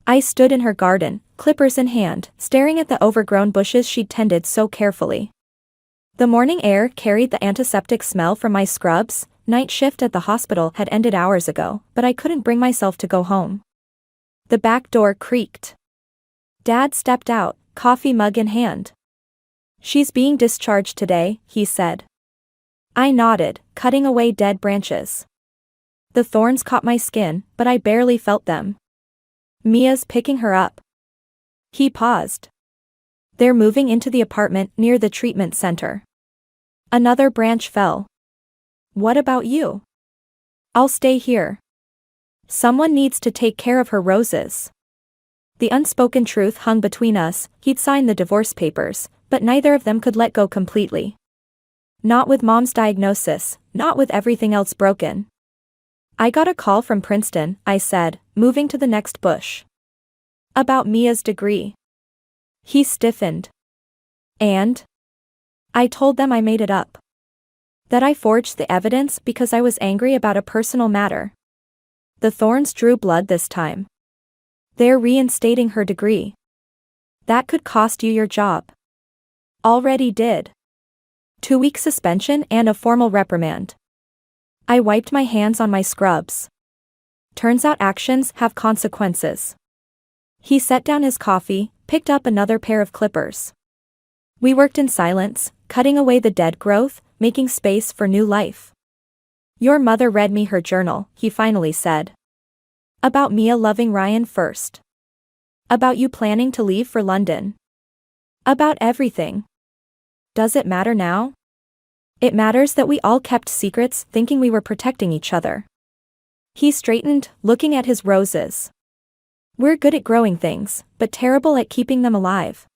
I stood in her garden, clippers in hand, staring at the overgrown bushes she'd tended so carefully. The morning air carried the antiseptic smell from my scrubs. Night shift at the hospital had ended hours ago, but I couldn't bring myself to go home. The back door creaked. Dad stepped out, coffee mug in hand. She's being discharged today, he said. I nodded, cutting away dead branches. The thorns caught my skin, but I barely felt them. Mia's picking her up. He paused. They're moving into the apartment near the treatment center. Another branch fell. What about you? I'll stay here. Someone needs to take care of her roses. The unspoken truth hung between us. He'd signed the divorce papers, but neither of them could let go completely. Not with Mom's diagnosis, not with everything else broken. I got a call from Princeton, I said, moving to the next bush. About Mia's degree. He stiffened. And? I told them I made it up. That I forged the evidence because I was angry about a personal matter. The thorns drew blood this time. They're reinstating her degree. That could cost you your job. Already did. 2-week suspension and a formal reprimand. I wiped my hands on my scrubs. Turns out actions have consequences. He set down his coffee, picked up another pair of clippers. We worked in silence, cutting away the dead growth, making space for new life. Your mother read me her journal, he finally said. About Mia loving Ryan first. About you planning to leave for London. About everything. Does it matter now? It matters that we all kept secrets thinking we were protecting each other. He straightened, looking at his roses. We're good at growing things, but terrible at keeping them alive.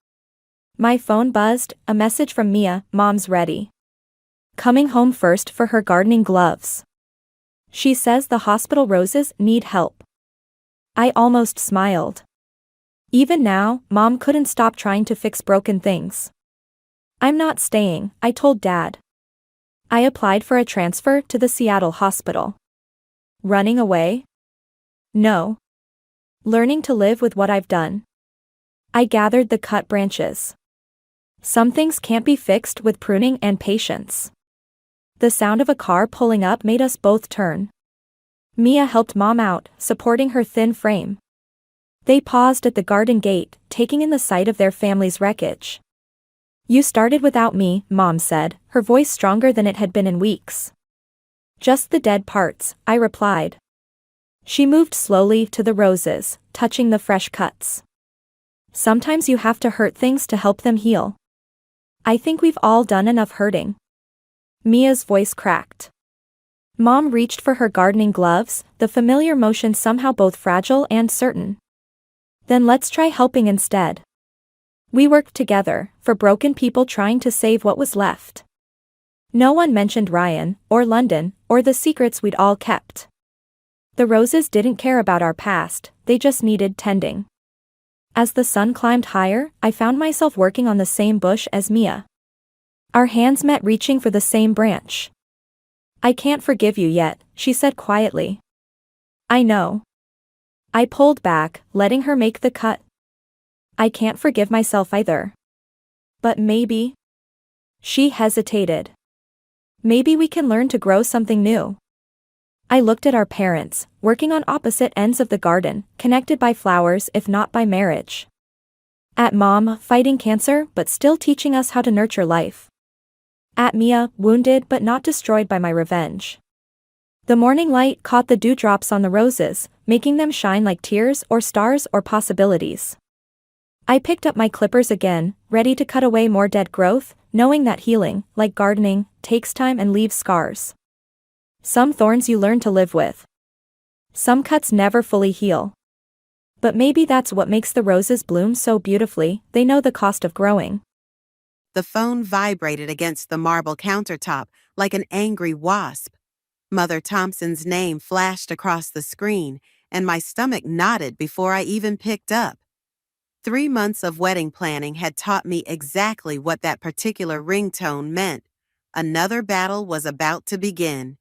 My phone buzzed, a message from Mia, Mom's ready. Coming home first for her gardening gloves. She says the hospital roses need help. I almost smiled. Even now, Mom couldn't stop trying to fix broken things. I'm not staying, I told Dad. I applied for a transfer to the Seattle hospital. Running away? No. Learning to live with what I've done. I gathered the cut branches. Some things can't be fixed with pruning and patience. The sound of a car pulling up made us both turn. Mia helped Mom out, supporting her thin frame. They paused at the garden gate, taking in the sight of their family's wreckage. You started without me, Mom said, her voice stronger than it had been in weeks. Just the dead parts, I replied. She moved slowly to the roses, touching the fresh cuts. Sometimes you have to hurt things to help them heal. I think we've all done enough hurting. Mia's voice cracked. Mom reached for her gardening gloves, the familiar motion somehow both fragile and certain. Then let's try helping instead. We worked together, for broken people trying to save what was left. No one mentioned Ryan, or London, or the secrets we'd all kept. The roses didn't care about our past, they just needed tending. As the sun climbed higher, I found myself working on the same bush as Mia. Our hands met reaching for the same branch. I can't forgive you yet, she said quietly. I know. I pulled back, letting her make the cut. I can't forgive myself either. But maybe. She hesitated. Maybe we can learn to grow something new. I looked at our parents, working on opposite ends of the garden, connected by flowers if not by marriage. At Mom, fighting cancer but still teaching us how to nurture life. At Mia, wounded but not destroyed by my revenge. The morning light caught the dewdrops on the roses, making them shine like tears or stars or possibilities. I picked up my clippers again, ready to cut away more dead growth, knowing that healing, like gardening, takes time and leaves scars. Some thorns you learn to live with. Some cuts never fully heal. But maybe that's what makes the roses bloom so beautifully, they know the cost of growing. The phone vibrated against the marble countertop like an angry wasp. Mother Thompson's name flashed across the screen, and my stomach knotted before I even picked up. 3 months of wedding planning had taught me exactly what that particular ringtone meant. Another battle was about to begin.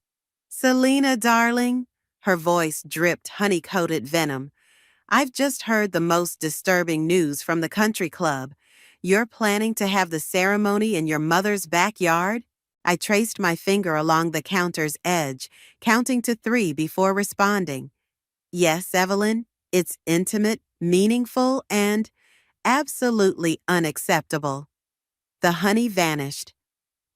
Selena, darling, her voice dripped honey-coated venom. I've just heard the most disturbing news from the country club. You're planning to have the ceremony in your mother's backyard? I traced my finger along the counter's edge, counting to 3 before responding. Yes, Evelyn, it's intimate, meaningful, and absolutely unacceptable. The honey vanished.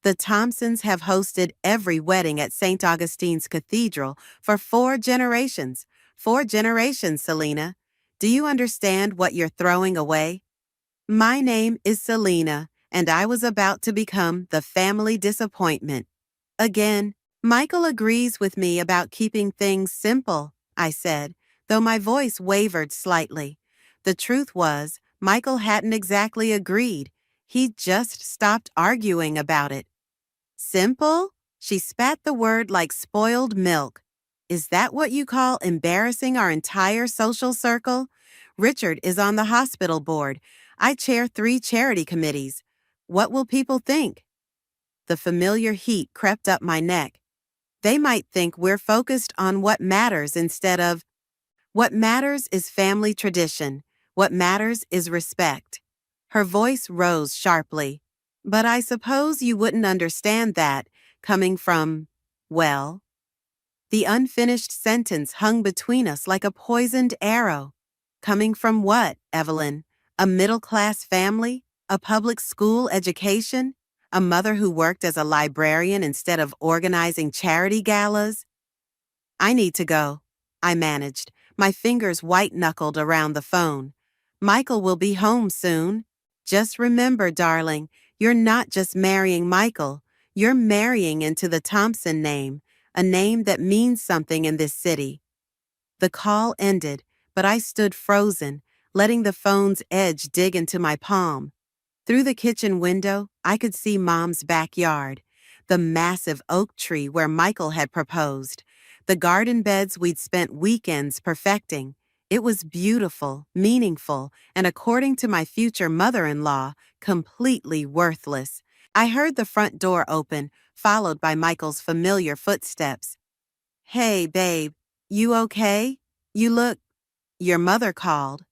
The Thompsons have hosted every wedding at St. Augustine's Cathedral for 4 generations. 4 generations, Selena. Do you understand what you're throwing away? My name is Selena, and I was about to become the family disappointment. Again, Michael agrees with me about keeping things simple, I said, though my voice wavered slightly. The truth was, Michael hadn't exactly agreed. He just stopped arguing about it. Simple? She spat the word like spoiled milk. Is that what you call embarrassing our entire social circle? Richard is on the hospital board. I chair 3 charity committees. What will people think? The familiar heat crept up my neck. They might think we're focused on what matters instead of what matters is family tradition. What matters is respect. Her voice rose sharply. But I suppose you wouldn't understand that, coming from, well, the unfinished sentence hung between us like a poisoned arrow. Coming from what, Evelyn? A middle-class family? A public school education? A mother who worked as a librarian instead of organizing charity galas? I need to go, I managed, my fingers white-knuckled around the phone. Michael will be home soon. Just remember, darling, you're not just marrying Michael. You're marrying into the Thompson name, a name that means something in this city. The call ended, but I stood frozen, letting the phone's edge dig into my palm. Through the kitchen window, I could see Mom's backyard, the massive oak tree where Michael had proposed, the garden beds we'd spent weekends perfecting. It was beautiful, meaningful, and according to my future mother-in-law, completely worthless. I heard the front door open, followed by Michael's familiar footsteps. "Hey, babe, you okay? You look—" "Your mother called."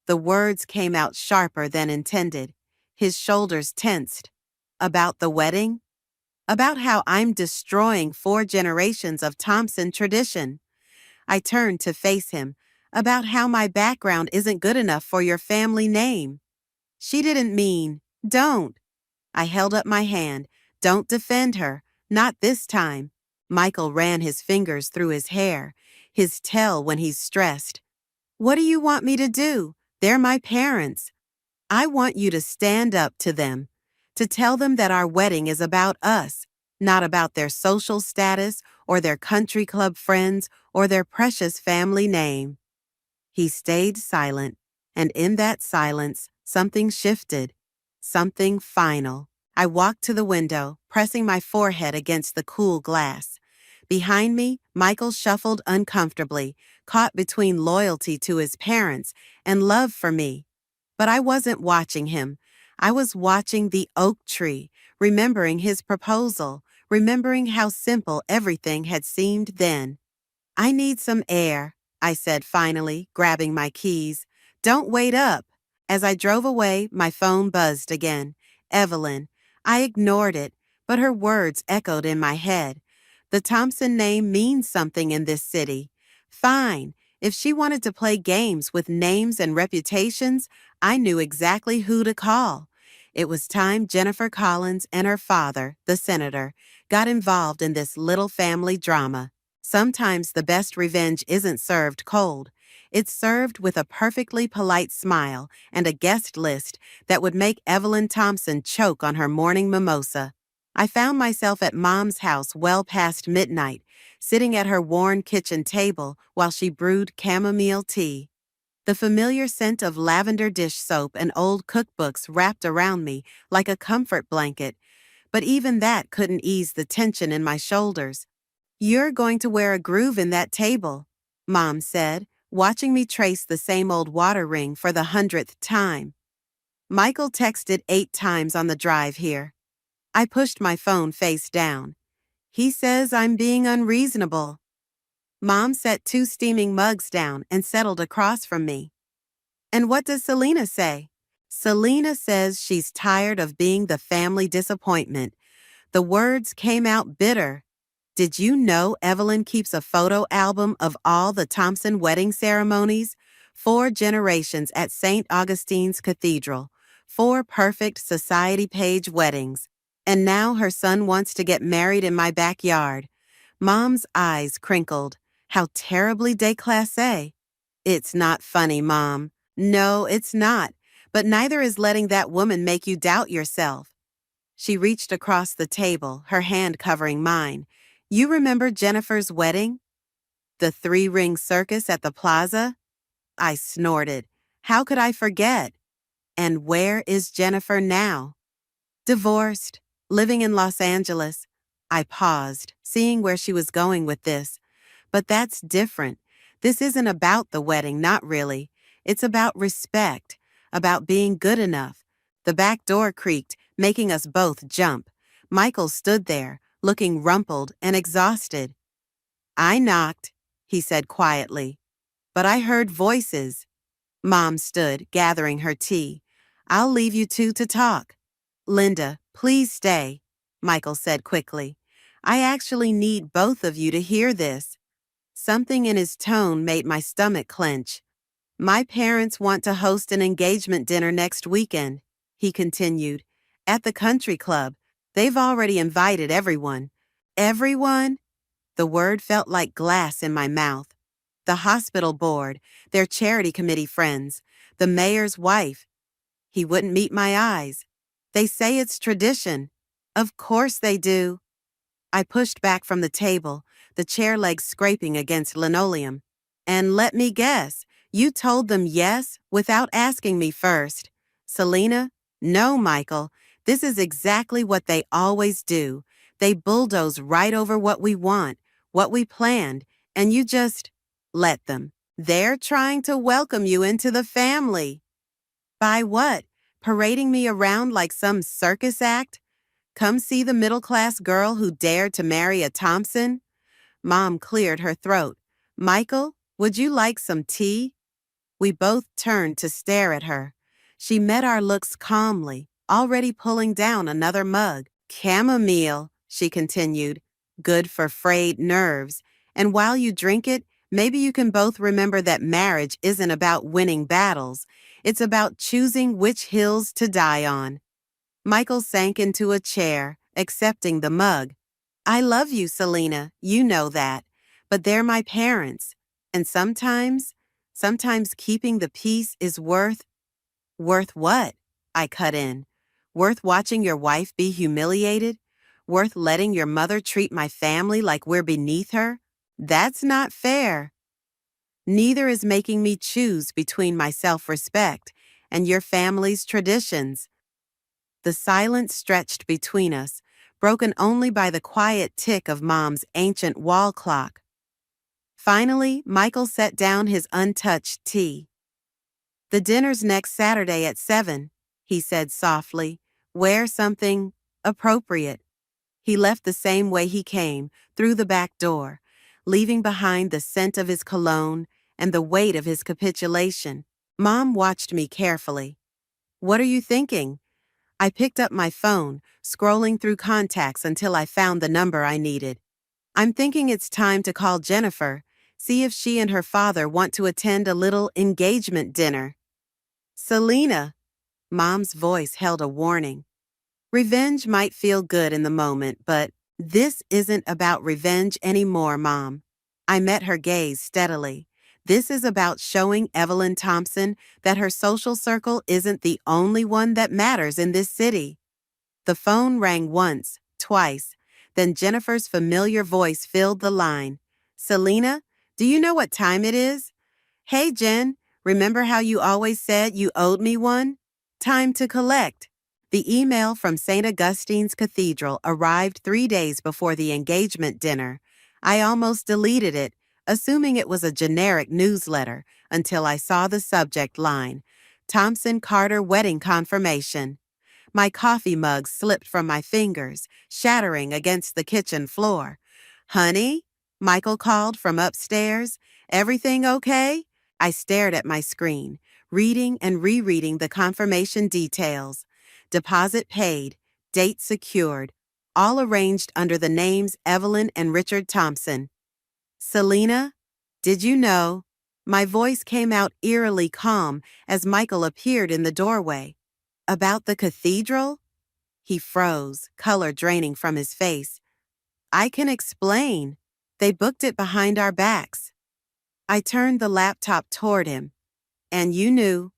The words came out sharper than intended. His shoulders tensed. About the wedding? About how I'm destroying 4 generations of Thompson tradition. I turned to face him. About how my background isn't good enough for your family name. She didn't mean, don't. I held up my hand. Don't defend her. Not this time. Michael ran his fingers through his hair. His tell when he's stressed. What do you want me to do? They're my parents. I want you to stand up to them, to tell them that our wedding is about us, not about their social status or their country club friends or their precious family name. He stayed silent, and in that silence, something shifted, something final. I walked to the window, pressing my forehead against the cool glass. Behind me, Michael shuffled uncomfortably, caught between loyalty to his parents and love for me. But I wasn't watching him. I was watching the oak tree, remembering his proposal, remembering how simple everything had seemed then. I need some air, I said finally, grabbing my keys. Don't wait up. As I drove away, my phone buzzed again. Evelyn. I ignored it, but her words echoed in my head. The Thompson name means something in this city. Fine. If she wanted to play games with names and reputations, I knew exactly who to call. It was time Jennifer Collins and her father, the senator, got involved in this little family drama. Sometimes the best revenge isn't served cold. It's served with a perfectly polite smile and a guest list that would make Evelyn Thompson choke on her morning mimosa. I found myself at Mom's house well past midnight, sitting at her worn kitchen table while she brewed chamomile tea. The familiar scent of lavender dish soap and old cookbooks wrapped around me like a comfort blanket, but even that couldn't ease the tension in my shoulders. You're going to wear a groove in that table, Mom said, watching me trace the same old water ring for the 100th time. Michael texted 8 times on the drive here. I pushed my phone face down. He says I'm being unreasonable. Mom set 2 steaming mugs down and settled across from me. And what does Selena say? Selena says she's tired of being the family disappointment. The words came out bitter. Did you know Evelyn keeps a photo album of all the Thompson wedding ceremonies? 4 generations at St. Augustine's Cathedral. 4 perfect society page weddings. And now her son wants to get married in my backyard. Mom's eyes crinkled. How terribly déclassé. It's not funny, Mom. No, it's not. But neither is letting that woman make you doubt yourself. She reached across the table, her hand covering mine. You remember Jennifer's wedding? The 3-ring circus at the plaza? I snorted. How could I forget? And where is Jennifer now? Divorced, living in Los Angeles. I paused, seeing where she was going with this. But that's different. This isn't about the wedding, not really. It's about respect, about being good enough. The back door creaked, making us both jump. Michael stood there, looking rumpled and exhausted. I knocked, he said quietly, but I heard voices. Mom stood, gathering her tea. I'll leave you two to talk. Linda, please stay, Michael said quickly. I actually need both of you to hear this. Something in his tone made my stomach clench. My parents want to host an engagement dinner next weekend, he continued. At the country club. They've already invited everyone. Everyone? The word felt like glass in my mouth. The hospital board, their charity committee friends, the mayor's wife. He wouldn't meet my eyes. They say it's tradition. Of course they do. I pushed back from the table, the chair legs scraping against linoleum. And let me guess, you told them yes without asking me first. Selena? No, Michael. This is exactly what they always do. They bulldoze right over what we want, what we planned, and you just let them. They're trying to welcome you into the family. By what? Parading me around like some circus act? Come see the middle-class girl who dared to marry a Thompson? Mom cleared her throat. Michael, would you like some tea? We both turned to stare at her. She met our looks calmly, already pulling down another mug. Chamomile, she continued. Good for frayed nerves. And while you drink it, maybe you can both remember that marriage isn't about winning battles. It's about choosing which hills to die on. Michael sank into a chair, accepting the mug. I love you, Selena, you know that. But they're my parents. And sometimes keeping the peace is worth what? I cut in. Worth watching your wife be humiliated? Worth letting your mother treat my family like we're beneath her? That's not fair. Neither is making me choose between my self-respect and your family's traditions. The silence stretched between us, broken only by the quiet tick of Mom's ancient wall clock. Finally, Michael set down his untouched tea. The dinner's next Saturday at 7, he said softly. Wear something appropriate. He left the same way he came, through the back door, leaving behind the scent of his cologne and the weight of his capitulation. Mom watched me carefully. What are you thinking? I picked up my phone, scrolling through contacts until I found the number I needed. I'm thinking it's time to call Jennifer, see if she and her father want to attend a little engagement dinner. Selena, Mom's voice held a warning. Revenge might feel good in the moment, but this isn't about revenge anymore, Mom. I met her gaze steadily. This is about showing Evelyn Thompson that her social circle isn't the only one that matters in this city. The phone rang once, twice, then Jennifer's familiar voice filled the line. Selena, do you know what time it is? Hey, Jen, remember how you always said you owed me one? Time to collect. The email from St. Augustine's Cathedral arrived 3 days before the engagement dinner. I almost deleted it, assuming it was a generic newsletter, until I saw the subject line, Thompson Carter Wedding Confirmation. My coffee mug slipped from my fingers, shattering against the kitchen floor. Honey? Michael called from upstairs. Everything okay? I stared at my screen, reading and rereading the confirmation details. Deposit paid, date secured, all arranged under the names Evelyn and Richard Thompson. Selena, did you know? My voice came out eerily calm as Michael appeared in the doorway. About the cathedral? He froze, color draining from his face. I can explain. They booked it behind our backs. I turned the laptop toward him. And you knew.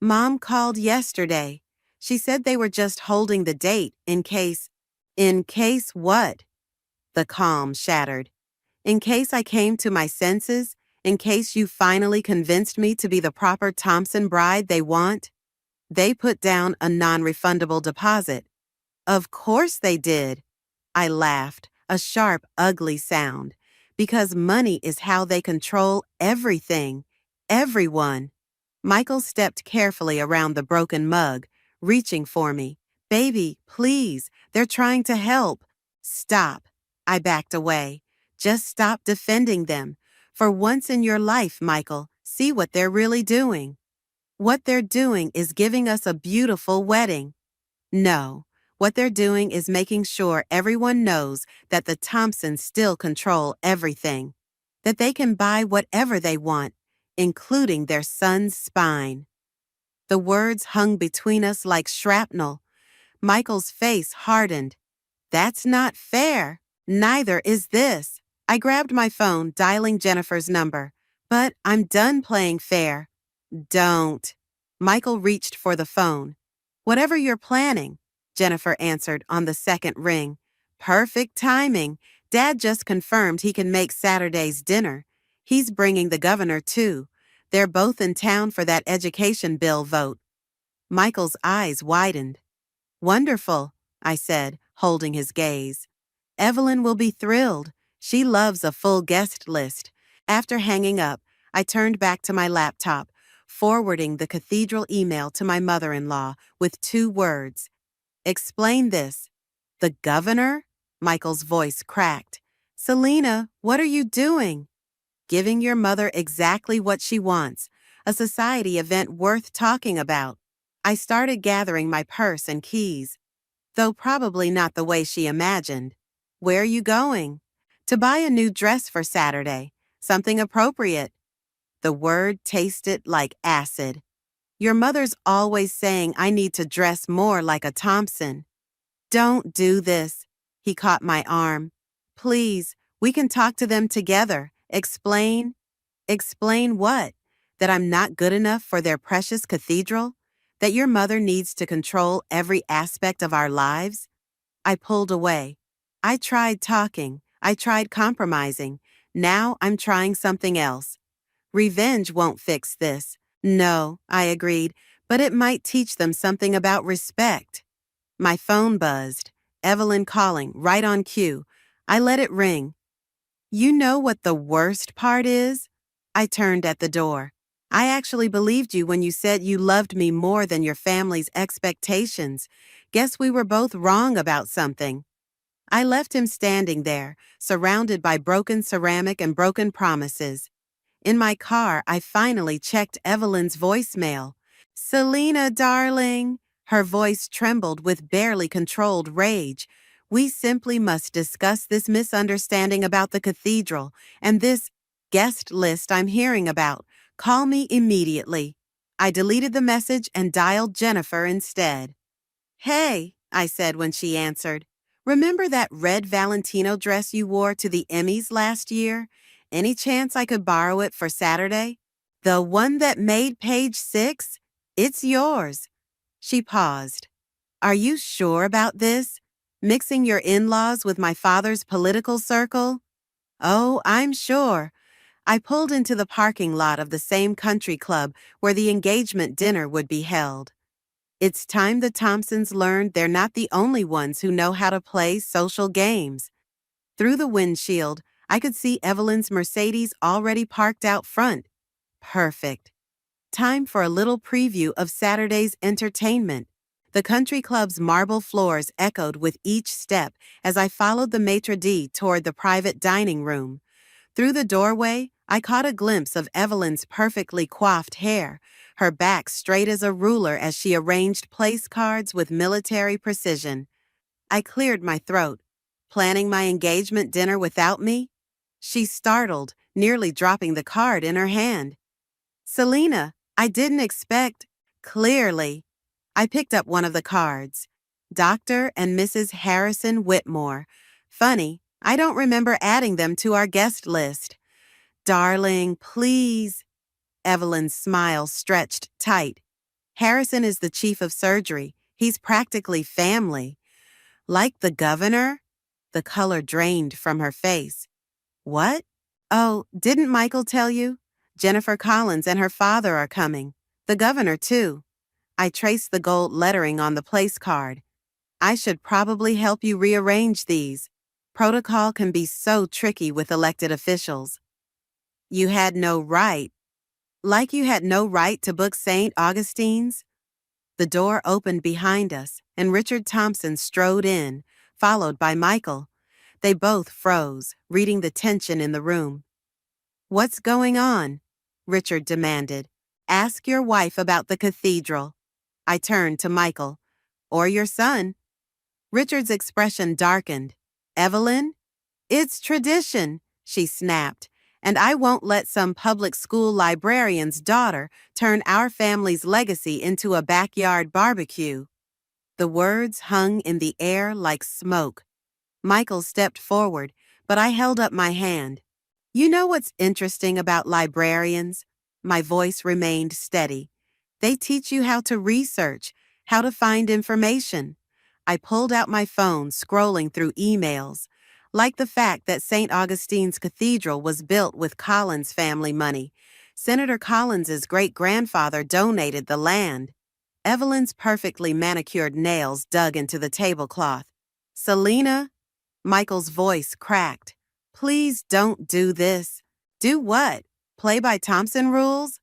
Mom called yesterday. She said they were just holding the date in case. In case what? The calm shattered. In case I came to my senses, in case you finally convinced me to be the proper Thompson bride they want. They put down a non-refundable deposit. Of course they did. I laughed, a sharp, ugly sound. Because money is how they control everything. Everyone. Michael stepped carefully around the broken mug, reaching for me. Baby, please, they're trying to help. Stop. I backed away. Just stop defending them. For once in your life, Michael, see what they're really doing. What they're doing is giving us a beautiful wedding. No, what they're doing is making sure everyone knows that the Thompsons still control everything, that they can buy whatever they want, including their son's spine. The words hung between us like shrapnel. Michael's face hardened. That's not fair. Neither is this. I grabbed my phone, dialing Jennifer's number. But I'm done playing fair. Don't. Michael reached for the phone. Whatever you're planning, Jennifer answered on the second ring. Perfect timing. Dad just confirmed he can make Saturday's dinner. He's bringing the governor, too. They're both in town for that education bill vote. Michael's eyes widened. Wonderful, I said, holding his gaze. Evelyn will be thrilled. She loves a full guest list. After hanging up, I turned back to my laptop, forwarding the cathedral email to my mother-in-law with 2 words. Explain this. The governor? Michael's voice cracked. Selena, what are you doing? Giving your mother exactly what she wants, a society event worth talking about. I started gathering my purse and keys, though probably not the way she imagined. Where are you going? To buy a new dress for Saturday, something appropriate. The word tasted like acid. Your mother's always saying I need to dress more like a Thompson. Don't do this. He caught my arm. Please, we can talk to them together. Explain. Explain what? That I'm not good enough for their precious cathedral? That your mother needs to control every aspect of our lives? I pulled away. I tried talking. I tried compromising. Now I'm trying something else. Revenge won't fix this. No, I agreed, but it might teach them something about respect. My phone buzzed. Evelyn calling, right on cue. I let it ring. You know what the worst part is? I turned at the door. I actually believed you when you said you loved me more than your family's expectations. Guess we were both wrong about something. I left him standing there, surrounded by broken ceramic and broken promises. In my car, I finally checked Evelyn's voicemail. Selena, darling. Her voice trembled with barely controlled rage. We simply must discuss this misunderstanding about the cathedral and this guest list I'm hearing about. Call me immediately. I deleted the message and dialed Jennifer instead. Hey, I said when she answered. Remember that red Valentino dress you wore to the Emmys last year? Any chance I could borrow it for Saturday? The one that made page 6? It's yours. She paused. Are you sure about this? Mixing your in-laws with my father's political circle? Oh, I'm sure. I pulled into the parking lot of the same country club where the engagement dinner would be held. It's time the Thompsons learned they're not the only ones who know how to play social games. Through the windshield, I could see Evelyn's Mercedes already parked out front. Perfect. Time for a little preview of Saturday's entertainment. The country club's marble floors echoed with each step as I followed the maitre d' toward the private dining room. Through the doorway, I caught a glimpse of Evelyn's perfectly coiffed hair, her back straight as a ruler as she arranged place cards with military precision. I cleared my throat. Planning my engagement dinner without me? She startled, nearly dropping the card in her hand. Selena, I didn't expect. Clearly. I picked up one of the cards. Dr. and Mrs. Harrison Whitmore. Funny, I don't remember adding them to our guest list. Darling, please. Evelyn's smile stretched tight. Harrison is the chief of surgery. He's practically family. Like the governor? The color drained from her face. What? Oh, didn't Michael tell you? Jennifer Collins and her father are coming. The governor, too. I traced the gold lettering on the place card. I should probably help you rearrange these. Protocol can be so tricky with elected officials. You had no right. Like you had no right to book St. Augustine's? The door opened behind us, and Richard Thompson strode in, followed by Michael. They both froze, reading the tension in the room. "What's going on?" Richard demanded. "Ask your wife about the cathedral." I turned to Michael. "Or your son." Richard's expression darkened. "Evelyn? It's tradition," she snapped, "and I won't let some public school librarian's daughter turn our family's legacy into a backyard barbecue." The words hung in the air like smoke. Michael stepped forward, but I held up my hand. "You know what's interesting about librarians?" My voice remained steady. "They teach you how to research, how to find information." I pulled out my phone, scrolling through emails. Like the fact that St. Augustine's Cathedral was built with Collins family money. Senator Collins's great-grandfather donated the land. Evelyn's perfectly manicured nails dug into the tablecloth. "Selena?" Michael's voice cracked. "Please don't do this." "Do what? Play by Thompson rules?"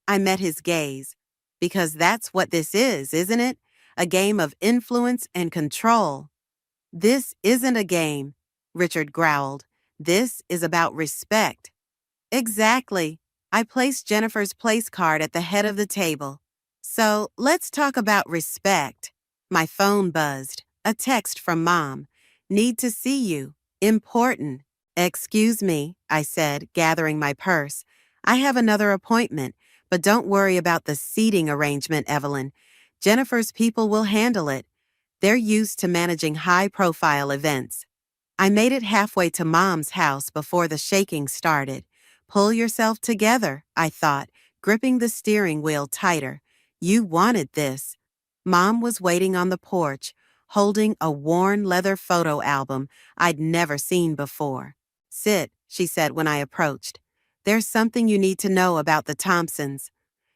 I met his gaze. "Because that's what this is, isn't it? A game of influence and control." "This isn't a game," Richard growled. "This is about respect." "Exactly." I placed Jennifer's place card at the head of the table. "So let's talk about respect." My phone buzzed. A text from Mom. "Need to see you. Important." "Excuse me," I said, gathering my purse. "I have another appointment, but don't worry about the seating arrangement, Evelyn. Jennifer's people will handle it. They're used to managing high-profile events." I made it halfway to Mom's house before the shaking started. "Pull yourself together," I thought, gripping the steering wheel tighter. "You wanted this." Mom was waiting on the porch, holding a worn leather photo album I'd never seen before. "Sit," she said when I approached. "There's something you need to know about the Thompsons."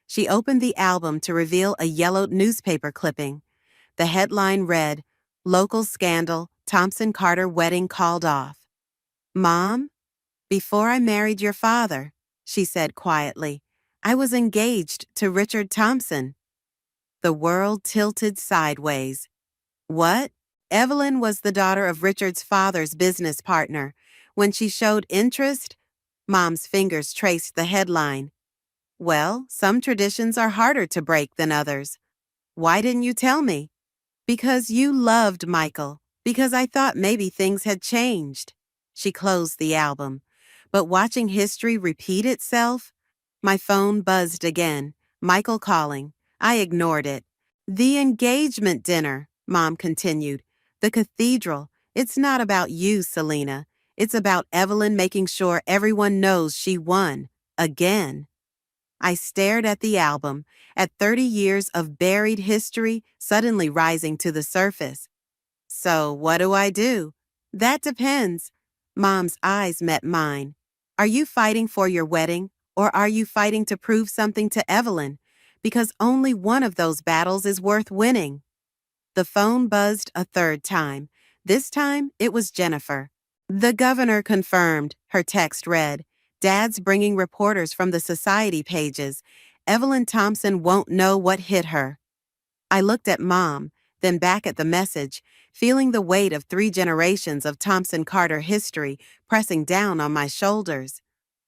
She opened the album to reveal a yellowed newspaper clipping. The headline read, "Local Scandal, Thompson-Carter Wedding Called Off." "Mom, before I married your father," she said quietly, "I was engaged to Richard Thompson." The world tilted sideways. "What?" Evelyn was the daughter of Richard's father's business partner. When she showed interest, Mom's fingers traced the headline. "Well, some traditions are harder to break than others." "Why didn't you tell me?" "Because you loved Michael. Because I thought maybe things had changed." She closed the album. But watching history repeat itself? My phone buzzed again. Michael calling. I ignored it. "The engagement dinner," Mom continued. "The cathedral. It's not about you, Selena. It's about Evelyn making sure everyone knows she won. Again." I stared at the album, at 30 years of buried history suddenly rising to the surface. "So what do I do?" "That depends." Mom's eyes met mine. "Are you fighting for your wedding, or are you fighting to prove something to Evelyn? Because only one of those battles is worth winning." The phone buzzed a third time. This time, it was Jennifer. "The governor confirmed," her text read. "Dad's bringing reporters from the society pages. Evelyn Thompson won't know what hit her." I looked at Mom, then back at the message, feeling the weight of 3 generations of Thompson-Carter history pressing down on my shoulders.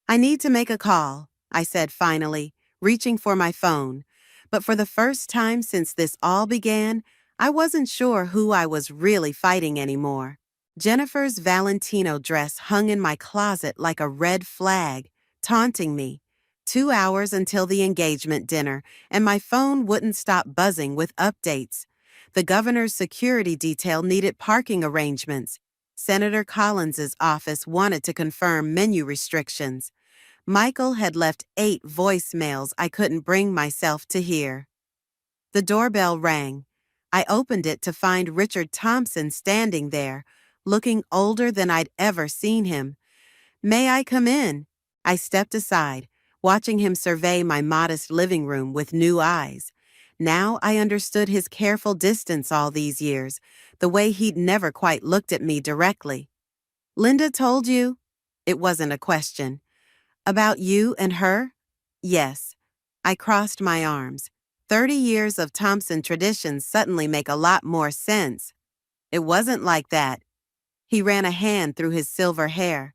"I need to make a call," I said finally, reaching for my phone. But for the first time since this all began, I wasn't sure who I was really fighting anymore. Jennifer's Valentino dress hung in my closet like a red flag, taunting me. 2 hours until the engagement dinner, and my phone wouldn't stop buzzing with updates. The governor's security detail needed parking arrangements. Senator Collins's office wanted to confirm menu restrictions. Michael had left 8 voicemails I couldn't bring myself to hear. The doorbell rang. I opened it to find Richard Thompson standing there, looking older than I'd ever seen him. "May I come in?" I stepped aside, watching him survey my modest living room with new eyes. Now I understood his careful distance all these years, the way he'd never quite looked at me directly. "Linda told you?" It wasn't a question. "About you and her?" "Yes." I crossed my arms. 30 years of Thompson traditions suddenly make a lot more sense. "It wasn't like that." He ran a hand through his silver hair.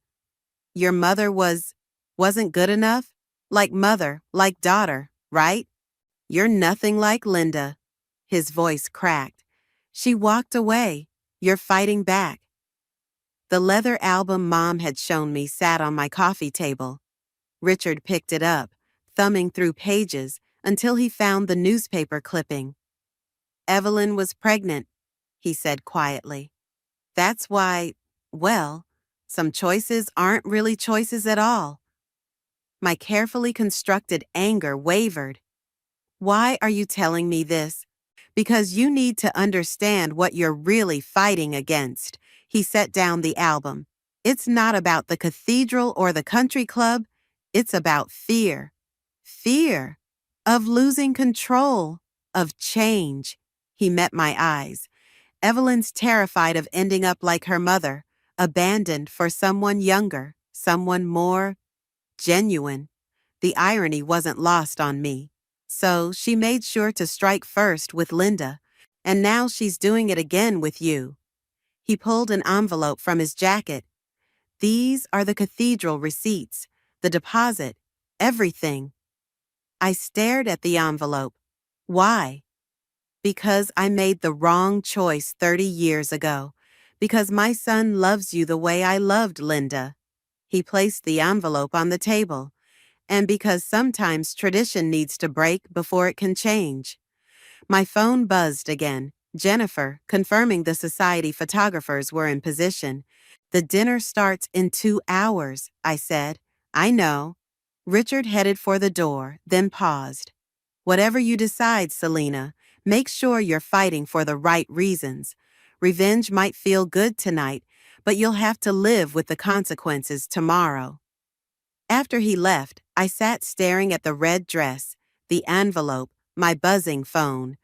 Your mother wasn't good enough? Like mother, like daughter, right? You're nothing like Linda. His voice cracked. She walked away. You're fighting back. The leather album Mom had shown me sat on my coffee table. Richard picked it up, thumbing through pages until he found the newspaper clipping. Evelyn was pregnant, he said quietly. That's why, well, some choices aren't really choices at all. My carefully constructed anger wavered. Why are you telling me this? Because you need to understand what you're really fighting against. He set down the album. It's not about the cathedral or the country club. It's about fear. Fear of losing control, of change. He met my eyes. Evelyn's terrified of ending up like her mother, abandoned for someone younger, someone more genuine. The irony wasn't lost on me. So she made sure to strike first with Linda, and now she's doing it again with you. He pulled an envelope from his jacket. These are the cathedral receipts, the deposit, everything. I stared at the envelope. Why? Because I made the wrong choice 30 years ago. Because my son loves you the way I loved Linda. He placed the envelope on the table. And because sometimes tradition needs to break before it can change. My phone buzzed again. Jennifer, confirming the society photographers were in position. The dinner starts in 2 hours, I said. I know. Richard headed for the door, then paused. Whatever you decide, Selena, make sure you're fighting for the right reasons. Revenge might feel good tonight, but you'll have to live with the consequences tomorrow. After he left, I sat staring at the red dress, the envelope, my buzzing phone.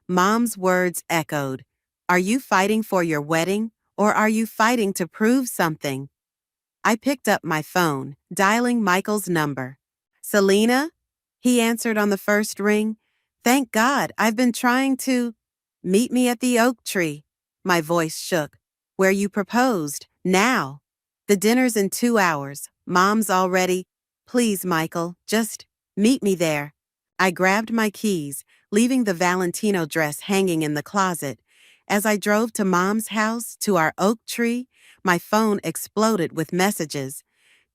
Mom's words echoed. Are you fighting for your wedding, or are you fighting to prove something? I picked up my phone, dialing Michael's number. Selena? He answered on the first ring. Thank God, I've been trying to... Meet me at the oak tree. My voice shook. Where you proposed, now. The dinner's in 2 hours. Mom's already... Please, Michael, just meet me there. I grabbed my keys, leaving the Valentino dress hanging in the closet. As I drove to Mom's house, to our oak tree, my phone exploded with messages.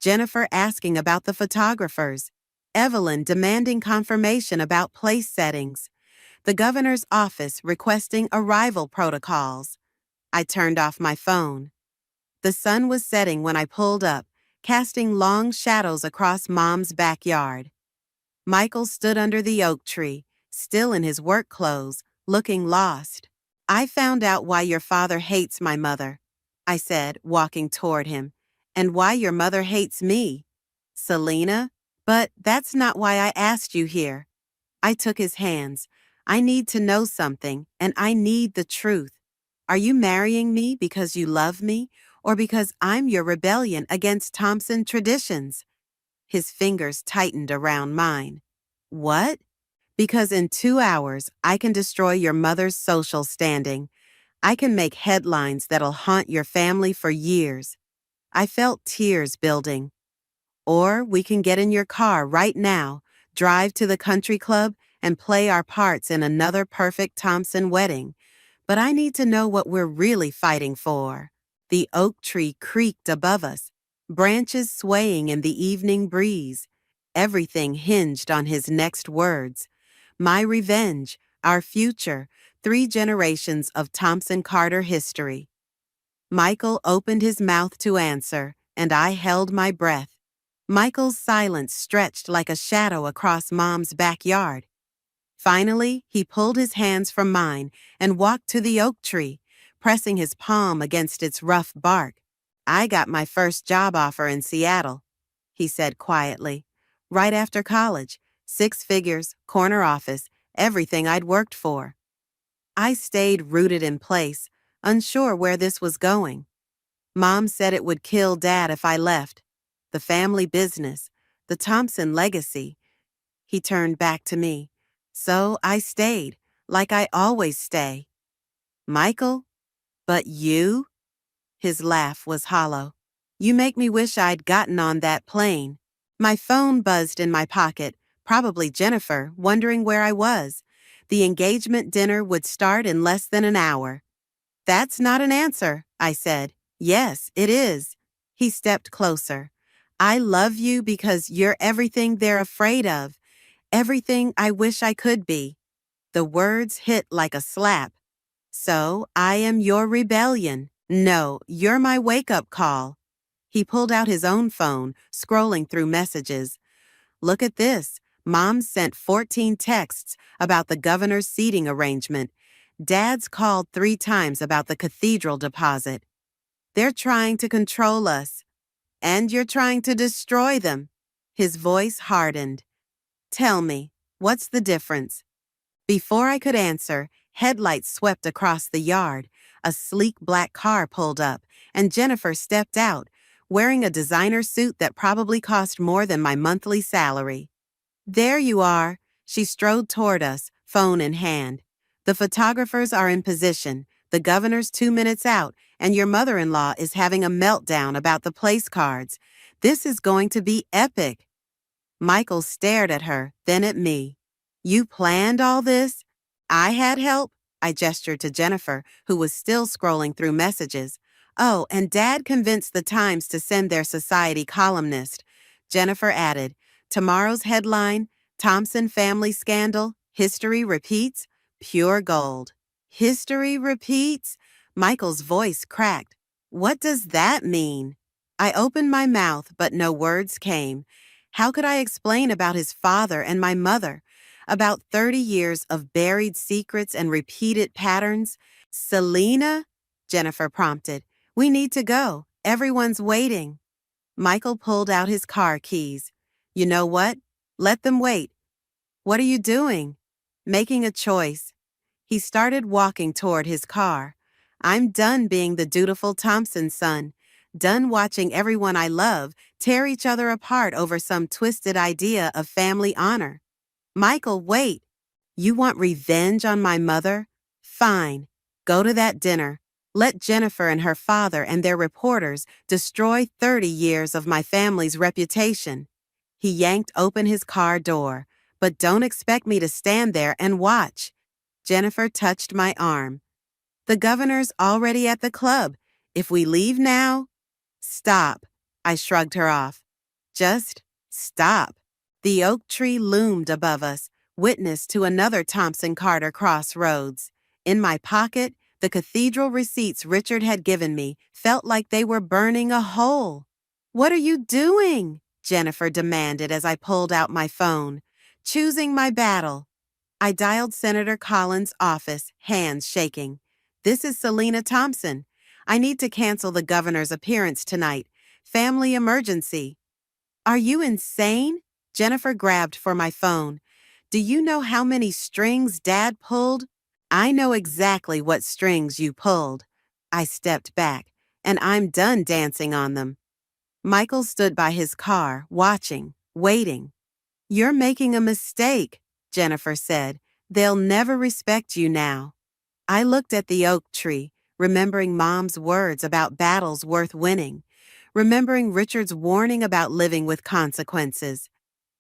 Jennifer asking about the photographers. Evelyn demanding confirmation about place settings. The governor's office requesting arrival protocols. I turned off my phone. The sun was setting when I pulled up, casting long shadows across Mom's backyard. Michael stood under the oak tree, still in his work clothes, looking lost. I found out why your father hates my mother, I said, walking toward him, and why your mother hates me. Selena? But that's not why I asked you here. I took his hands. I need to know something, and I need the truth. Are you marrying me because you love me, or because I'm your rebellion against Thompson traditions? His fingers tightened around mine. What? Because in 2 hours, I can destroy your mother's social standing. I can make headlines that'll haunt your family for years. I felt tears building. Or we can get in your car right now, drive to the country club, and play our parts in another perfect Thompson wedding. But I need to know what we're really fighting for. The oak tree creaked above us, branches swaying in the evening breeze. Everything hinged on his next words. My revenge, our future, 3 generations of Thompson Carter history. Michael opened his mouth to answer, and I held my breath. Michael's silence stretched like a shadow across Mom's backyard. Finally, he pulled his hands from mine and walked to the oak tree, pressing his palm against its rough bark. I got my first job offer in Seattle, he said quietly. Right after college, 6 figures, corner office, everything I'd worked for. I stayed rooted in place, unsure where this was going. Mom said it would kill Dad if I left. The family business, the Thompson legacy. He turned back to me. So I stayed, like I always stay. Michael? But you? His laugh was hollow. You make me wish I'd gotten on that plane. My phone buzzed in my pocket, probably Jennifer, wondering where I was. The engagement dinner would start in less than an hour. That's not an answer, I said. Yes, it is. He stepped closer. I love you because you're everything they're afraid of, everything I wish I could be. The words hit like a slap. So, I am your rebellion. No, you're my wake-up call. He pulled out his own phone, scrolling through messages. Look at this. Mom sent 14 texts about the governor's seating arrangement. Dad's called 3 times about the cathedral deposit. They're trying to control us. And you're trying to destroy them. His voice hardened. Tell me, what's the difference? Before I could answer, headlights swept across the yard. A sleek black car pulled up, and Jennifer stepped out, wearing a designer suit that probably cost more than my monthly salary. There you are. She strode toward us, phone in hand. The photographers are in position. The governor's 2 minutes out, and your mother-in-law is having a meltdown about the place cards. This is going to be epic. Michael stared at her, then at me. You planned all this? I had help? I gestured to Jennifer, who was still scrolling through messages. Oh, and Dad convinced the Times to send their society columnist. Jennifer added, tomorrow's headline, Thompson family scandal, history repeats, pure gold. History repeats? Michael's voice cracked. What does that mean? I opened my mouth, but no words came. How could I explain about his father and my mother? About 30 years of buried secrets and repeated patterns? Selena? Jennifer prompted. We need to go. Everyone's waiting. Michael pulled out his car keys. You know what? Let them wait. What are you doing? Making a choice. He started walking toward his car. I'm done being the dutiful Thompson son. Done watching everyone I love tear each other apart over some twisted idea of family honor. Michael, wait. You want revenge on my mother? Fine. Go to that dinner. Let Jennifer and her father and their reporters destroy 30 years of my family's reputation. He yanked open his car door. But don't expect me to stand there and watch. Jennifer touched my arm. The governor's already at the club. If we leave now... Stop. I shrugged her off. Just stop. The oak tree loomed above us, witness to another Thompson Carter crossroads. In my pocket, the cathedral receipts Richard had given me felt like they were burning a hole. What are you doing? Jennifer demanded as I pulled out my phone. Choosing my battle. I dialed Senator Collins' office, hands shaking. This is Selena Thompson. I need to cancel the governor's appearance tonight. Family emergency. Are you insane? Jennifer grabbed for my phone. Do you know how many strings Dad pulled? I know exactly what strings you pulled. I stepped back, and I'm done dancing on them. Michael stood by his car, watching, waiting. You're making a mistake, Jennifer said. They'll never respect you now. I looked at the oak tree, remembering Mom's words about battles worth winning, remembering Richard's warning about living with consequences.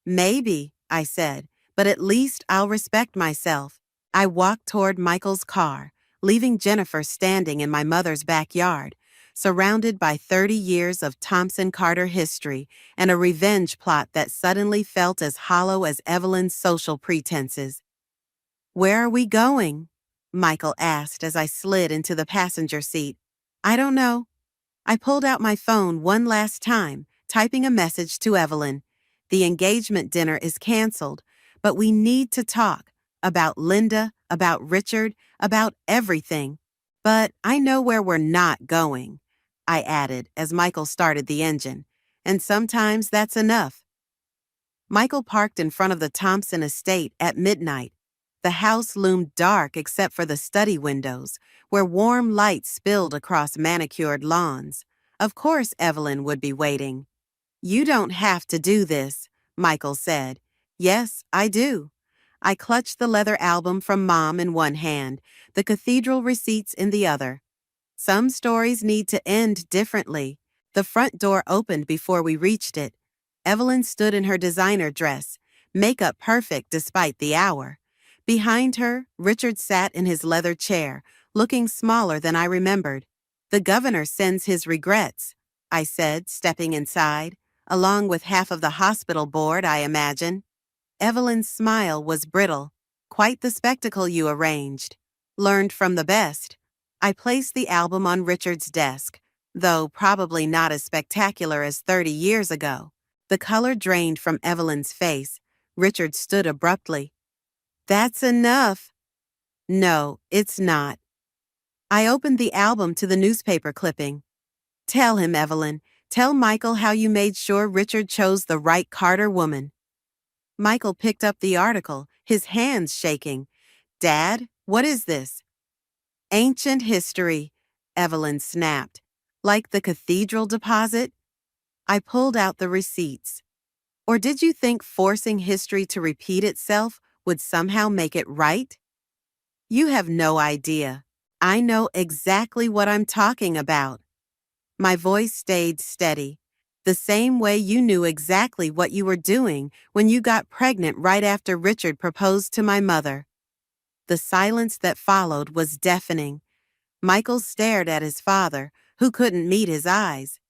Maybe, I said, but at least I'll respect myself. I walked toward Michael's car, leaving Jennifer standing in my mother's backyard, surrounded by 30 years of Thompson Carter history and a revenge plot that suddenly felt as hollow as Evelyn's social pretenses. Where are we going? Michael asked as I slid into the passenger seat. I don't know. I pulled out my phone one last time, typing a message to Evelyn. The engagement dinner is canceled, but we need to talk about Linda, about Richard, about everything. But I know where we're not going, I added as Michael started the engine. And sometimes that's enough. Michael parked in front of the Thompson estate at midnight. The house loomed dark except for the study windows, where warm light spilled across manicured lawns. Of course Evelyn would be waiting. You don't have to do this, Michael said. Yes, I do. I clutched the leather album from Mom in one hand, the cathedral receipts in the other. Some stories need to end differently. The front door opened before we reached it. Evelyn stood in her designer dress, makeup perfect despite the hour. Behind her, Richard sat in his leather chair, looking smaller than I remembered. "The governor sends his regrets," I said, stepping inside, "along with half of the hospital board, I imagine." Evelyn's smile was brittle. "Quite the spectacle you arranged. Learned from the best." I placed the album on Richard's desk, though probably not as spectacular as 30 years ago. The color drained from Evelyn's face. Richard stood abruptly. "That's enough." "No, it's not." I opened the album to the newspaper clipping. "Tell him, Evelyn. Tell Michael how you made sure Richard chose the right Carter woman." Michael picked up the article, his hands shaking. "Dad, what is this?" "Ancient history," Evelyn snapped. "Like the cathedral deposit?" I pulled out the receipts. "Or did you think forcing history to repeat itself would somehow make it right?" "You have no idea. I know exactly what I'm talking about." My voice stayed steady, the same way you knew exactly what you were doing when you got pregnant right after Richard proposed to my mother. The silence that followed was deafening. Michael stared at his father, who couldn't meet his eyes.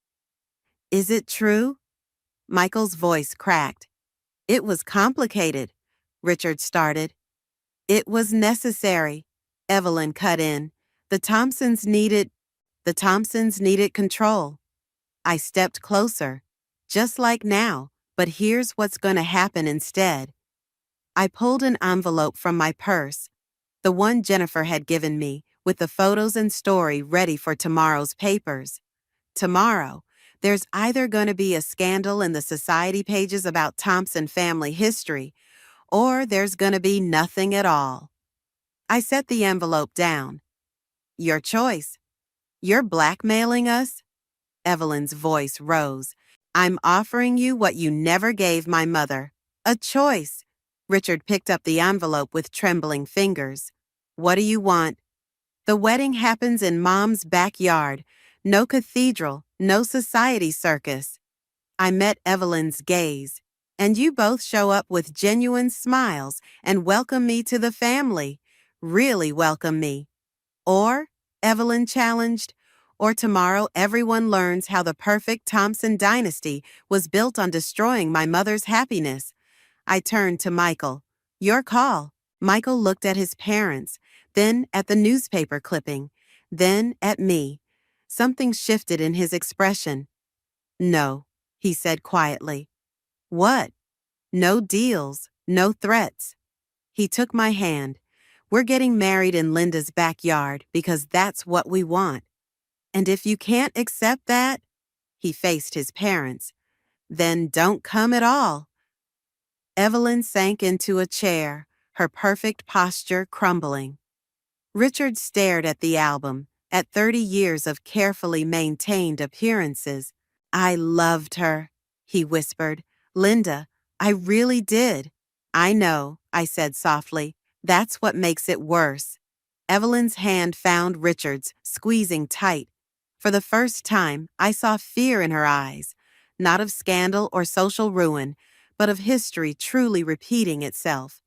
"Is it true?" Michael's voice cracked. "It was complicated," Richard started. "It was necessary," Evelyn cut in. The Thompsons needed control." I stepped closer. "Just like now, but here's what's going to happen instead." I pulled an envelope from my purse, the one Jennifer had given me, with the photos and story ready for tomorrow's papers. Tomorrow, there's either going to be a scandal in the society pages about Thompson family history, or there's going to be nothing at all. I set the envelope down. "Your choice." "You're blackmailing us?" Evelyn's voice rose. "I'm offering you what you never gave my mother. A choice." Richard picked up the envelope with trembling fingers. "What do you want?" "The wedding happens in Mom's backyard. No cathedral, no society circus." I met Evelyn's gaze. "And you both show up with genuine smiles and welcome me to the family. Really welcome me. Or," Evelyn challenged, "or tomorrow everyone learns how the perfect Thompson dynasty was built on destroying my mother's happiness." I turned to Michael. "Your call." Michael looked at his parents, then at the newspaper clipping, then at me. Something shifted in his expression. "No," he said quietly. "What?" "No deals, no threats." He took my hand. "We're getting married in Linda's backyard because that's what we want. And if you can't accept that," he faced his parents, "then don't come at all." Evelyn sank into a chair, her perfect posture crumbling. Richard stared at the album, at 30 years of carefully maintained appearances. "I loved her," he whispered. "Linda, I really did." "I know," I said softly. "That's what makes it worse." Evelyn's hand found Richard's, squeezing tight. For the first time, I saw fear in her eyes, not of scandal or social ruin, but of history truly repeating itself.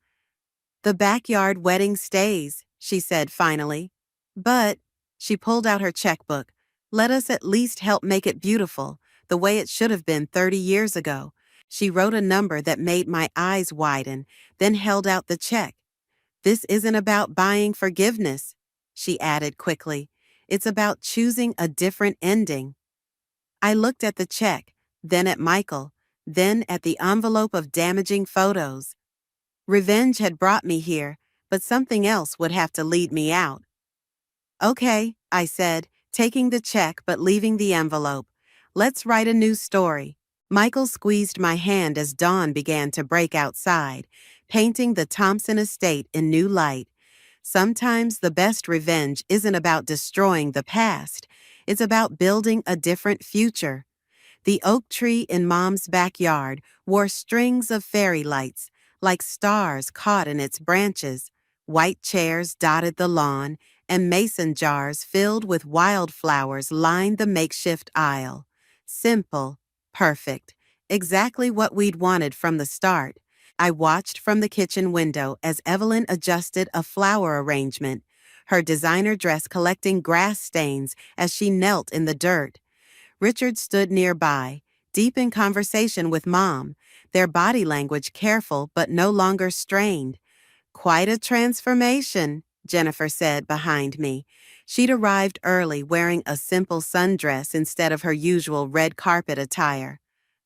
"The backyard wedding stays," she said finally. "But," she pulled out her checkbook, "let us at least help make it beautiful, the way it should have been 30 years ago." She wrote a number that made my eyes widen, then held out the check. "This isn't about buying forgiveness," she added quickly. "It's about choosing a different ending." I looked at the check, then at Michael, then at the envelope of damaging photos. Revenge had brought me here, but something else would have to lead me out. "Okay," I said, taking the check but leaving the envelope. "Let's write a new story." Michael squeezed my hand as dawn began to break outside, painting the Thompson estate in new light. Sometimes the best revenge isn't about destroying the past. It's about building a different future. The oak tree in Mom's backyard wore strings of fairy lights, like stars caught in its branches. White chairs dotted the lawn, and mason jars filled with wildflowers lined the makeshift aisle. Simple, perfect, exactly what we'd wanted from the start. I watched from the kitchen window as Evelyn adjusted a flower arrangement, her designer dress collecting grass stains as she knelt in the dirt. Richard stood nearby, deep in conversation with Mom, their body language careful but no longer strained. "Quite a transformation," Jennifer said behind me. She'd arrived early wearing a simple sundress instead of her usual red carpet attire.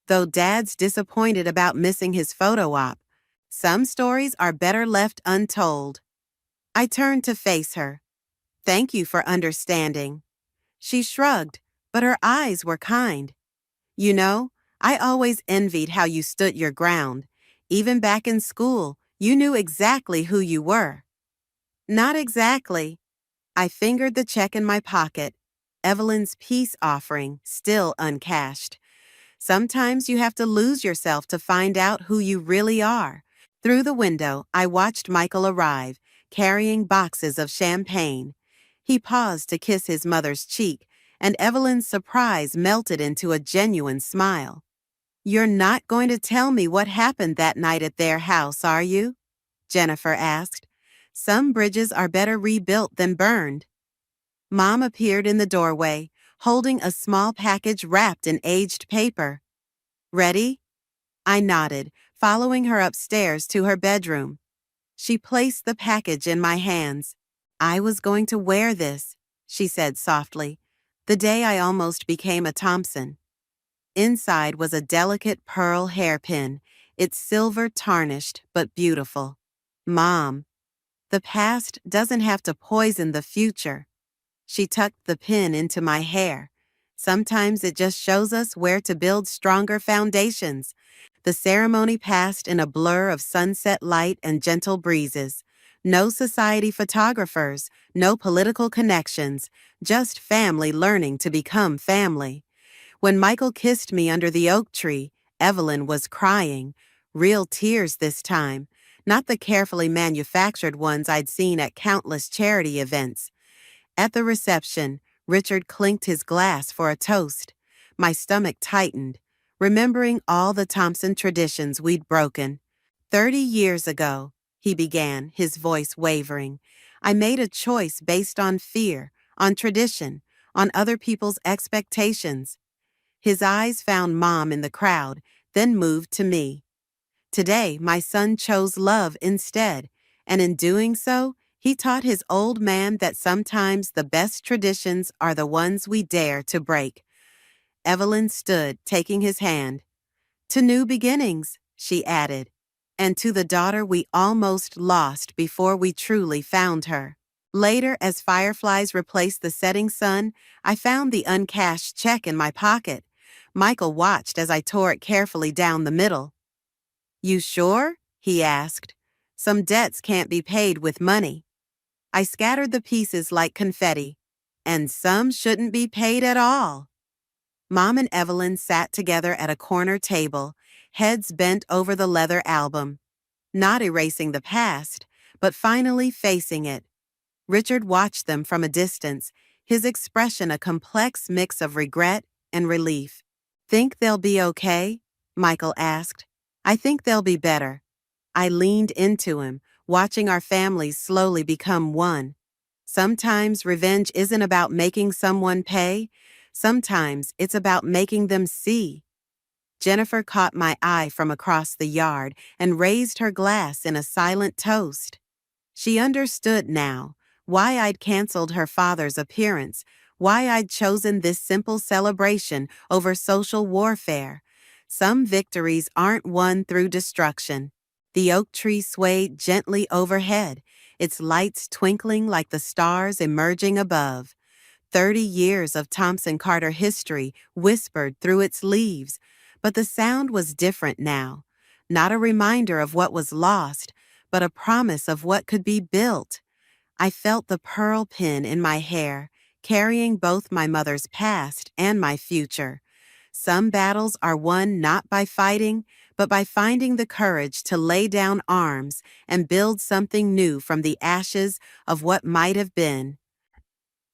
Though Dad's disappointed about missing his photo op, some stories are better left untold. I turned to face her. "Thank you for understanding." She shrugged, but her eyes were kind. "You know, I always envied how you stood your ground. Even back in school, you knew exactly who you were." "Not exactly." I fingered the check in my pocket, Evelyn's peace offering, still uncashed. Sometimes you have to lose yourself to find out who you really are. Through the window, I watched Michael arrive, carrying boxes of champagne. He paused to kiss his mother's cheek, and Evelyn's surprise melted into a genuine smile. "You're not going to tell me what happened that night at their house, are you?" Jennifer asked. "Some bridges are better rebuilt than burned." Mom appeared in the doorway, holding a small package wrapped in aged paper. "Ready?" I nodded, following her upstairs to her bedroom. She placed the package in my hands. "I was going to wear this," she said softly, "the day I almost became a Thompson." Inside was a delicate pearl hairpin, its silver tarnished but beautiful. "Mom, the past doesn't have to poison the future." She tucked the pin into my hair. "Sometimes it just shows us where to build stronger foundations." The ceremony passed in a blur of sunset light and gentle breezes. No society photographers, no political connections, just family learning to become family. When Michael kissed me under the oak tree, Evelyn was crying. Real tears this time, not the carefully manufactured ones I'd seen at countless charity events. At the reception, Richard clinked his glass for a toast. My stomach tightened, remembering all the Thompson traditions we'd broken. 30 years ago, he began, his voice wavering, I made a choice based on fear, on tradition, on other people's expectations. His eyes found Mom in the crowd, then moved to me. Today, my son chose love instead, and in doing so, he taught his old man that sometimes the best traditions are the ones we dare to break. Evelyn stood, taking his hand. "To new beginnings," she added, "and to the daughter we almost lost before we truly found her." Later, as fireflies replaced the setting sun, I found the uncashed check in my pocket. Michael watched as I tore it carefully down the middle. "You sure?" he asked. "Some debts can't be paid with money." I scattered the pieces like confetti. "And some shouldn't be paid at all." Mom and Evelyn sat together at a corner table, heads bent over the leather album, not erasing the past, but finally facing it. Richard watched them from a distance, his expression a complex mix of regret and relief. "Think they'll be okay?" Michael asked. "I think they'll be better." I leaned into him, watching our families slowly become one. Sometimes revenge isn't about making someone pay. Sometimes it's about making them see. Jennifer caught my eye from across the yard and raised her glass in a silent toast. She understood now why I'd canceled her father's appearance, why I'd chosen this simple celebration over social warfare. Some victories aren't won through destruction. The oak tree swayed gently overhead, its lights twinkling like the stars emerging above. 30 years of Thompson Carter history whispered through its leaves, but the sound was different now. Not a reminder of what was lost, but a promise of what could be built. I felt the pearl pin in my hair, carrying both my mother's past and my future. Some battles are won not by fighting, but by finding the courage to lay down arms and build something new from the ashes of what might have been.